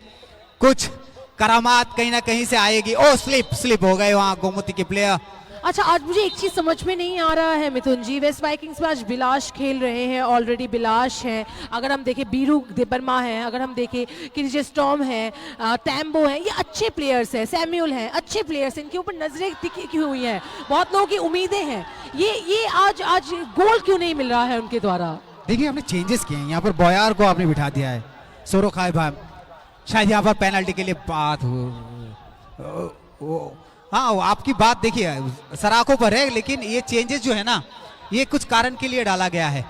Speaker 4: कुछ करामात कहीं ना कहीं से आएगी। ओ स्लिप हो गए वहां गोमती के प्लेयर।
Speaker 3: अच्छा, आज मुझे एक चीज समझ में नहीं आ रहा है मिथुन जी, वेस्ट वाइकिंग्स में आज बिलाश खेल रहे हैं, ऑलरेडी बिलाश हैं, अगर हम देखें बीरू देबर्मा है, अगर हम देखें किरिजे स्टॉर्म है, टैम्बो है, ये अच्छे प्लेयर्स हैं, सैम्यूल हैं, अच्छे प्लेयर्स हैं, इनके ऊपर नजरें टिकी हुई हैं, बहुत लोगों की उम्मीदें हैं। ये आज गोल क्यों नहीं मिल रहा है उनके द्वारा?
Speaker 4: देखिए हमने चेंजेस किए हैं, यहाँ पर बॉयार को आपने बिठा दिया है, सोरो खाइबा, शायद यहाँ पर पेनल्टी के लिए बात हो। हाँ, आपकी बात देखिए सराखों पर है, लेकिन ये चेंजेस जो है ना, ये कुछ कारण के लिए डाला गया है।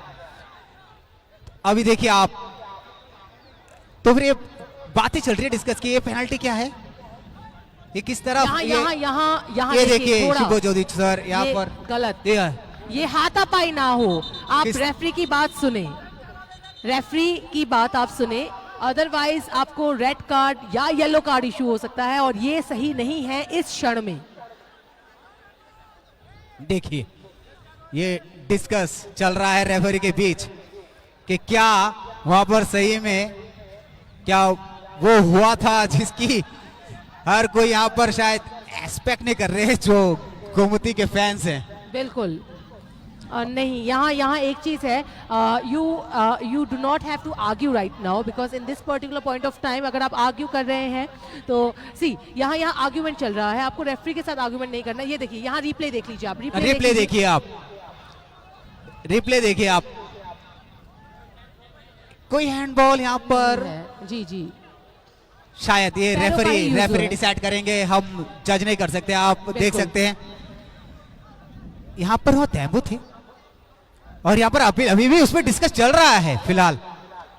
Speaker 4: अभी देखिए आप, तो फिर ये बातें चल रही है डिस्कस की, ये पेनल्टी क्या है, ये किस तरह,
Speaker 3: यहाँ
Speaker 4: ये देखिए शिवज्योति सर यहाँ पर
Speaker 3: गलत, ये हाथापाई ना हो, आप रेफरी की बात सुने, रेफरी की बात आप सुने, अदरवाइज आपको रेड कार्ड या येलो कार्ड इशू हो सकता है, और ये सही नहीं है इस क्षण में।
Speaker 4: देखिए ये डिस्कस चल रहा है रेफरी के बीच कि क्या वहां पर सही में क्या वो हुआ था जिसकी हर कोई यहाँ पर शायद एक्सपेक्ट नहीं कर रहे जो गोमती के फैंस हैं।
Speaker 3: बिल्कुल नहीं, यहाँ एक चीज़ है, you do not have to argue right now because in this particular point of time अगर आप आर्ग्यू कर रहे हैं तो यहाँ आर्ग्यूमेंट चल रहा है, आपको रेफरी के साथ आर्ग्यूमेंट नहीं करना। ये देखिए यहाँ रिप्ले देख लीजिए आप,
Speaker 4: रिप्ले देखिए आप, रिप्ले देखिए आप, कोई हैंडबॉल यहाँ पर
Speaker 3: जी जी
Speaker 4: शायद ये
Speaker 3: पैरों का ही use
Speaker 4: रेफरी
Speaker 3: हुआ।
Speaker 4: डिसाइड करेंगे, हम जज नहीं कर सकते। आप देख
Speaker 3: बिल्कुल।
Speaker 4: सकते हैं यहाँ पर वो तैमू थे और यहाँ पर अभी भी उसमें डिस्कस चल रहा है फिलहाल,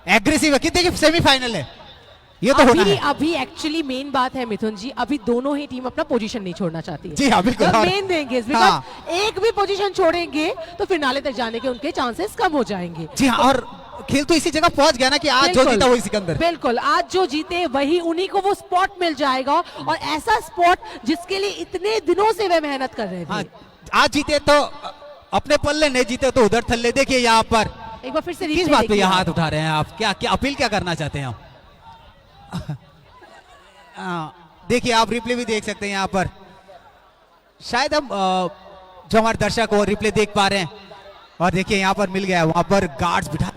Speaker 4: एग्रेसिव है कि देखिए सेमीफाइनल है, ये तो होना है।
Speaker 3: अभी एक्चुअली मेन बात है मिथुन जी, अभी दोनों ही टीम अपना पोजीशन नहीं छोड़ना चाहती है।
Speaker 4: जी हाँ बिल्कुल। और-
Speaker 3: मेन देंगे
Speaker 4: हाँ।
Speaker 3: एक भी पोजीशन छोड़ेंगे तो फिनाले तक जाने के उनके चांसेस कम हो जाएंगे।
Speaker 4: जी हाँ, और खेल तो इसी जगह पहुंच गया ना कि आज जो
Speaker 3: बिल्कुल।
Speaker 4: जीता वही सिकंदर।
Speaker 3: बिल्कुल, आज जो जीते वही, उन्हीं को वो स्पॉट मिल जाएगा, और ऐसा स्पॉट जिसके लिए इतने दिनों से वे मेहनत कर रहे थे।
Speaker 4: हाँ, आज जीते तो अपने पल्ले, नहीं जीते तो उधर थल्ले। देखिए यहाँ पर
Speaker 3: एक बार फिर से
Speaker 4: किस
Speaker 3: replay
Speaker 4: बात पे
Speaker 3: देखिए
Speaker 4: ये
Speaker 3: आप।
Speaker 4: हाथ उठा रहे हैं आप, क्या क्या अपील क्या करना चाहते हैं आप? देखिए आप रिप्ले भी देख सकते हैं यहाँ पर, शायद हम जो हमारे दर्शक वो रिप्ले देख पा रहे हैं। और देखिए यहाँ पर मिल गया, वहां पर गार्ड्स बिठा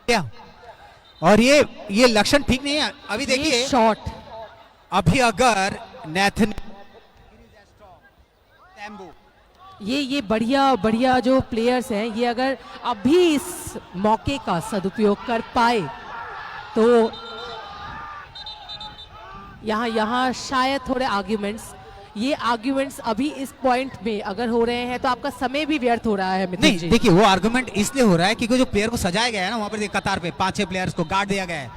Speaker 4: दिया। और ये लक्षण ठीक नहीं है। अभी देखिए
Speaker 3: शॉट,
Speaker 4: अभी अगर नेथन
Speaker 3: ये बढ़िया जो प्लेयर्स हैं, ये अगर अभी इस मौके का सदुपयोग कर पाए तो यहाँ शायद थोड़े आर्ग्यूमेंट्स अभी इस पॉइंट में अगर हो रहे हैं तो आपका समय भी व्यर्थ हो रहा है मिथुन
Speaker 4: नहीं,
Speaker 3: जी।
Speaker 4: देखिए वो आर्गुमेंट इसलिए हो रहा है क्योंकि जो प्लेयर को सजाया गया है ना, वहां पर देखिए कतार पे 5-6 प्लेयर्स को गार्ड दिया गया है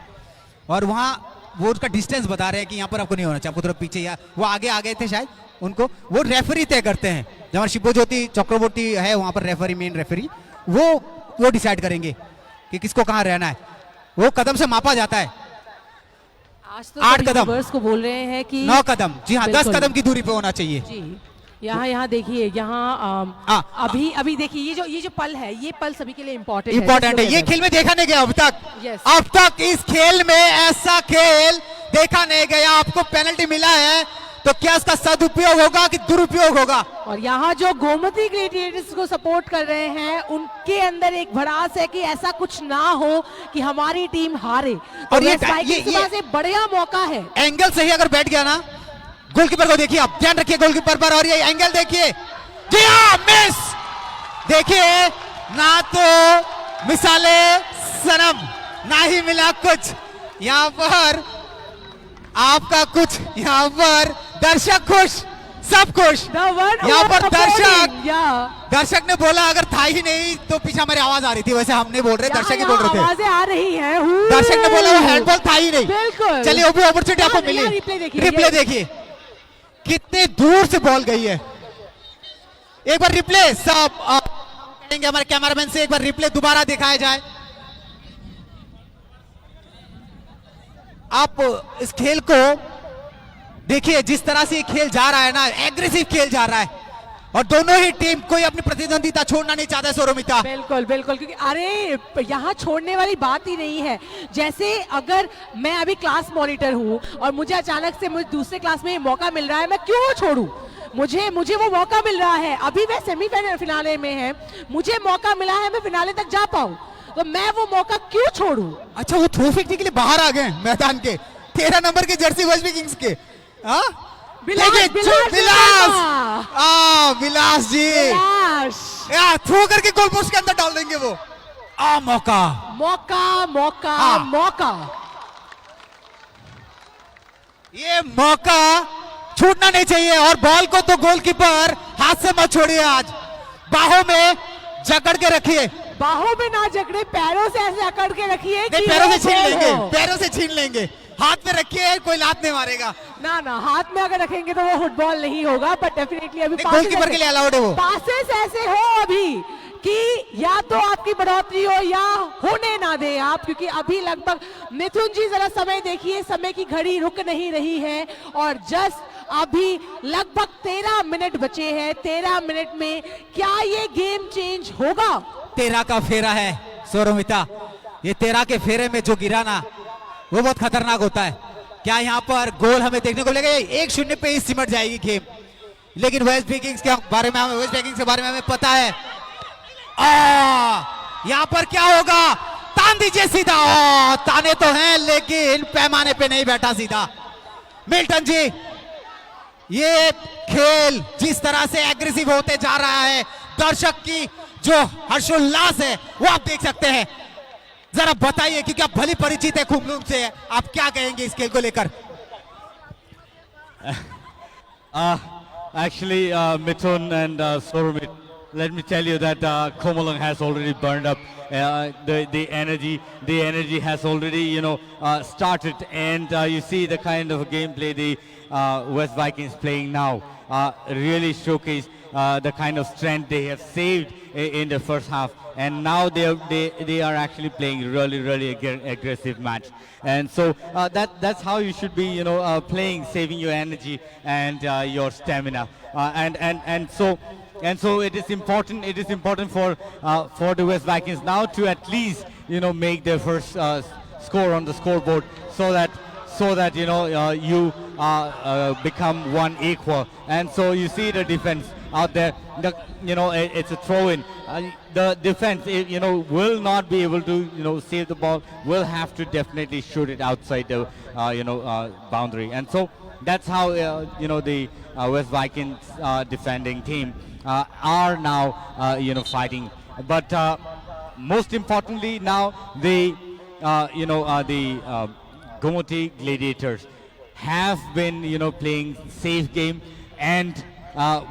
Speaker 4: और वहां वो उसका डिस्टेंस बता रहे हैं कि यहाँ पर आपको नहीं होना चाहिए, आपको थोड़ा पीछे, या वो आगे आ गए थे शायद, उनको वो रेफरी तय करते हैं। जब शिवज्योति चक्रवर्ती है वहां पर रेफरी, मेन रेफरी, वो डिसाइड करेंगे कि किसको कहाँ रहना है। वो कदम से मापा जाता है।
Speaker 3: आज तो
Speaker 4: 8
Speaker 3: सभी
Speaker 4: कदम,
Speaker 3: viewers को बोल रहे हैं कि
Speaker 4: 9 कदम, जी हाँ 10
Speaker 3: बिल्कुल।
Speaker 4: कदम की दूरी पे होना चाहिए।
Speaker 3: जी यहाँ देखिए, अभी देखिए ये जो पल है, ये पल सभी के लिए
Speaker 4: इंपॉर्टेंट है। ये खेल में देखा नहीं गया अब तक।
Speaker 3: Yes.
Speaker 4: अब तक इस खेल में ऐसा खेल देखा नहीं गया। आपको पेनल्टी मिला है तो क्या इसका सदुपयोग होगा कि दुरुपयोग होगा?
Speaker 3: और यहाँ जो गोमती ग्लेडिएटर्स को सपोर्ट कर रहे हैं, उनके अंदर एक भड़ास है कि ऐसा कुछ ना हो कि हमारी टीम हारे। तो
Speaker 4: और ये
Speaker 3: वाइकिंग्स के पास एक बढ़िया मौका है।
Speaker 4: एंगल सही अगर बैठ गया ना, गोलकीपर को देखिए, आप ध्यान रखिए गोलकीपर पर। और ये एंगल देखिए, जी हाँ मिस, देखिए ना तो मिसाले सनम, ना ही मिला कुछ। यहाँ पर आपका कुछ, यहाँ पर दर्शक खुश, सब खुश। यहाँ पर दर्शक ने बोला अगर था ही नहीं तो पीछे हमारी आवाज आ रही थी, वैसे हम नहीं बोल रहे, दर्शक ही बोल रहे थे।
Speaker 3: आवाजें आ रही हैं।
Speaker 4: दर्शक ने बोला वो हैंडबॉल था ही नहीं।
Speaker 3: बिल्कुल।
Speaker 4: चलिए वो भी अपॉर्चुनिटी आपको मिली। रिप्ले देखिए कितने दूर से बॉल गई है। एक बार रिप्ले सब कहेंगे हमारे कैमरामैन से, एक बार रिप्ले दोबारा दिखाया जाए। आप इस खेल को देखिए, जिस तरह से ये खेल जा रहा है ना, एग्रेसिव खेल जा रहा है और दोनों ही टीम कोई अपनी प्रतिद्वंदिता छोड़ना नहीं चाहता है। सौरमिता
Speaker 3: बिल्कुल क्योंकि अरे यहाँ छोड़ने वाली बात ही नहीं है। जैसे अगर मैं अभी क्लास मॉनिटर हूँ और मुझे अचानक से मुझे दूसरे क्लास में मौका मिल रहा है, मैं क्यों छोड़ूं? मुझे वो मौका मिल रहा है, अभी वह सेमीफाइनल फिनाले में है, मुझे मौका मिला है मैं फिनाले तक जा पाऊं, तो मैं वो मौका क्यों छोड़ूं?
Speaker 4: अच्छा, वो थ्रो फेंकने के लिए बाहर आ गए मैदान के 13 नंबर के जर्सी वजबी किंग्स के। विलास जी थ्रो करके गोल पोस्ट के अंदर डाल देंगे वो। मौका ये मौका छूटना नहीं चाहिए। और बॉल को तो गोलकीपर हाथ से मत छोड़िए, आज बाहों में जकड़ के रखिए।
Speaker 3: बाहों में ना जकड़े, पैरों से ऐसे अकड़ के रखिए।
Speaker 4: पैरों से छीन लेंगे, पैरों से छीन लेंगे, हाथ में रखिए, कोई लात नहीं मारेगा।
Speaker 3: ना हाथ में अगर रखेंगे तो वो फुटबॉल नहीं होगा, पर डेफिनेटली अभी
Speaker 4: गोलकीपर के लिए अलाउड है वो।
Speaker 3: पासेस ऐसे हो अभी कि या तो आपकी बढ़ोतरी हो या होने ना दे आप, क्योंकि अभी लगभग मिथुन जी जरा समय देखिए, समय की घड़ी रुक नहीं रही है और जस्ट अभी लगभग 13 मिनट बचे हैं। 13 मिनट में क्या ये गेम चेंज होगा?
Speaker 4: 13 का फेरा है सौरमिता, ये 13 के फेरे में जो गिरा ना वो बहुत खतरनाक होता है। क्या यहाँ पर गोल हमें देखने को मिलेगा? 1-0 पे ही सिमट जाएगी गेम, लेकिन वेस्ट विकिंग्स के बारे में हमें पता है। यहाँ पर क्या होगा? तान दीजिए सीधा। ताने तो हैं लेकिन पैमाने पे नहीं बैठा सीधा। मिल्टन जी, ये खेल जिस तरह से एग्रेसिव होते जा रहा है, दर्शक की जो हर्षोल्लास है वो आप देख सकते हैं। जरा बताइए कि क्या भली परिचित है खुमलुम से, आप क्या कहेंगे इस खेल को लेकर?
Speaker 5: Actually, Mithun and Soromit, let me tell you that Komalung has already burned up. The energy has already, started, and you see the kind of gameplay the West Vikings playing now. Really showcase the kind of strength they have saved in the first half, and now they are actually playing really aggressive match. And so that's how you should be, playing, saving your energy and your stamina. And so it is important. It is important for the West Vikings now to at least, make their first score on the scoreboard, so that you become one equal. And so you see the defense out there. It's a throw-in. The defense, will not be able to, save the ball. Will have to definitely shoot it outside the, boundary. And so that's how, the West Vikings defending team are now, fighting. But most importantly now, the Gomoti Gladiators have been, playing safe game, and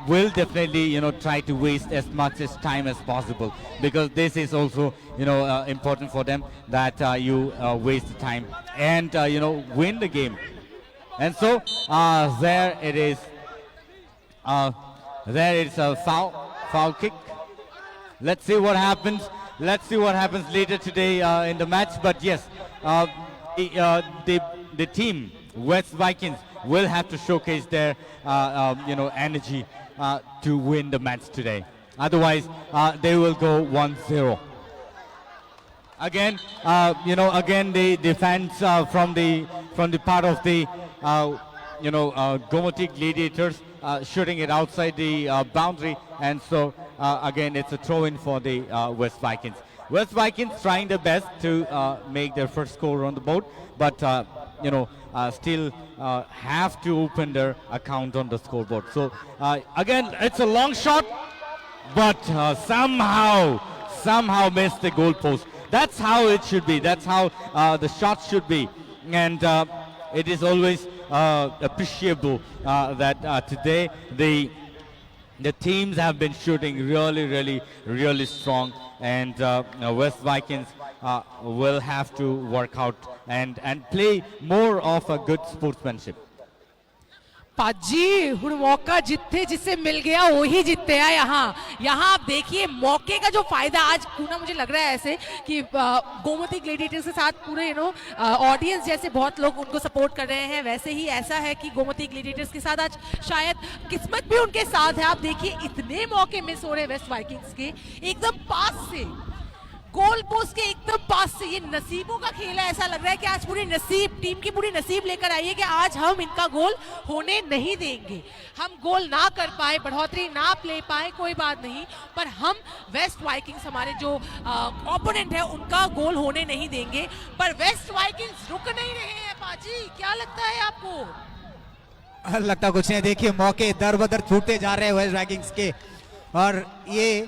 Speaker 5: will definitely, try to waste as much as time as possible, because this is also, important for them, that you waste the time and, win the game. And so there it is. There is a foul kick. Let's see what happens. Let's see what happens later today in the match. But yes, the team West Vikings will have to showcase their energy to win the match today. Otherwise, they will go 1-0. Again, again the defense from the part of the Gomoti Gladiators shooting it outside the boundary, and so again it's a throw-in for the West Vikings. West Vikings trying their best to make their first score on the board, but still have to open their account on the scoreboard. So again, it's a long shot, but somehow missed the goal post. That's how it should be. That's how the shots should be, and it is always appreciable that today the teams have been shooting really strong, and West Vikings will have to work out and play more of a good sportsmanship.
Speaker 3: पाजी हुण मौका जितने जिससे मिल गया वही जीतते हैं। यहाँ आप देखिए मौके का जो फायदा आज पूरा, मुझे लग रहा है ऐसे कि गोमती ग्लेडिएटर्स के साथ पूरे ऑडियंस जैसे बहुत लोग उनको सपोर्ट कर रहे हैं, वैसे ही ऐसा है कि गोमती ग्लेडिएटर्स के साथ आज शायद किस्मत भी उनके साथ है। आप देखिए इतने मौके मिस हो रहे हैं वेस्ट वाइकिंग्स के, एकदम पास से, गोल पोस्ट के एकदम पास से। ये नसीबों का खेल है, ऐसा लग रहा है कि आज पूरी नसीब, टीम की पूरी नसीब लेकर आई है कि आज हम इनका गोल होने नहीं देंगे। हम गोल ना कर पाए, बढ़ोतरी ना ले पाए, कोई बात नहीं, पर हम वेस्ट वाइकिंग्स हमारे जो ओपोनेंट है उनका गोल होने नहीं देंगे। पर वेस्ट वाइकिंग्स रुक नहीं रहे हैं। पाजी क्या लगता है आपको?
Speaker 4: लगता कुछ नहीं, देखिए मौके दर बदर छूटते जा रहे हैं वेस्ट वाइकिंग्स के, और ये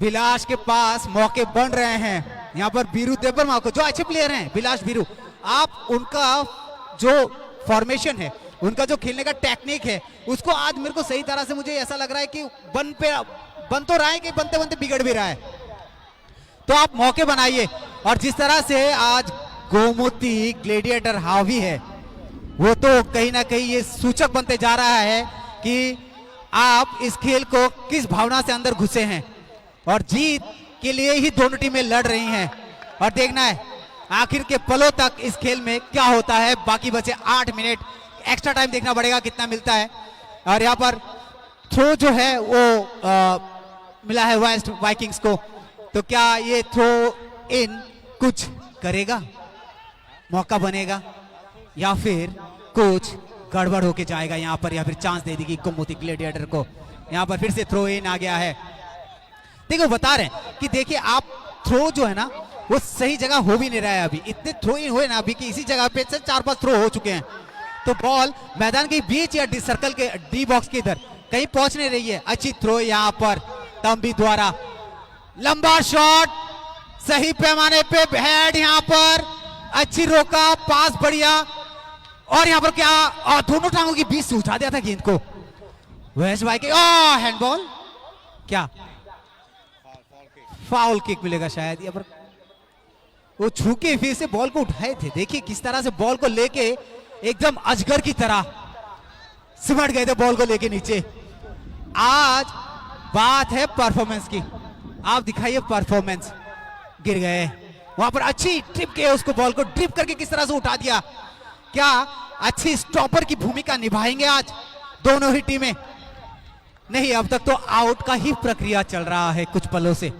Speaker 4: बिलाश के पास मौके बन रहे हैं। यहाँ पर बीरू देबर्मा को, जो अच्छे प्लेयर हैं बिलाश बीरू, आप उनका जो फॉर्मेशन है, उनका जो खेलने का टेक्निक है, उसको आज मेरे को सही तरह से मुझे ऐसा लग रहा है कि बन तो रहा है कि बनते बनते बिगड़ भी रहा है। तो आप मौके बनाइए, और जिस तरह से आज गोमती ग्लेडिएटर हावी है, वो तो कहीं ना कहीं ये सूचक बनते जा रहा है कि आप इस खेल को किस भावना से अंदर घुसे हैं, और जीत के लिए ही दोनों टीमें लड़ रही हैं। और देखना है आखिर के पलों तक इस खेल में क्या होता है। बाकी बचे 8 मिनट, एक्स्ट्रा टाइम देखना पड़ेगा कितना मिलता है। और यहाँ पर थ्रो जो है वो मिला है वेस्ट वाइकिंग्स को, तो क्या ये थ्रो इन कुछ करेगा, मौका बनेगा? या फिर कुछ गड़बड़ होके जाएगा यहाँ पर, या फिर चांस दे देगी गोमती ग्लैडिएटर को। यहाँ पर फिर से थ्रो इन आ गया है। देखो बता रहे हैं कि देखिए आप थ्रो जो है ना वो सही जगह हो भी नहीं रहा है अभी, इतने थ्रो इन हुए ना अभी कि इसी जगह पे से 4-5 थ्रो हो चुके हैं, तो बॉल मैदान के बीच या डी सर्कल के डी बॉक्स के इधर कहीं पहुंच नहीं रही है। अच्छी थ्रो यहाँ पर तंबी द्वारा, लंबा शॉट सही पैमाने पे, हेड यहाँ पर अच्छी रोका, पास बढ़िया, और यहाँ पर क्या दोनों टांगों के बीच से उठा दिया था गेंद को वेस्ट भाई के। हैंडबॉल, क्या फाउल किक मिलेगा शायद यहाँ पर। वो छू के फिर से बॉल को उठाए थे, देखिए किस तरह से बॉल को लेके एकदम अजगर की तरह सिमट गए थे बॉल को लेके नीचे। आज बात है परफॉर्मेंस की, आप दिखाइए परफॉर्मेंस। गिर गए वहां पर, अच्छी ट्रिप के उसको बॉल को ड्रिप करके किस तरह से उठा दिया। क्या अच्छी स्टॉपर की भूमिका निभाएंगे आज दोनों ही टीमें? नहीं, अब तक तो आउट का ही प्रक्रिया चल रहा है कुछ पलों से।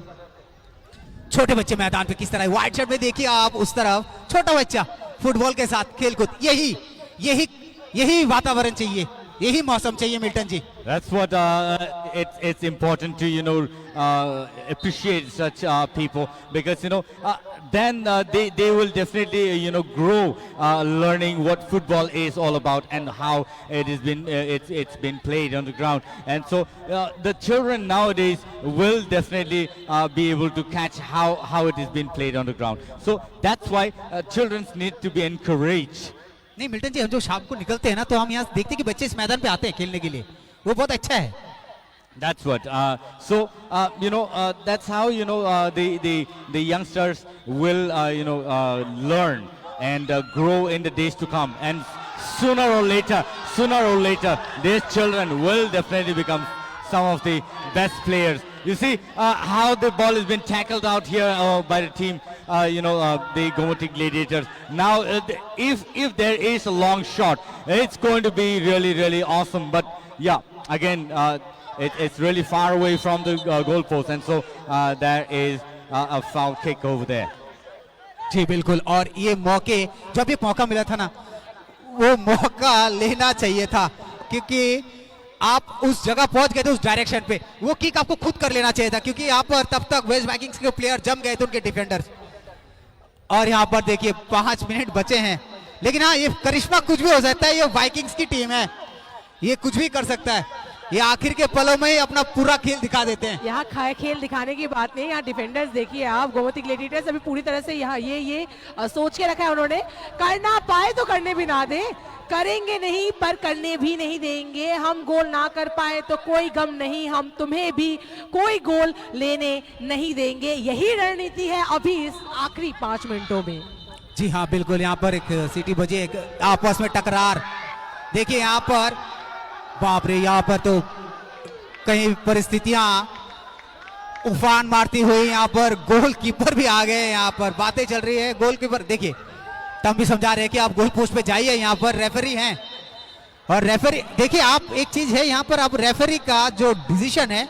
Speaker 4: छोटे बच्चे मैदान पे किस तरह, व्हाइट शर्ट में देखिए आप, उस तरफ छोटा बच्चा फुटबॉल के साथ खेलकूद, यही यही यही वातावरण चाहिए, यही मौसम चाहिए Milton ji.
Speaker 5: That's what it's important to appreciate such people, because then they will definitely grow learning what football is all about and how it's been played on the ground. And so the children nowadays will definitely be able to catch how it is being played on the ground. So that's why children need to be encouraged.
Speaker 4: नहीं Milton जी, हम जो शाम को निकलते हैं ना तो हम यहाँ देखते हैं कि बच्चे इस मैदान पे आते हैं खेलने के लिए, वो बहुत अच्छा है।
Speaker 5: That's what. That's how the youngsters will learn and grow in the days to come. And sooner or later, these children will definitely become some of the best players. You see how the ball has been tackled out here by the team, the Gomotik Gladiators. Now, if there is a long shot, it's going to be really, really awesome. But yeah, again, it's really far away from the goalpost, and so there is a foul kick over there.
Speaker 4: जी बिल्कुल, और ये मौके, जब ये मौका मिला था ना, वो मौका लेना चाहिए था, क्योंकि आप उस जगह पहुंच गए थे उस डायरेक्शन पे, वो किक आपको खुद कर लेना चाहिए था, क्योंकि यहाँ पर तब तक वेस्ट वाइकिंग्स के प्लेयर जम गए थे, उनके डिफेंडर्स। और यहाँ पर देखिए 5 मिनट बचे हैं, लेकिन हाँ ये करिश्मा कुछ भी हो सकता है, ये वाइकिंग्स की टीम है, ये कुछ भी कर सकता है, ये आखिर के पलों में ही अपना पूरा खेल दिखा देते हैं।
Speaker 3: यहाँ खेल दिखाने की बात नहीं, यहाँ डिफेंडर्स देखिए आप, गोमती ग्लैडिएटर्स अभी पूरी तरह से यहाँ ये सोच के रखा है उन्होंने, करना पाए तो करने भी ना दे, करेंगे नहीं पर करने भी नहीं देंगे, हम गोल ना कर पाए तो कोई गम नहीं, हम तुम्हें भी कोई गोल लेने नहीं देंगे, यही रणनीति है अभी इस आखिरी 5 मिनटों में।
Speaker 4: जी हाँ बिल्कुल, यहाँ पर एक सीटी बजी, एक आपस में टकरार, देखिए यहाँ पर, बाप रे, यहाँ पर तो कई परिस्थितियां उफान मारती हुई, यहाँ पर गोलकीपर भी आ गए, यहाँ पर बातें चल रही है, गोलकीपर देखिए तब भी समझा रहे हैं कि आप गोल पोस्ट पे जाइए, यहाँ पर रेफरी हैं, और रेफरी देखिए आप, एक चीज है यहाँ पर, अब रेफरी का जो डिसीजन है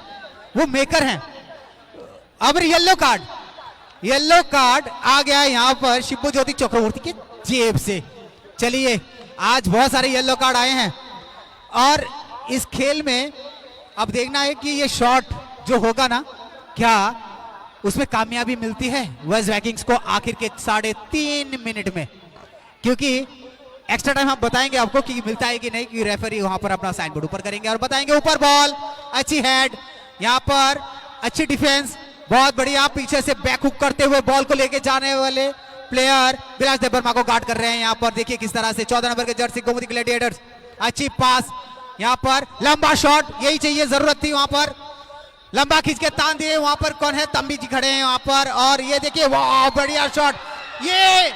Speaker 4: वो मेकर हैं। अब येलो कार्ड आ गया है यहाँ पर शिबू ज्योति चक्रवर्ती की जेब से। चलिए, आज बहुत सारे येलो कार्ड आए हैं, और इस खेल में अब देखना है कि ये शॉट जो होगा ना, क्या उसमें कामयाबी मिलती है वेस्ट वाइकिंग्स को आखिर के 3.5 मिनट में, क्योंकि एक्स्ट्रा टाइम हम बताएंगे आपको कि मिलता है कि नहीं, कि रेफरी वहां पर अपना साइन बोर्ड ऊपर करेंगे और बताएंगे। ऊपर बॉल, अच्छी हेड, यहाँ पर अच्छी डिफेंस, बहुत बढ़िया, पीछे से बैक हुक करते हुए बॉल को लेके जाने वाले प्लेयर विलास देबबर्मा को गार्ड कर रहे हैं। यहाँ पर देखिए किस तरह से 14 नंबर के जर्सी गोमती ग्लैडिएटर्स, अच्छी पास, यहाँ पर लंबा शॉट, यही चाहिए, जरूरत थी वहां पर, लंबा खींच के तान दिए, वहां पर कौन है, तंबी जी खड़े हैं वहां पर, और ये देखिए वाह बढ़िया शॉट, ये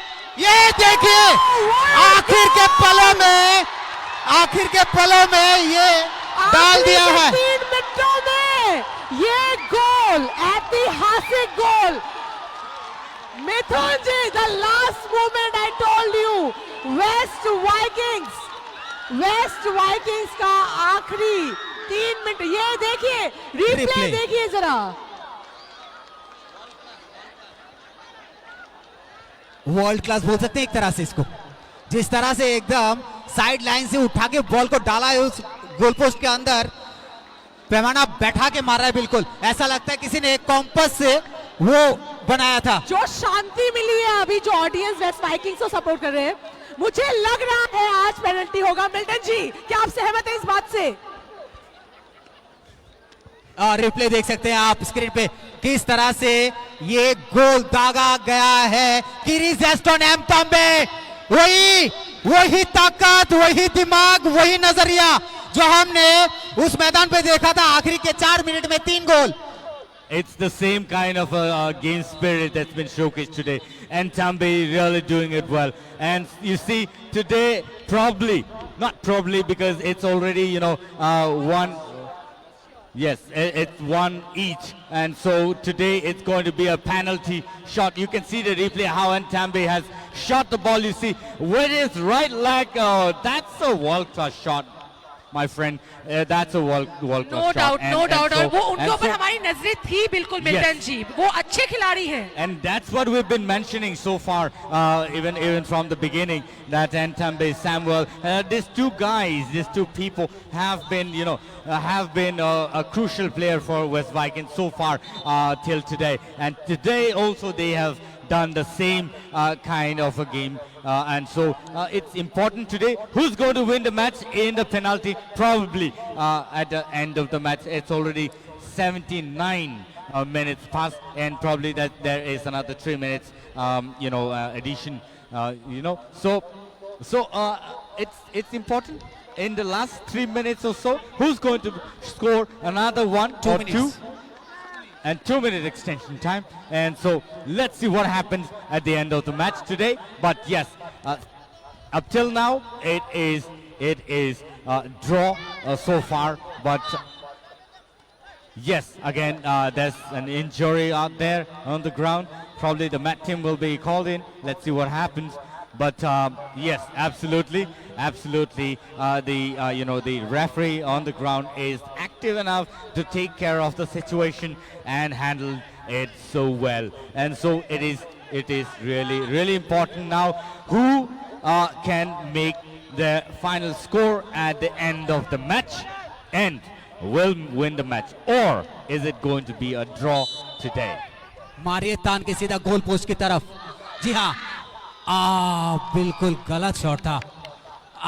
Speaker 4: देखिए आखिर के पलों में ये डाल दिया है।
Speaker 3: 3 मिनटों में ये गोल, ऐतिहासिक goal, Mithun ji, the last moment I told you, west vikings का आखिरी 3 मिनट, ये देखिए, रिप्ले देखिए जरा,
Speaker 4: वर्ल्ड क्लास बोल सकते हैं एक तरह से इसको, जिस तरह से एकदम साइड लाइन से उठा के बॉल को डाला है उस गोल पोस्ट के अंदर, पैमाना बैठा के मारा है बिल्कुल, ऐसा लगता है किसी ने एक कॉम्पस से वो बनाया था।
Speaker 3: जो शांति मिली है अभी, जो ऑडियंस वेस्ट वाइकिंग्स को सपोर्ट कर रहे हैं, मुझे लग रहा है आज पेनल्टी होगा। मिल्टन जी, क्या आप सहमत हैं इस बात से?
Speaker 4: रिप्ले देख सकते हैं आप स्क्रीन पे, किस तरह से ये गोल दागा गया है। किरीज एस्टोन एम्पम्बे, वही ताकत, वही दिमाग, वही नजरिया जो हमने उस मैदान पे देखा था आखिरी के 4 मिनट में 3 गोल।
Speaker 5: It's the same kind of game spirit that's been showcased today, and Tambe really doing it well. And you see today, not probably because it's already one. Yes, it's one each, and so today it's going to be a penalty shot. You can see the replay how Ntambe has shot the ball. You see with his right leg. Oh, that's a world-class shot, my friend. That's a world-class shot.
Speaker 3: No doubt. और वो उनके ऊपर
Speaker 5: so-
Speaker 3: हमारी नजरें थी बिल्कुल Milton जी, वो अच्छे खिलाड़ी हैं।
Speaker 5: And that's what we've been mentioning so far, even from the beginning, that Ntambe, Samuel, these two guys, these two people have been, a crucial player for West Vikings so far till today. And today also they have done the same kind of a game. And so it's important today. Who's going to win the match in the penalty? Probably at the end of the match. It's already 79 minutes past, and probably that there is another 3 minutes, addition. So it's important in the last 3 minutes or so. Who's going to score another one or two? And 2-minute extension time, and so let's see what happens at the end of the match today. But yes, up till now it is draw so far. But yes, again there's an injury out there on the ground. Probably the mat team will be called in. Let's see what happens. But yes, absolutely. The referee on the ground is active enough to take care of the situation and handle it so well. And so it is really important now who can make the final score at the end of the match and will win the match, or is it going to be a draw today?
Speaker 4: मारिए तान के सीधा goal post की तरफ। जी हाँ, बिल्कुल गलत shot था।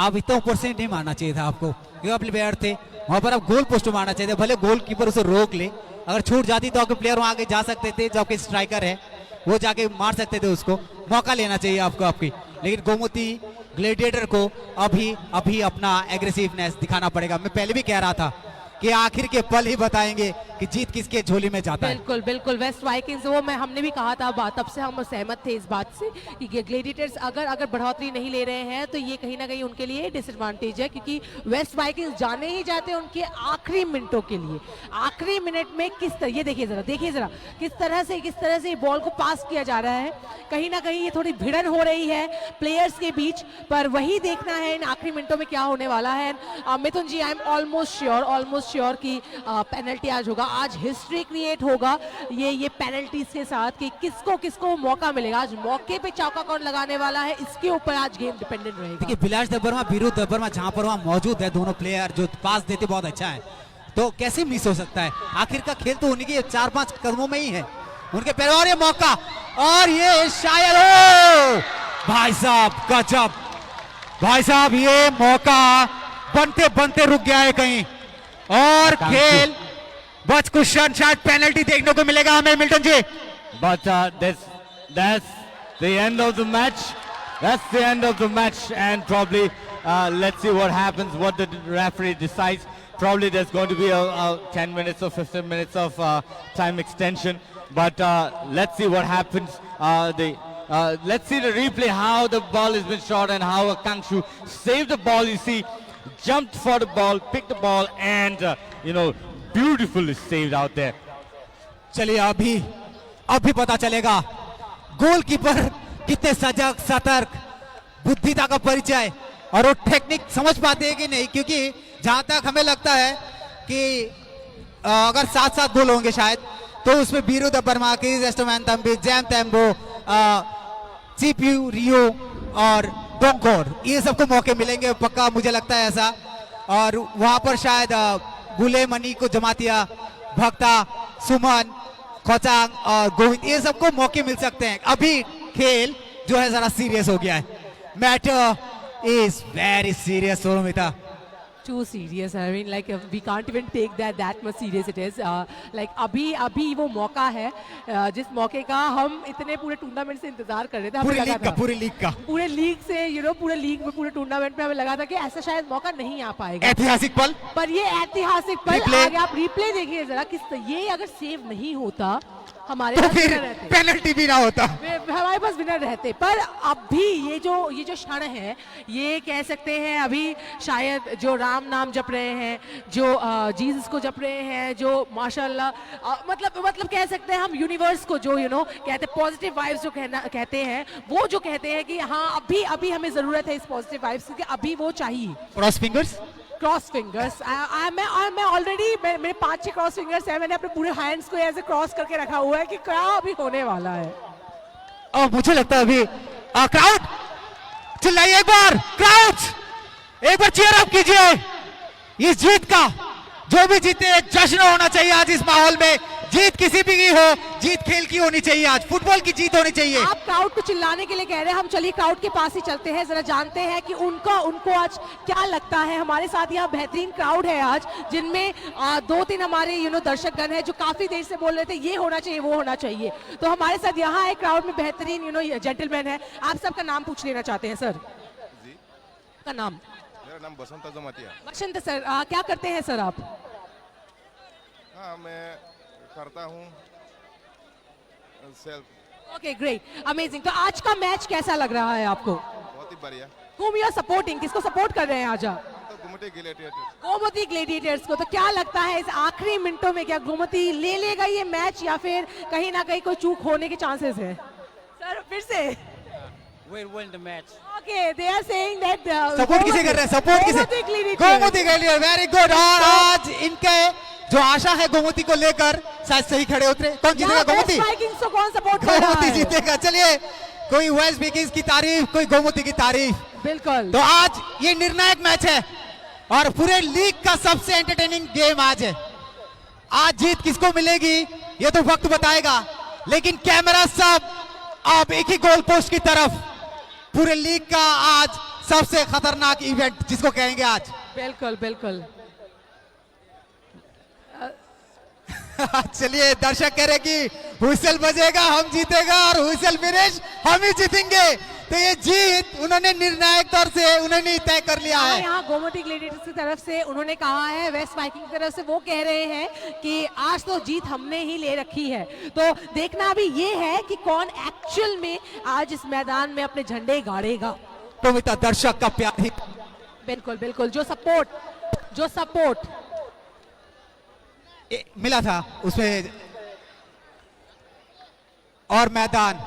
Speaker 4: आप इतना ऊपर से नहीं मारना चाहिए था आपको, क्योंकि अपने प्लेयर थे वहां पर, आप गोल पोस्ट मारना चाहिए था। भले गोल कीपर उसे रोक ले, अगर छूट जाती तो आपके प्लेयर वहां आगे जा सकते थे, जो आपके स्ट्राइकर है वो जाके मार सकते थे, उसको मौका लेना चाहिए आपको आपकी। लेकिन गोमती ग्लेडिएटर को अभी अपना एग्रेसिवनेस दिखाना पड़ेगा। मैं पहले भी कह रहा था कि आखिर के पल ही बताएंगे कि जीत किसके झोली में जाता है।
Speaker 3: बिल्कुल वेस्ट वाइकिंग्स, वो हमने भी कहा था, तब से हम सहमत थे इस बात से कि ग्लेडिएटर्स अगर बढ़ोतरी नहीं ले रहे हैं तो ये कहीं ना कहीं उनके लिए डिसएडवांटेज है, क्योंकि वेस्ट वाइकिंग्स जाने ही जाते हैं उनके आखिरी मिनटों के लिए। आखिरी मिनट में ये देखिए जरा किस तरह से बॉल को पास किया जा रहा है। कहीं ना कहीं ये थोड़ी भिड़न हो रही है प्लेयर्स के बीच, पर वही देखना है इन आखिरी मिनटों में क्या होने वाला है। मिथुन ji, I am almost sure कि पेनल्टी आज होगा, आज हिस्ट्री क्रिएट होगा ये पेनल्टीज के साथ कि किसको मौका मिलेगा। आज मौके पे चौका कौन लगाने वाला है, इसके ऊपर आज गेम डिपेंडेंट रहेगा।
Speaker 4: देखिए बिलाश दबरमा, बीरू दबरमा जहां पर वहां मौजूद है, दोनों प्लेयर जो पास देते बहुत अच्छा है, तो कैसे मिस हो सकता है। आखिर का खेल तो उन्हीं के 4-5 कदमों में ही है, उनके पैर। और ये मौका, और ये शायद हो भाई साहब गजब, भाई साहब ये मौका बनते रुक गया है कहीं, और खेल बच कुशन, शायद पेनल्टी देखने को मिलेगा हमें Milton ji.
Speaker 5: But that's the end of the match. That's the end of the match, and probably let's see what happens, what the referee decides. Probably there's going to be a 10 minutes or 15 minutes of time extension. But let's see what happens. Let's see the replay, how the ball has been shot and how Kangshu saved the ball. You see, jumped for the ball, picked the ball, and beautifully saved out there.
Speaker 4: चलिए अभी पता चलेगा goalkeeper कितने सजग, सतर्क, बुद्धिता का परिचय और वो टेक्निक समझ पाते हैं कि नहीं, क्योंकि जहां तक हमें लगता है कि अगर 7-7 गोल होंगे शायद, तो उसमें बीरू दबरमा, किरीज एस्टोन एम्पम्बे, जैम तेम्बो, CPU रियो और डोंगोर, ये सबको मौके मिलेंगे पक्का, मुझे लगता है ऐसा। और वहां पर शायद बुले मनी को जमातिया, भक्ता, सुमन, खोचांग और गोविंद, ये सबको मौके मिल सकते हैं। अभी खेल जो है जरा सीरियस हो गया है, matter is very serious Sonmita.
Speaker 3: Too serious. I mean, like we can't even take that much serious it is. Like अभी वो मौका है, जिस मौके का हम इतने पूरे टूर्नामेंट से इंतजार कर रहे थे।
Speaker 4: पूरी लीग से, पूरे लीग में, पूरे टूर्नामेंट में हमें लगा था कि ऐसा शायद मौका नहीं आ पाएगा। ऐतिहासिक पल,
Speaker 3: पर ये ऐतिहासिक पल आगे आप रिप्ले देखिए जरा, ये अगर सेव नहीं होता हमारे
Speaker 4: तो
Speaker 3: पास
Speaker 4: फिर
Speaker 3: विनर रहते,
Speaker 4: पेनल्टी भी ना होता,
Speaker 3: हमारे पास विनर रहते। पर अभी ये जो क्षण है, ये कह सकते हैं अभी शायद जो राम नाम जप रहे हैं, जो जीसस को जप रहे हैं, जो माशाल्लाह मतलब कह सकते हैं हम यूनिवर्स को जो कहते हैं पॉजिटिव वाइब्स जो कहते हैं, वो जो कहते हैं कि हाँ अभी हमें जरूरत है इस पॉजिटिव वाइब्स की, अभी वो चाहिए। क्रॉस फिंगर्स मैं ऑलरेडी मेरे 5-6 क्रॉस फिंगर्स हैं, मैंने अपने पूरे हैंड्स को ऐसे क्रॉस करके रखा हुआ है कि क्या अभी होने वाला है।
Speaker 4: और मुझे लगता है अभी क्राउड चिल्लाइए, एक बार चीयर अप कीजिए इस जीत का। जो भी जीते जश्न होना चाहिए आज इस माहौल में, जीत किसी भी की हो, जीत खेल की होनी चाहिए, आज फुटबॉल की जीत होनी चाहिए।
Speaker 3: आप क्राउड को चिल्लाने के लिए कह रहे हैं, हम चलिए क्राउड के पास ही चलते हैं, जरा जानते हैं कि उनको आज क्या लगता है। हमारे साथ यहाँ बेहतरीन क्राउड है आज, जिनमें 2-3 हमारे दर्शकगण हैं जो काफी देर से बोल रहे थे ये होना चाहिए, वो होना चाहिए। तो हमारे साथ यहाँ एक क्राउड में बेहतरीन जेंटलमैन है। आप सबका नाम पूछ लेना चाहते हैं सर?
Speaker 8: जी,
Speaker 3: का नाम?
Speaker 8: मेरा नाम बसंत जमातिया।
Speaker 3: बसंत सर, क्या करते हैं सर आप?
Speaker 8: हाँ, मैं करता हूँ सेल्फ।
Speaker 3: Okay, great, amazing. तो आज का मैच कैसा लग रहा है आपको?
Speaker 8: बहुत ही बढ़िया।
Speaker 3: Whom you are supporting? किसको सपोर्ट कर रहे हैं आज आप?
Speaker 8: तो गोमती ग्लैडिएटर्स।
Speaker 3: गोमती ग्लैडिएटर्स को। तो क्या लगता है इस आखिरी मिनटों में क्या गोमती ले लेगा ये मैच, या फिर कहीं ना कहीं कोई चूक होने के चांसेस है? सर फिर से
Speaker 9: We'll win the match.
Speaker 3: Okay, they are saying that
Speaker 4: support किसे कर रहे हैं? सपोर्ट किसे? Gomti gladiator, very good. और आज इनके जो आशा है गोमती को लेकर, शायद सही खड़े उतरे। कौन जीतेगा? गोमती।
Speaker 3: वाइकिंग्स को कौन सपोर्ट कर रहा
Speaker 4: गोमती
Speaker 3: है?
Speaker 4: जीतेगा। चलिए, कोई वेस्ट विकिंग्स की तारीफ, कोई गोमती की तारीफ।
Speaker 3: बिल्कुल।
Speaker 4: तो आज ये निर्णायक मैच है और पूरे लीग का सबसे एंटरटेनिंग गेम आज है। आज जीत किसको मिलेगी ये तो वक्त बताएगा, लेकिन कैमरा सब अब एक ही गोल पोस्ट की तरफ। पूरे लीग का आज सबसे खतरनाक इवेंट जिसको कहेंगे आज।
Speaker 3: बिल्कुल बिल्कुल।
Speaker 4: चलिए, दर्शक कह रहे कि हुइसल बजेगा हम जीतेगा, और हुइसल फिनिश हम ही जीतेंगे। तो ये जीत उन्होंने निर्णायक तौर से उन्होंने तय कर लिया है।
Speaker 3: यहाँ गोमती ग्लैडिएटर्स की तरफ से उन्होंने कहा है, वेस्ट वाइकिंग की तरफ से वो कह रहे हैं कि आज तो जीत हमने ही ले रखी है। तो देखना अभी ये है कि कौन एक्चुअल में आज इस मैदान में अपने झंडे गाड़ेगा।
Speaker 4: तो मिता दर्शक का प्यार ही।
Speaker 3: बिल्कुल बिल्कुल, जो सपोर्ट
Speaker 4: मिला था उसमें, और मैदान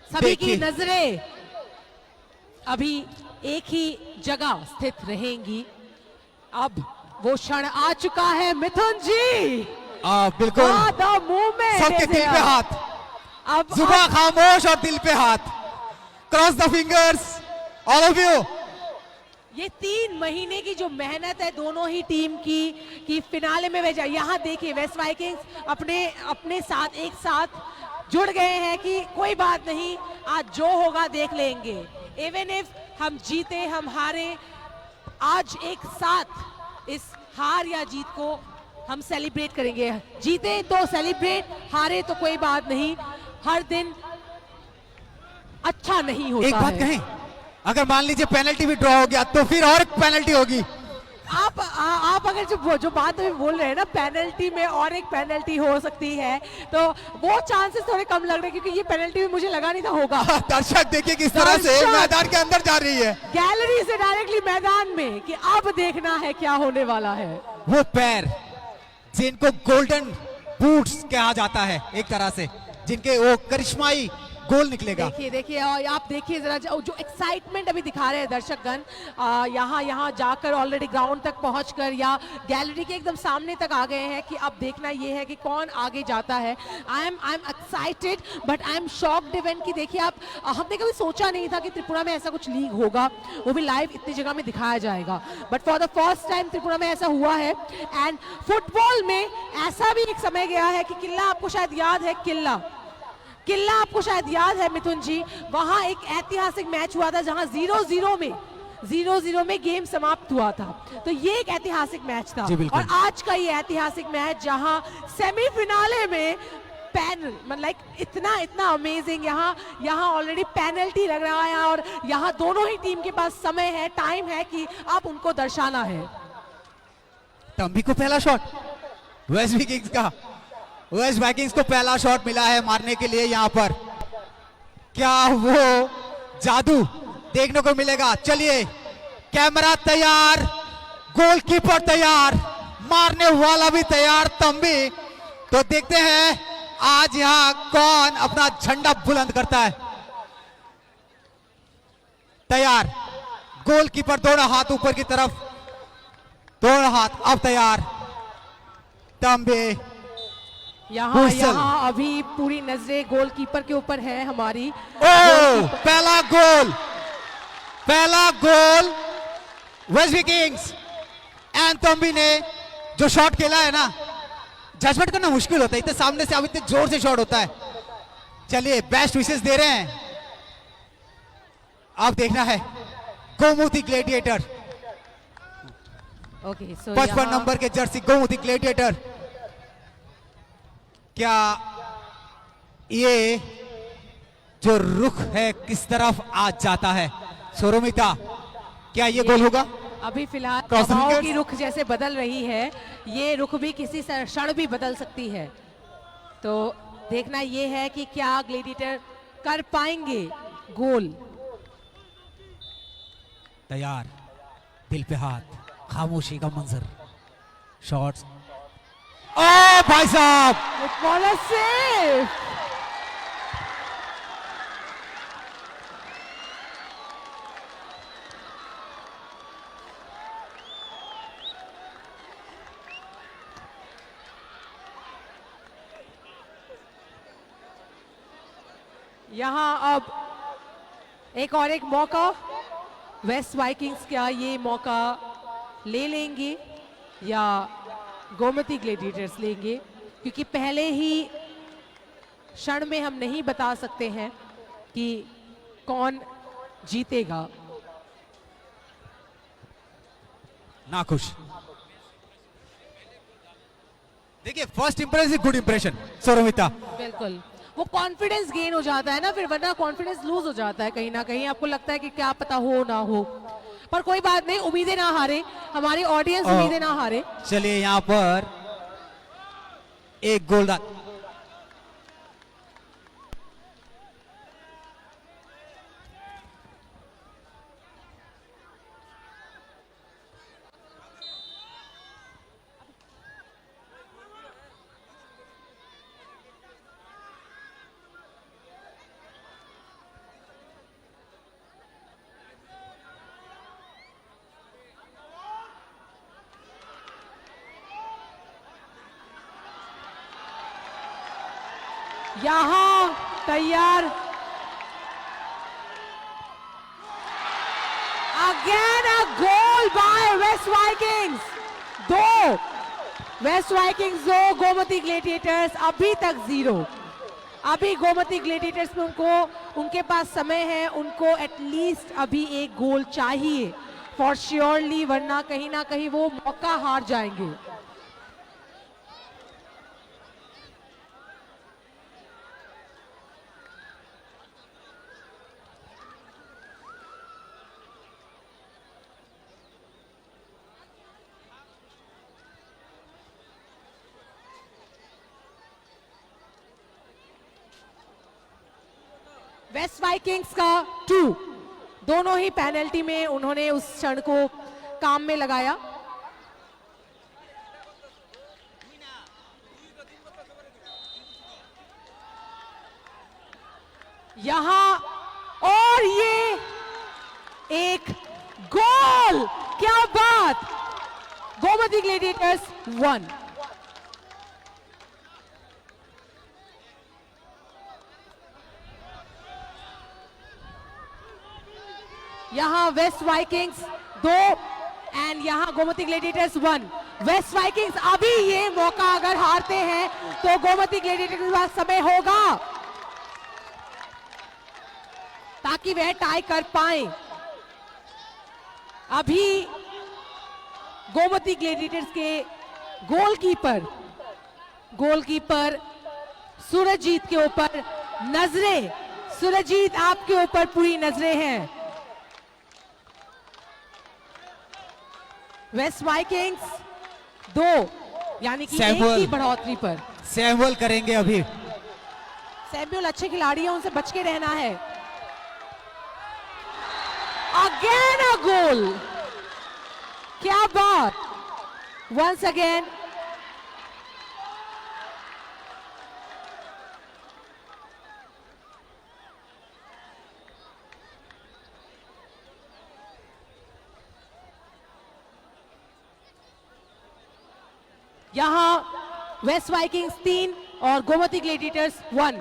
Speaker 3: सभी की नजरें अभी एक ही जगह स्थित रहेंगी। अब वो क्षण आ चुका है मिथुन जी।
Speaker 4: बिल्कुल,
Speaker 3: मूवमेंट
Speaker 4: सबके दिल पे हाथ,
Speaker 3: अब
Speaker 4: जुबान खामोश और दिल पे हाथ। Cross the fingers all of you.
Speaker 3: ये 3 महीने की जो मेहनत है दोनों ही टीम की फिनाले में भेजा। यहाँ देखिए वेस्ट वाइकिंग्स अपने साथ एक साथ जुड़ गए हैं कि कोई बात नहीं, आज जो होगा देख लेंगे। इवन इफ हम जीते हम हारे, आज एक साथ इस हार या जीत को हम सेलिब्रेट करेंगे। जीते तो सेलिब्रेट, हारे तो कोई बात नहीं। हर दिन अच्छा नहीं होता।
Speaker 4: एक बात कहें, अगर मान लीजिए पेनल्टी भी ड्रॉ हो गया तो फिर और एक पेनल्टी होगी।
Speaker 3: आप अगर जो बात अभी बोल रहे हैं ना, पेनल्टी में और एक पेनल्टी हो सकती है, तो वो चांसेस थोड़े कम लग रहे हैं, क्योंकि ये पेनल्टी भी मुझे लगा नहीं था होगा।
Speaker 4: दर्शक देखिए किस तरह से मैदान के अंदर जा रही है,
Speaker 3: गैलरी से डायरेक्टली मैदान में, कि अब देखना है क्या होने वाला है।
Speaker 4: वो पैर जिनको गोल्डन बूट्स कहा जाता है एक तरह से, जिनके वो करिश्माई गोल निकलेगा।
Speaker 3: देखिए देखिए, और आप देखिए जरा जो एक्साइटमेंट अभी दिखा रहे हैं दर्शकगण, यहाँ जाकर ऑलरेडी ग्राउंड तक पहुंचकर या गैलरी के एकदम सामने तक आ गए हैं कि अब देखना ये है कि कौन आगे जाता है। I am excited but I am shocked event कि देखिए आप, हमने कभी सोचा नहीं था कि त्रिपुरा में ऐसा कुछ लीग होगा, वो भी लाइव इतनी जगह में दिखाया जाएगा, but for the first time Tripura में ऐसा हुआ है। एंड फुटबॉल में ऐसा भी एक समय गया है कि किला, आपको शायद याद है किला आपको शायद याद है मिथुन जी, वहां एक ऐतिहासिक मैच हुआ था जहां 0-0 में गेम समाप्त हुआ था। तो ये एक ऐतिहासिक मैच था।
Speaker 4: जी, बिल्कुल।
Speaker 3: और आज का ये ऐतिहासिक मैच जहां सेमीफिनाले में लाइक इतना अमेजिंग, यहाँ ऑलरेडी पेनल्टी लग रहा है और यहाँ दोनों ही टीम के पास समय है, टाइम है कि अब उनको दर्शाना है।
Speaker 4: तंबी को पहला शॉट वेस्ट वाइकिंग्स का, वेस्ट वाइकिंग्स को पहला शॉट मिला है मारने के लिए। यहाँ पर क्या वो जादू देखने को मिलेगा? चलिए, कैमरा तैयार, गोलकीपर तैयार, मारने वाला भी तैयार, तंबी। तो देखते हैं आज यहाँ कौन अपना झंडा बुलंद करता है। तैयार, गोलकीपर दोनों हाथ ऊपर की तरफ, दोनों हाथ अब तैयार। तंबी
Speaker 3: यहाँ अभी पूरी नजरें गोलकीपर के ऊपर है हमारी।
Speaker 4: ओ, पहला गोल वेस्ट विकिंग्स। एंड तंबी ने जो शॉट खेला है ना, जजमेंट करना मुश्किल होता है, इतने सामने से अब इतने जोर से शॉट होता है। चलिए, बेस्ट विशेस दे रहे हैं। अब देखना है गोमुती ग्लेडिएटर,
Speaker 3: ओके, सो
Speaker 4: 55 नंबर के जर्सी गोमुती ग्लेडिएटर। क्या ये जो रुख है किस तरफ आज जाता है? सोरोमिता, क्या ये गोल होगा?
Speaker 3: अभी फिलहाल
Speaker 4: Crossing
Speaker 3: हवाओं
Speaker 4: wickets?
Speaker 3: की रुख जैसे बदल रही है, ये रुख भी किसी क्षण भी बदल सकती है। तो देखना ये है कि क्या ग्लेडिएटर कर पाएंगे गोल।
Speaker 4: तैयार, दिल पे हाथ, खामोशी का मंजर, शॉट्स। ओ भाई साहब,
Speaker 3: बॉलर सेव। यहाँ अब एक और एक मौका, वेस्ट वाइकिंग्स क्या ये मौका ले लेंगे या गोमती ग्लेडिएटर्स लेंगे? क्योंकि पहले ही क्षण में हम नहीं बता सकते हैं कि कौन जीतेगा।
Speaker 4: नाखुश। देखिए, फर्स्ट इंप्रेशन गुड इंप्रेशन सोरोमिता।
Speaker 3: बिल्कुल, वो कॉन्फिडेंस गेन हो जाता है ना फिर, वरना कॉन्फिडेंस लूज हो जाता है कहीं ना कहीं। आपको लगता है कि क्या पता हो ना हो, पर कोई बात नहीं, उम्मीदें ना हारे, हमारी ऑडियंस उम्मीदें ना हारे।
Speaker 4: चलिए, यहां पर एक गोलदान,
Speaker 3: यहां तैयार, again a goal by West Vikings. 2 waste Vikings 2, Gomati gladiators अभी तक 0। अभी गोमती ग्लेडिएटर्स में उनके पास समय है, उनको एटलीस्ट अभी एक गोल चाहिए फॉर श्योरली, वरना कहीं ना कहीं वो मौका हार जाएंगे। वेस्ट वाइकिंग्स का 2, दोनों ही पेनल्टी में उन्होंने उस क्षण को काम में लगाया। और ये एक गोल, क्या बात, गोमती ग्लेडिएटर्स 1। यहां वेस्ट वाइकिंग्स 2 एंड यहां गोमती ग्लेडिएटर्स 1। वेस्ट वाइकिंग्स अभी ये मौका अगर हारते हैं तो गोमती ग्लेडिएटर्स के पास समय होगा ताकि वह टाई कर पाए। अभी गोमती ग्लेडिएटर्स के गोलकीपर सूरजजीत के ऊपर नजरें, सूरजजीत आपके ऊपर पूरी नजरें हैं। वेस्ट वाइकिंग्स 2 यानी कि एक की बढ़ोतरी पर
Speaker 4: सैमुअल करेंगे अभी।
Speaker 3: सैमुअल अच्छे खिलाड़ी हैं, उनसे बच के रहना है। अगेन अ गोल, क्या बात, वंस अगेन यहां वेस्ट वाइकिंग्स 3 और गोमती ग्लेडिएटर्स 1।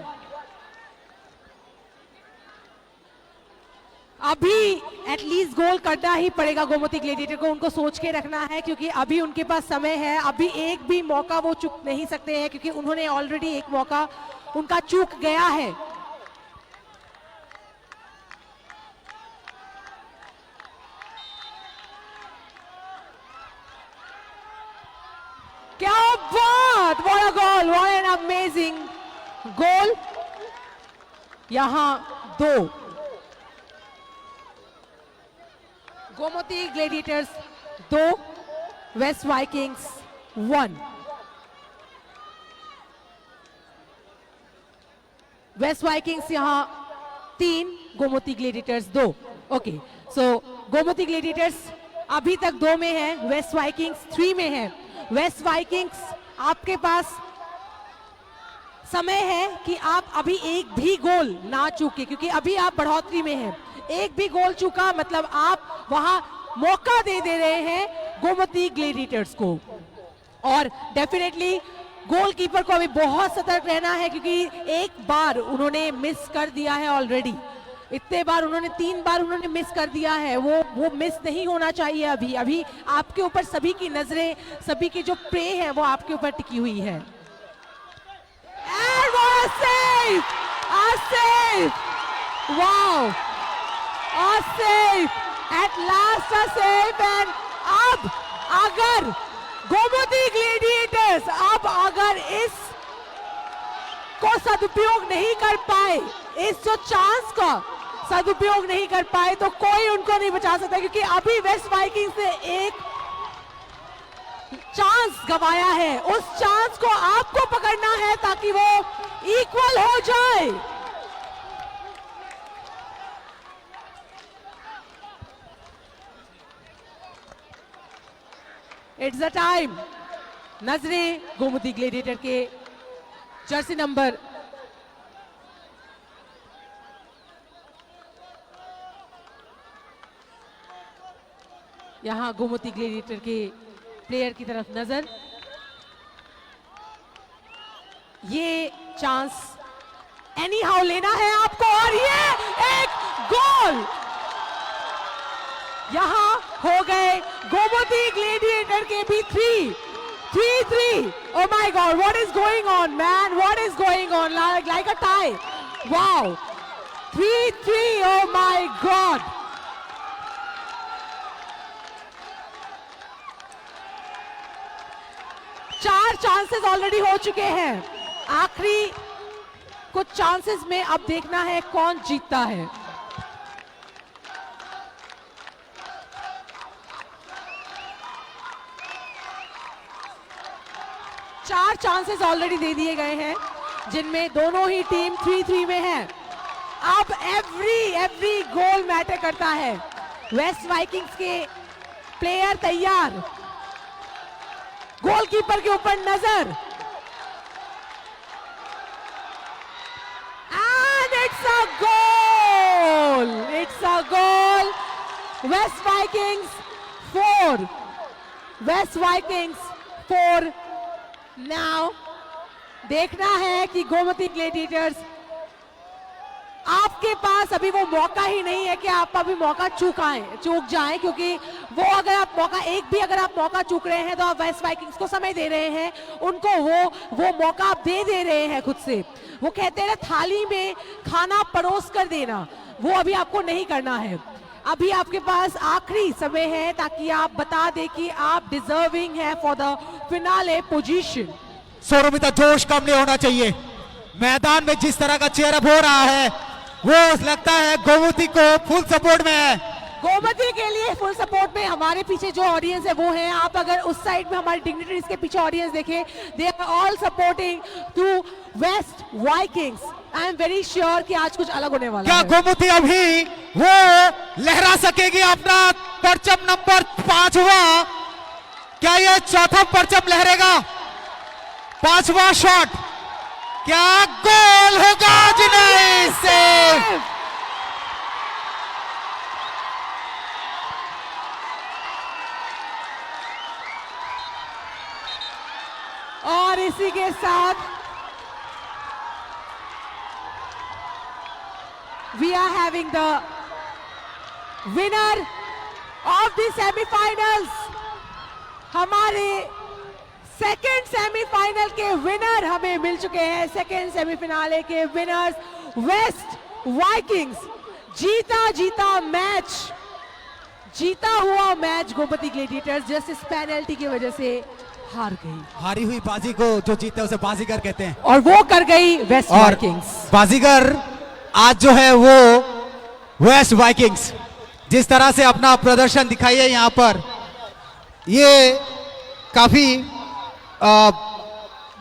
Speaker 3: अभी एटलीस्ट गोल करना ही पड़ेगा गोमती ग्लेडिएटर को, उनको सोच के रखना है क्योंकि अभी उनके पास समय है। अभी एक भी मौका वो चूक नहीं सकते हैं क्योंकि उन्होंने ऑलरेडी एक मौका उनका चूक गया है। क्या बात, what a goal, what an amazing goal. यहां 2 Gomati gladiators 2 waste vikings 1। West vikings यहां 3 Gomati gladiators 2। Okay, so Gomati gladiators अभी तक 2 में है, वेस्ट वाइकिंग्स 3 में है। वेस्ट वाइकिंग्स आपके पास समय है कि आप अभी एक भी गोल ना चूके क्योंकि अभी आप बढ़ोतरी में हैं। एक भी गोल चूका मतलब आप वहां मौका दे रहे हैं गोमती ग्लेडिएटर्स को। और डेफिनेटली गोलकीपर को अभी बहुत सतर्क रहना है क्योंकि एक बार उन्होंने मिस कर दिया है ऑलरेडी। इतने बार उन्होंने 3 बार उन्होंने मिस कर दिया है, वो मिस नहीं होना चाहिए। अभी आपके ऊपर सभी की नजरें, सभी की जो प्रे है वो आपके ऊपर टिकी हुई है। And what a save! A save! Wow! A save! At last a save and अब अगर गोमती ग्लेडिएटर्स अगर इस को सदुपयोग नहीं कर पाए, इस जो चांस का सदुपयोग नहीं कर पाए तो कोई उनको नहीं बचा सकता क्योंकि अभी वेस्ट वाइकिंग्स ने एक चांस गवाया है। उस चांस को आपको पकड़ना है ताकि वो इक्वल हो जाए। It's the time. नजरें गोमती ग्लेडिएटर के जर्सी नंबर यहां गोमती ग्लेडिएटर के प्लेयर की तरफ नजर। ये चांस एनी हाउ लेना है आपको और ये एक गोल यहां हो गए गोमती ग्लेडिएटर के भी 3-3। Oh my God, what is going on, man? What is going on? Like a tie. Wow. 3-3. Oh my God. चार चांसेस ऑलरेडी हो चुके हैं। आखिरी कुछ चांसेस में अब देखना है कौन जीतता है। चार चांसेस ऑलरेडी दे दिए गए हैं जिनमें दोनों ही टीम 3-3 में है। अब एवरी गोल मैटर करता है। वेस्ट वाइकिंग्स के प्लेयर तैयार, गोलकीपर के ऊपर नजर and it's a goal. West Vikings 4. West Vikings 4. Now देखना है कि गोमती ग्लैडिएटर्स, आपके पास अभी वो मौका ही नहीं है कि आप अभी मौका चूक जाएं, क्योंकि वो अगर आप मौका अगर आप मौका चूक रहे हैं तो आप वेस्ट वाइकिंग्स को समय दे रहे हैं, उनको वो मौका आप दे रहे हैं खुद से। वो कहते हैं थाली में खाना परोस कर देना, वो अभी आपको नहीं करना है। अभी आपके पास आखिरी समय है ताकि आप बता दें कि आप डिजर्विंग है फॉर द फिनाले पोजीशन।
Speaker 4: सौरभिता, जोश कम नहीं होना चाहिए। मैदान में जिस तरह का चेयरअप हो रहा है वो लगता है गोमती को फुल सपोर्ट में है।
Speaker 3: गोमती के लिए फुल सपोर्ट में हमारे पीछे जो ऑडियंस है वो है, आप अगर उस साइड में हमारे डिग्निटरीज के पीछे ऑडियंस देखें, they are all supporting to West Vikings. I am very sure कि आज कुछ अलग होने वाला
Speaker 4: क्या
Speaker 3: है।
Speaker 4: गोमती अभी वो लहरा सकेगी अपना परचम नंबर 5वां? क्या ये चौथा परचम लहरेगा? 5वां शॉट, क्या गोल होगा? नहीं, सेव।
Speaker 3: और इसी के साथ we are having the winner of the semifinals. हमारे सेकेंड सेमीफाइनल के विनर हमें मिल चुके हैं। सेकेंड सेमीफिनाले के विनर्स वेस्ट वाइकिंग्स। जीता हुआ मैच गोमती ग्लैडिएटर्स जस्ट इस पेनल्टी की वजह से हार गई।
Speaker 4: हारी हुई बाजी को जो जीते हैं उसे बाजीगर कहते हैं,
Speaker 3: और वो कर गई वेस्ट
Speaker 4: और
Speaker 3: वाइकिंग्स।
Speaker 4: बाजीगर आज जो है वो वेस्ट वाइकिंग्स। जिस तरह से अपना प्रदर्शन दिखाई है यहाँ पर, ये काफी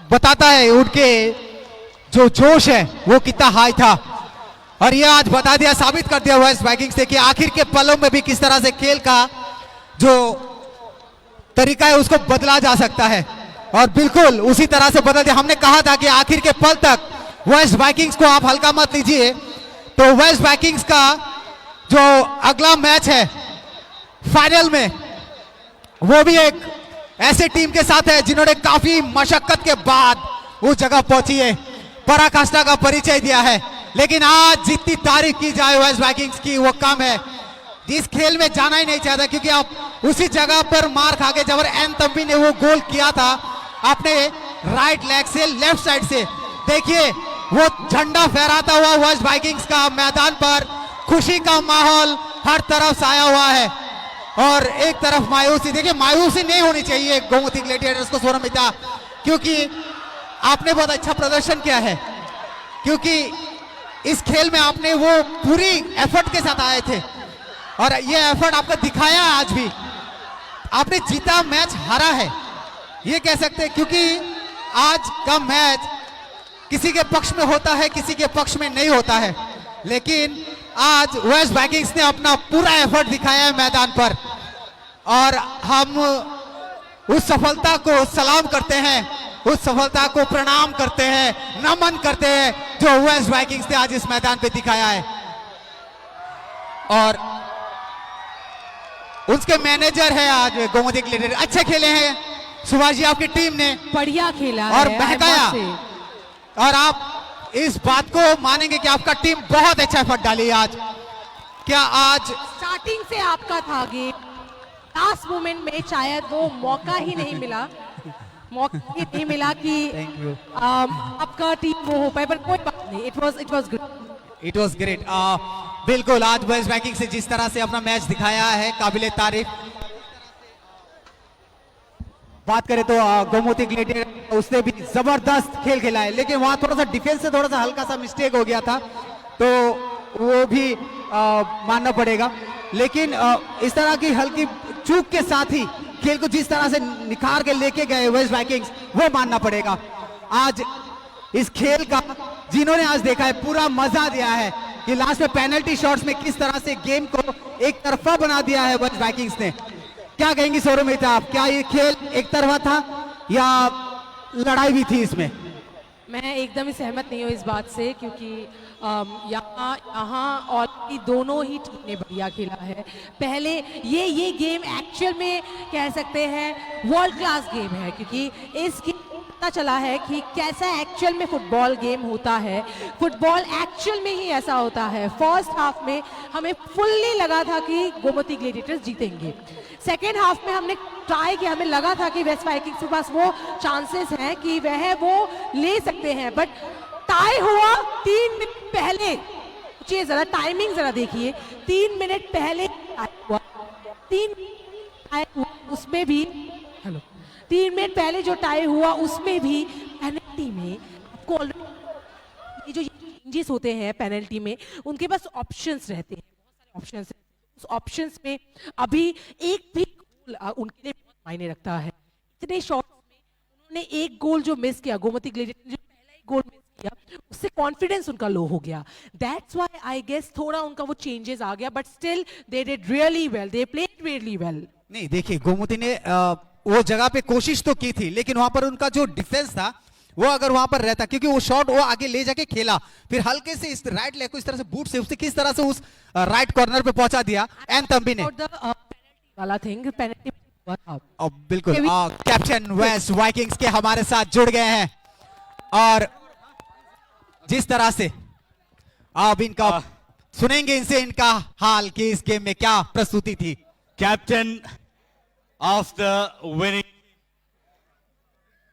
Speaker 4: बताता है उनके जो जोश है वो कितना हाई था। और ये आज बता दिया, साबित कर दिया वेस्ट वाइकिंग्स ने कि आखिर के पलों में भी किस तरह से खेल का जो तरीका है उसको बदला जा सकता है, और बिल्कुल उसी तरह से बदल दिया। हमने कहा था कि आखिर के पल तक वेस्ट वाइकिंग्स को आप हल्का मत लीजिए, तो वेस्ट वाइकिंग्स का जो अगला मैच है फाइनल में, वो भी एक ऐसे टीम के साथ है जिन्होंने काफी मशक्कत के बाद उस जगह पहुंची है, पराकाष्ठा का परिचय दिया है। लेकिन आज जितनी तारीफ की जाए वेस्ट वाइकिंग्स की वो कम है। जिस खेल में जाना ही नहीं चाहता, क्योंकि आप उसी जगह पर मार खा के, जब एन तंबी ने वो गोल किया था अपने राइट लेग से, लेफ्ट साइड से, देखिए वो झंडा फहराता हुआ वेस्ट वाइकिंग्स का मैदान पर खुशी का माहौल हर तरफ छाया हुआ है। और एक तरफ मायूसी, देखिए मायूसी नहीं होनी चाहिए गोमती ग्लैडिएटर्स को सौरभिता, क्योंकि आपने बहुत अच्छा प्रदर्शन किया है, क्योंकि इस खेल में आपने वो पूरी एफर्ट के साथ आए थे और ये एफर्ट आपका दिखाया है। आज भी आपने जीता, मैच हारा है ये कह सकते हैं, क्योंकि आज का मैच किसी के पक्ष में होता है, किसी के पक्ष में नहीं होता है। लेकिन आज वेस्ट वाइकिंग्स ने अपना पूरा एफर्ट दिखाया है मैदान पर, और हम उस सफलता को सलाम करते हैं, उस सफलता को प्रणाम करते हैं, नमन करते हैं जो वेस्ट वाइकिंग्स ने आज इस मैदान पे दिखाया है। और उसके मैनेजर है आज गोमती ग्लैडिएटर, अच्छे खेले हैं सुभाष जी, आपकी टीम ने
Speaker 3: बढ़िया खेला
Speaker 4: और
Speaker 3: है,
Speaker 4: बहकाया,
Speaker 3: I must say।
Speaker 4: और आप इस बात को मानेंगे कि आपका टीम बहुत अच्छा एफर्ट डाली आज। क्या आज
Speaker 3: स्टार्टिंग से आपका था गेम, लास्ट मोमेंट में शायद वो मौका ही नहीं मिला, कि आपका टीम वो हो पाए, पर कोई बात नहीं, इट वाज
Speaker 4: ग्रेट। बिल्कुल आज वेस्ट वाइकिंग्स से जिस तरह से अपना मैच दिखाया है काबिले तारीफ। बात करें तो गोमती ग्लैडिएटर उसने भी जबरदस्त खेल खेला है, लेकिन वहां थोड़ा सा डिफेंस से थोड़ा सा हल्का सा मिस्टेक हो गया था, तो वो भी मानना पड़ेगा। लेकिन इस तरह की हल्की चूक के साथ ही खेल को जिस तरह से निखार के लेके गए वेस्ट वाइकिंग्स, वो मानना पड़ेगा। आज इस खेल का जिन्होंने आज देखा है पूरा मजा दिया है कि लास्ट में पेनल्टी शॉट्स में किस तरह से गेम को एक तरफा बना दिया है वेस्ट वाइकिंग्स ने। क्या कहेंगी सौरभिता आप, क्या ये खेल एक तरफा था या लड़ाई भी थी इसमें?
Speaker 3: मैं एकदम ही सहमत नहीं हूँ इस बात से, क्योंकि यहाँ यहाँ ऑलरेडी दोनों ही टीम ने बढ़िया खेला है। पहले ये गेम एक्चुअल में कह सकते हैं वर्ल्ड क्लास गेम है, क्योंकि इस गेम पता चला है कि कैसा एक्चुअल में फुटबॉल गेम होता है। फुटबॉल एक्चुअल में ही ऐसा होता है। फर्स्ट हाफ में हमें फुल्ली लगा था कि गोमती ग्लेडिएटर्स जीतेंगे। सेकेंड हाफ में हमने ट्राई किया, हमें लगा था कि वेस्ट वाइकिंग्स के पास वो चांसेस हैं कि वह वो ले सकते हैं, बट टाई हुआ 3 मिनट पहले। सोचिए जरा, टाइमिंग जरा देखिए, 3 मिनट पहले हुआ, 3 उसमें भी 3 मिनट पहले जो टाई हुआ उसमें भी पेनल्टी में आपको ऑलरेडी ये जो चेंजेस होते हैं पेनल्टी में, उनके पास ऑप्शंस रहते हैं, बहुत सारे ऑप्शंस। उस ऑप्शंस में अभी एक भी गोल उनके लिए बहुत मायने रखता है। इतने शॉट्स में उन्होंने एक गोल जो मिस किया, गोमती ग्लेडिएटर्स ने जो पहला एक गोल मिस किया, उससे कॉन्फिडेंस उनका लो हो गया। दैट्स व्हाई आई गेस थोड़ा उनका वो चेंजेस आ गया, but still they did really well, they played really well.
Speaker 4: नहीं देखिए, गोमती ने वो जगह पे कोशिश तो की थी, लेकिन वहां पर उनका जो डिफेंस था वो अगर वहां पर रहता, क्योंकि वो शॉट वो आगे ले जाके खेला, फिर हल्के से इस राइट लेग को इस तरह से बूट से उससे किस तरह से उस राइट कॉर्नर पे पहुंचा दिया एन तंबी ने।
Speaker 3: वाला थिंग पेनल्टी हुआ था।
Speaker 4: अब बिल्कुल कैप्टन वेस्ट वाइकिंग्स के हमारे साथ जुड़ गए हैं, और जिस तरह से अब इनका सुनेंगे इनसे इनका हाल कि इस गेम में क्या प्रस्तुति थी।
Speaker 5: Captain of the winning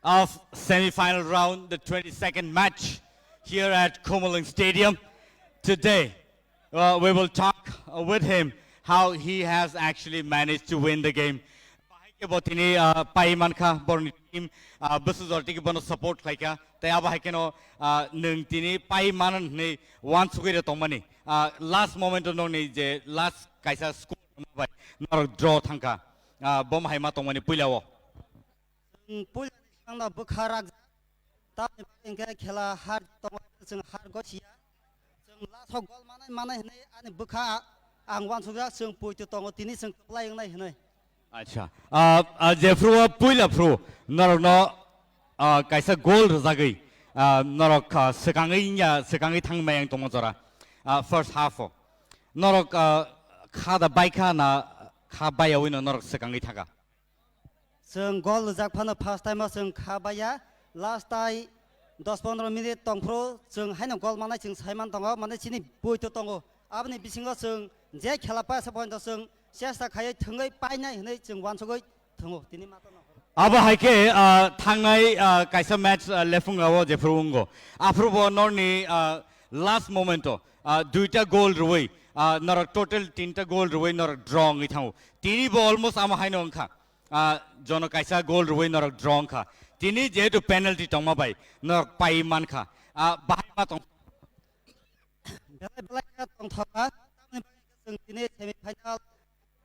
Speaker 5: of semi-final round, the 22nd match here at Komaling Stadium. Today, we will talk with him how he has actually managed to win the game. Bahai botini paiman kha borni team busu zorti ki bono support khaika taya bahai keno nung tini paiman ne one sugire tomani last moment no ni je last kaisa score bai nor draw thangka bom hai ma tomani puilawo
Speaker 7: पुल सांदा बुखाराक ताप इनके खेला हार तो जों हार गसिया जों लासाव गल मानाय हनै आनि बुखा आं वान सुगा जों पुइतो तंगो तिनि जों प्लायंनाय हनै।
Speaker 5: अच्छा जेफ्रुआ पुइलाफ्रु नरनो काइसा गोल रजागै नरक सेकाङै थांमाय आं दङ जरा फर्स्ट हाफ नरक खादा बाइका ना खा बायावैनो नरक सेकाङै थागा
Speaker 7: जों गल जाकफानो फार्स्ट टाइम जों खाबाया लास्ट टाइ 10-15 मिनिट तंफ्रो जों हायनो गल मानाय जों साइमान दङ माने सिनि बुइतो दङ आबनि बिसिङाव जों जे खेला पास पॉइंट जों चेष्टा खायै थङै पाइनाय हनै जों वानसगै थङो तिनि मातो
Speaker 5: अब हाइके थांनाय काइसा मैच लेफुङाव जेफ्रुंगो आफ्रुबो नरनि लास्ट मोमेंटो दुइटा गोल रुवै नर टोटल 3टा गोल रुवै नर ड्रॉ थाउ तिनि बो अलमोस्ट आमा हायनो अंखा जन काइसा गोल रुवै नर ड्रॉ खा तिनि जेहेतु पेनल्टी टंगमा बाय नर पाइ मानखा बाहाय मा टंग
Speaker 7: बेलाय बेलाय टंथबा जों तिनि सेमि फाइनाल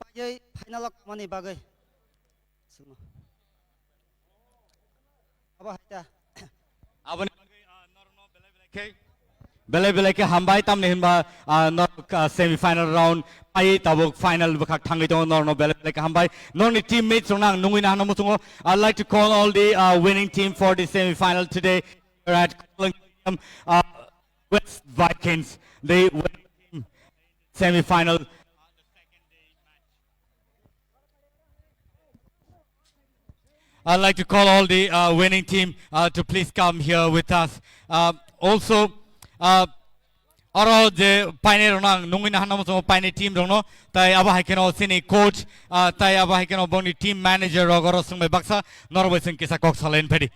Speaker 7: पायै फाइनाल मानि बागै अब हायता
Speaker 5: अब नरनो बेलाय बेलाय के हामबाय तामने हिनबा नर सेमी फाइनल राउंड पाइ ताबो फाइनल बखा थांगै दङ नरनो बेलाय के हामबाय नरनि टीममेट्स रंनां नुङैना हानो मुथुङो I'd like to call all the winning team for the semi final today at West Vikings, the winning team semi final. I'd like to call all the winning team to please come here with us. Also, aro je paine ronang nungina hanam so paine team rono tai aba haikeno sini coach tai aba haikeno boni team manager rogoro sungme baksa norway sing kisa kok salen phedi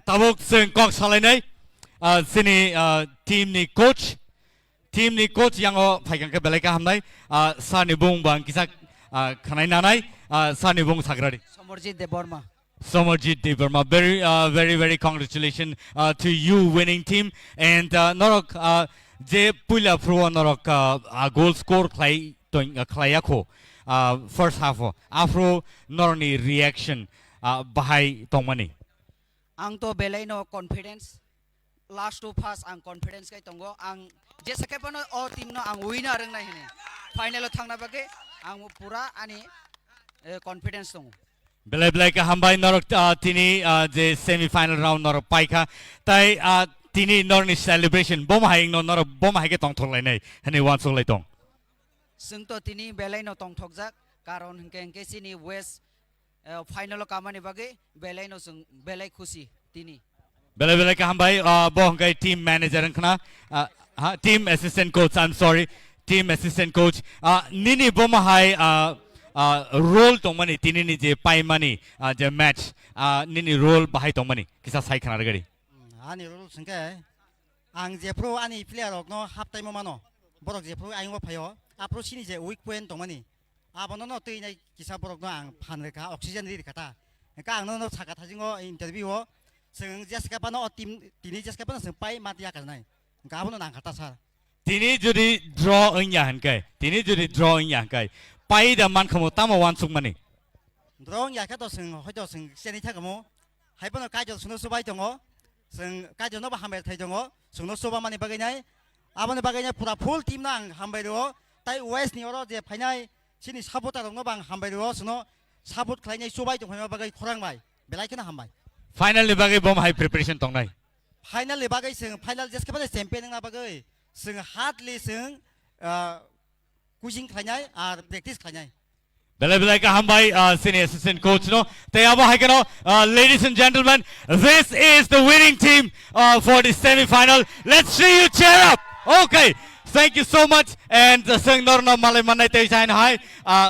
Speaker 5: tabuk sing kok salenai sini team ni coach yang o phaikan ke belai ka hamnai sa ni bung bang kisa khanai nanai
Speaker 1: Sani Bong Sagrari.
Speaker 9: Somorjit Deborma.
Speaker 1: Somerjit Deborma, very congratulations to you winning team and norok je pula pro norok goal score clay clayako first half afro norni reaction bahai tongmani.
Speaker 9: Ang to belay no confidence. Last two pass ang confidence kay tongo ang je sakay pa no o team no ang winner reng na hini. Final thang na bagay ang pura ani confidence tongo.
Speaker 1: Belai ka hambai norok tini je semi final round norok paika tai tini norni celebration bom haing no norok bom haike tong tholai nei hani wan so lai tong.
Speaker 9: Sung to tini belay no tong thokjak karon hengke sini west final kamani bagay belay no sung belay khushi tini.
Speaker 1: Belai ka hambai boh kai team manager khna team assistant coach, I'm sorry, team assistant coach nini bom hai role tong mani tini ni je pai mani je match nini role bahai tong mani kisa sai khana gari.
Speaker 7: Ani rule sengke ang je pro ani player rok no half time mano borok je pro aing wa phayo apro sini je weak point tongmani abono no tui nai kisa borok no ang phan reka oxygen ri kata ka ang no chaka thajingo interview o seng jeska pano team tini jeska pano seng pai matia ka nai ka abono nang kata sar
Speaker 1: Tini judi draw in yang kai tini judi draw in yang kai pai da man khamo tama wan suk mani.
Speaker 7: drong ya ka to seng hoito seng seni thakamo haipono ka jo suno subai tongo seng ka jo no ba hamel thai tongo suno suba mani bagai nai abono bagai nai pura full team nang hambai ro tai west ni oro je phainai sini supporter rok no bang hambai ro suno support khlainai subai tong phai bagai khorang bai belai kana hambai
Speaker 1: Final ni bagai bom hai preparation tong nai.
Speaker 7: final le bagai seng final jeske pa champion na bagai seng hardly seng coaching khlainai ar practice khlainai.
Speaker 1: Belai ka hambai senior assistant coach no te abo hai kano ladies and gentlemen, this is the winning team for the semi final. Let's see you cheer up. Okay, thank you so much and seng norno malai manai te chain hai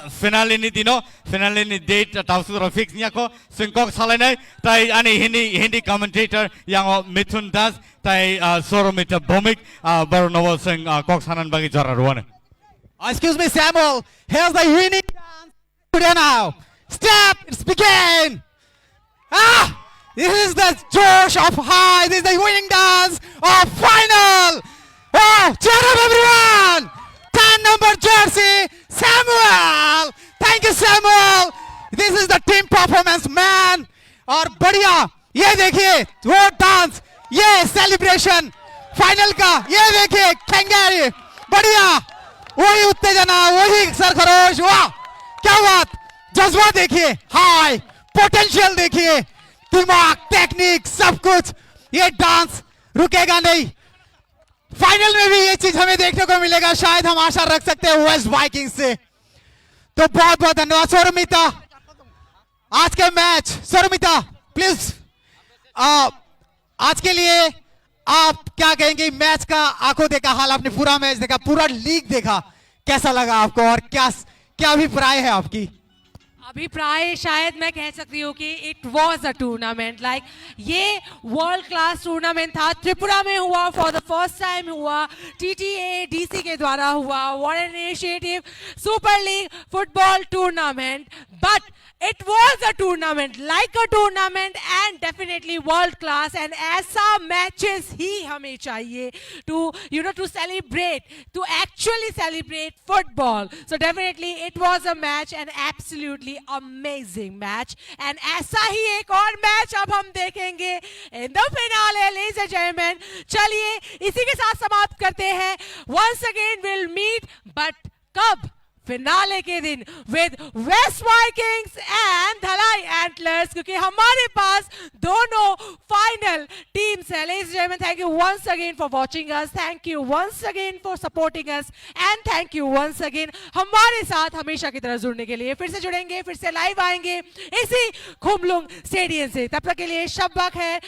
Speaker 1: finale ni dino finale ni date tausur fix nya ko seng kok salai nai tai ani hindi commentator yang Mithun Das tai Soromita Bomik barono seng kok sanan bagi jara ruane.
Speaker 4: Excuse me, Samuel. Here's the winning dance. Today now. Step. It's begin. This is the Josh of high. This is the winning dance of final. Cheer up, everyone. 10 number jersey, Samuel. Thank you, Samuel. This is the team performance, man. और बढ़िया ये देखिए वो dance ये celebration final का ये देखिए खंगारी बढ़िया वही उत्तेजना वही सरखरोश वाह क्या बात जज्बा देखिए हाई पोटेंशियल देखिए दिमाग टेक्निक सब कुछ ये डांस रुकेगा नहीं फाइनल में भी ये चीज हमें देखने को मिलेगा शायद हम आशा रख सकते हैं वेस्ट वाइकिंग्स से तो बहुत बहुत धन्यवाद सौरमिता आज के मैच सौरमिता प्लीज आज के लिए आप क्या कहेंगे मैच का आंखों देखा हाल आपने पूरा मैच देखा पूरा लीग देखा कैसा लगा आपको और क्या क्या अभिप्राय है आपकी
Speaker 3: अभिप्राय शायद मैं कह सकती हूँ कि it was a tournament like ये वर्ल्ड क्लास टूर्नामेंट था त्रिपुरा में हुआ फॉर द फर्स्ट टाइम हुआ TTA DC के द्वारा हुआ what an initiative super league football tournament but it was a tournament like a tournament and definitely world class and ऐसा matches ही हमें चाहिए to to celebrate to actually celebrate football so definitely it was a match an absolutely amazing match and ऐसा ही एक और match अब हम देखेंगे in the finale ladies and gentlemen चलिए इसी के साथ समाप्त करते हैं once again we'll meet but कब फिनाले के दिन with West Vikings and Dhalai Antlers क्योंकि हमारे पास दोनों फाइनल टीम्स है ladies and gentleman thank you once again for watching us thank you once again for supporting us and thank you once again हमारे साथ हमेशा की तरह जुड़ने के लिए फिर से जुड़ेंगे फिर से लाइव आएंगे इसी खुमलुंग स्टेडियम से तब तक के लिए शब्बक है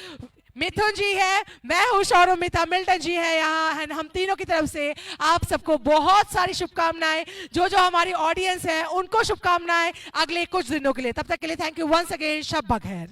Speaker 3: मिथुन जी है मैं हूं शौरमिता मिल्टन जी है यहाँ हम तीनों की तरफ से आप सबको बहुत सारी शुभकामनाएं जो हमारी ऑडियंस है उनको शुभकामनाएं अगले कुछ दिनों के लिए तब तक के लिए थैंक यू वंस अगेन शब बखैर।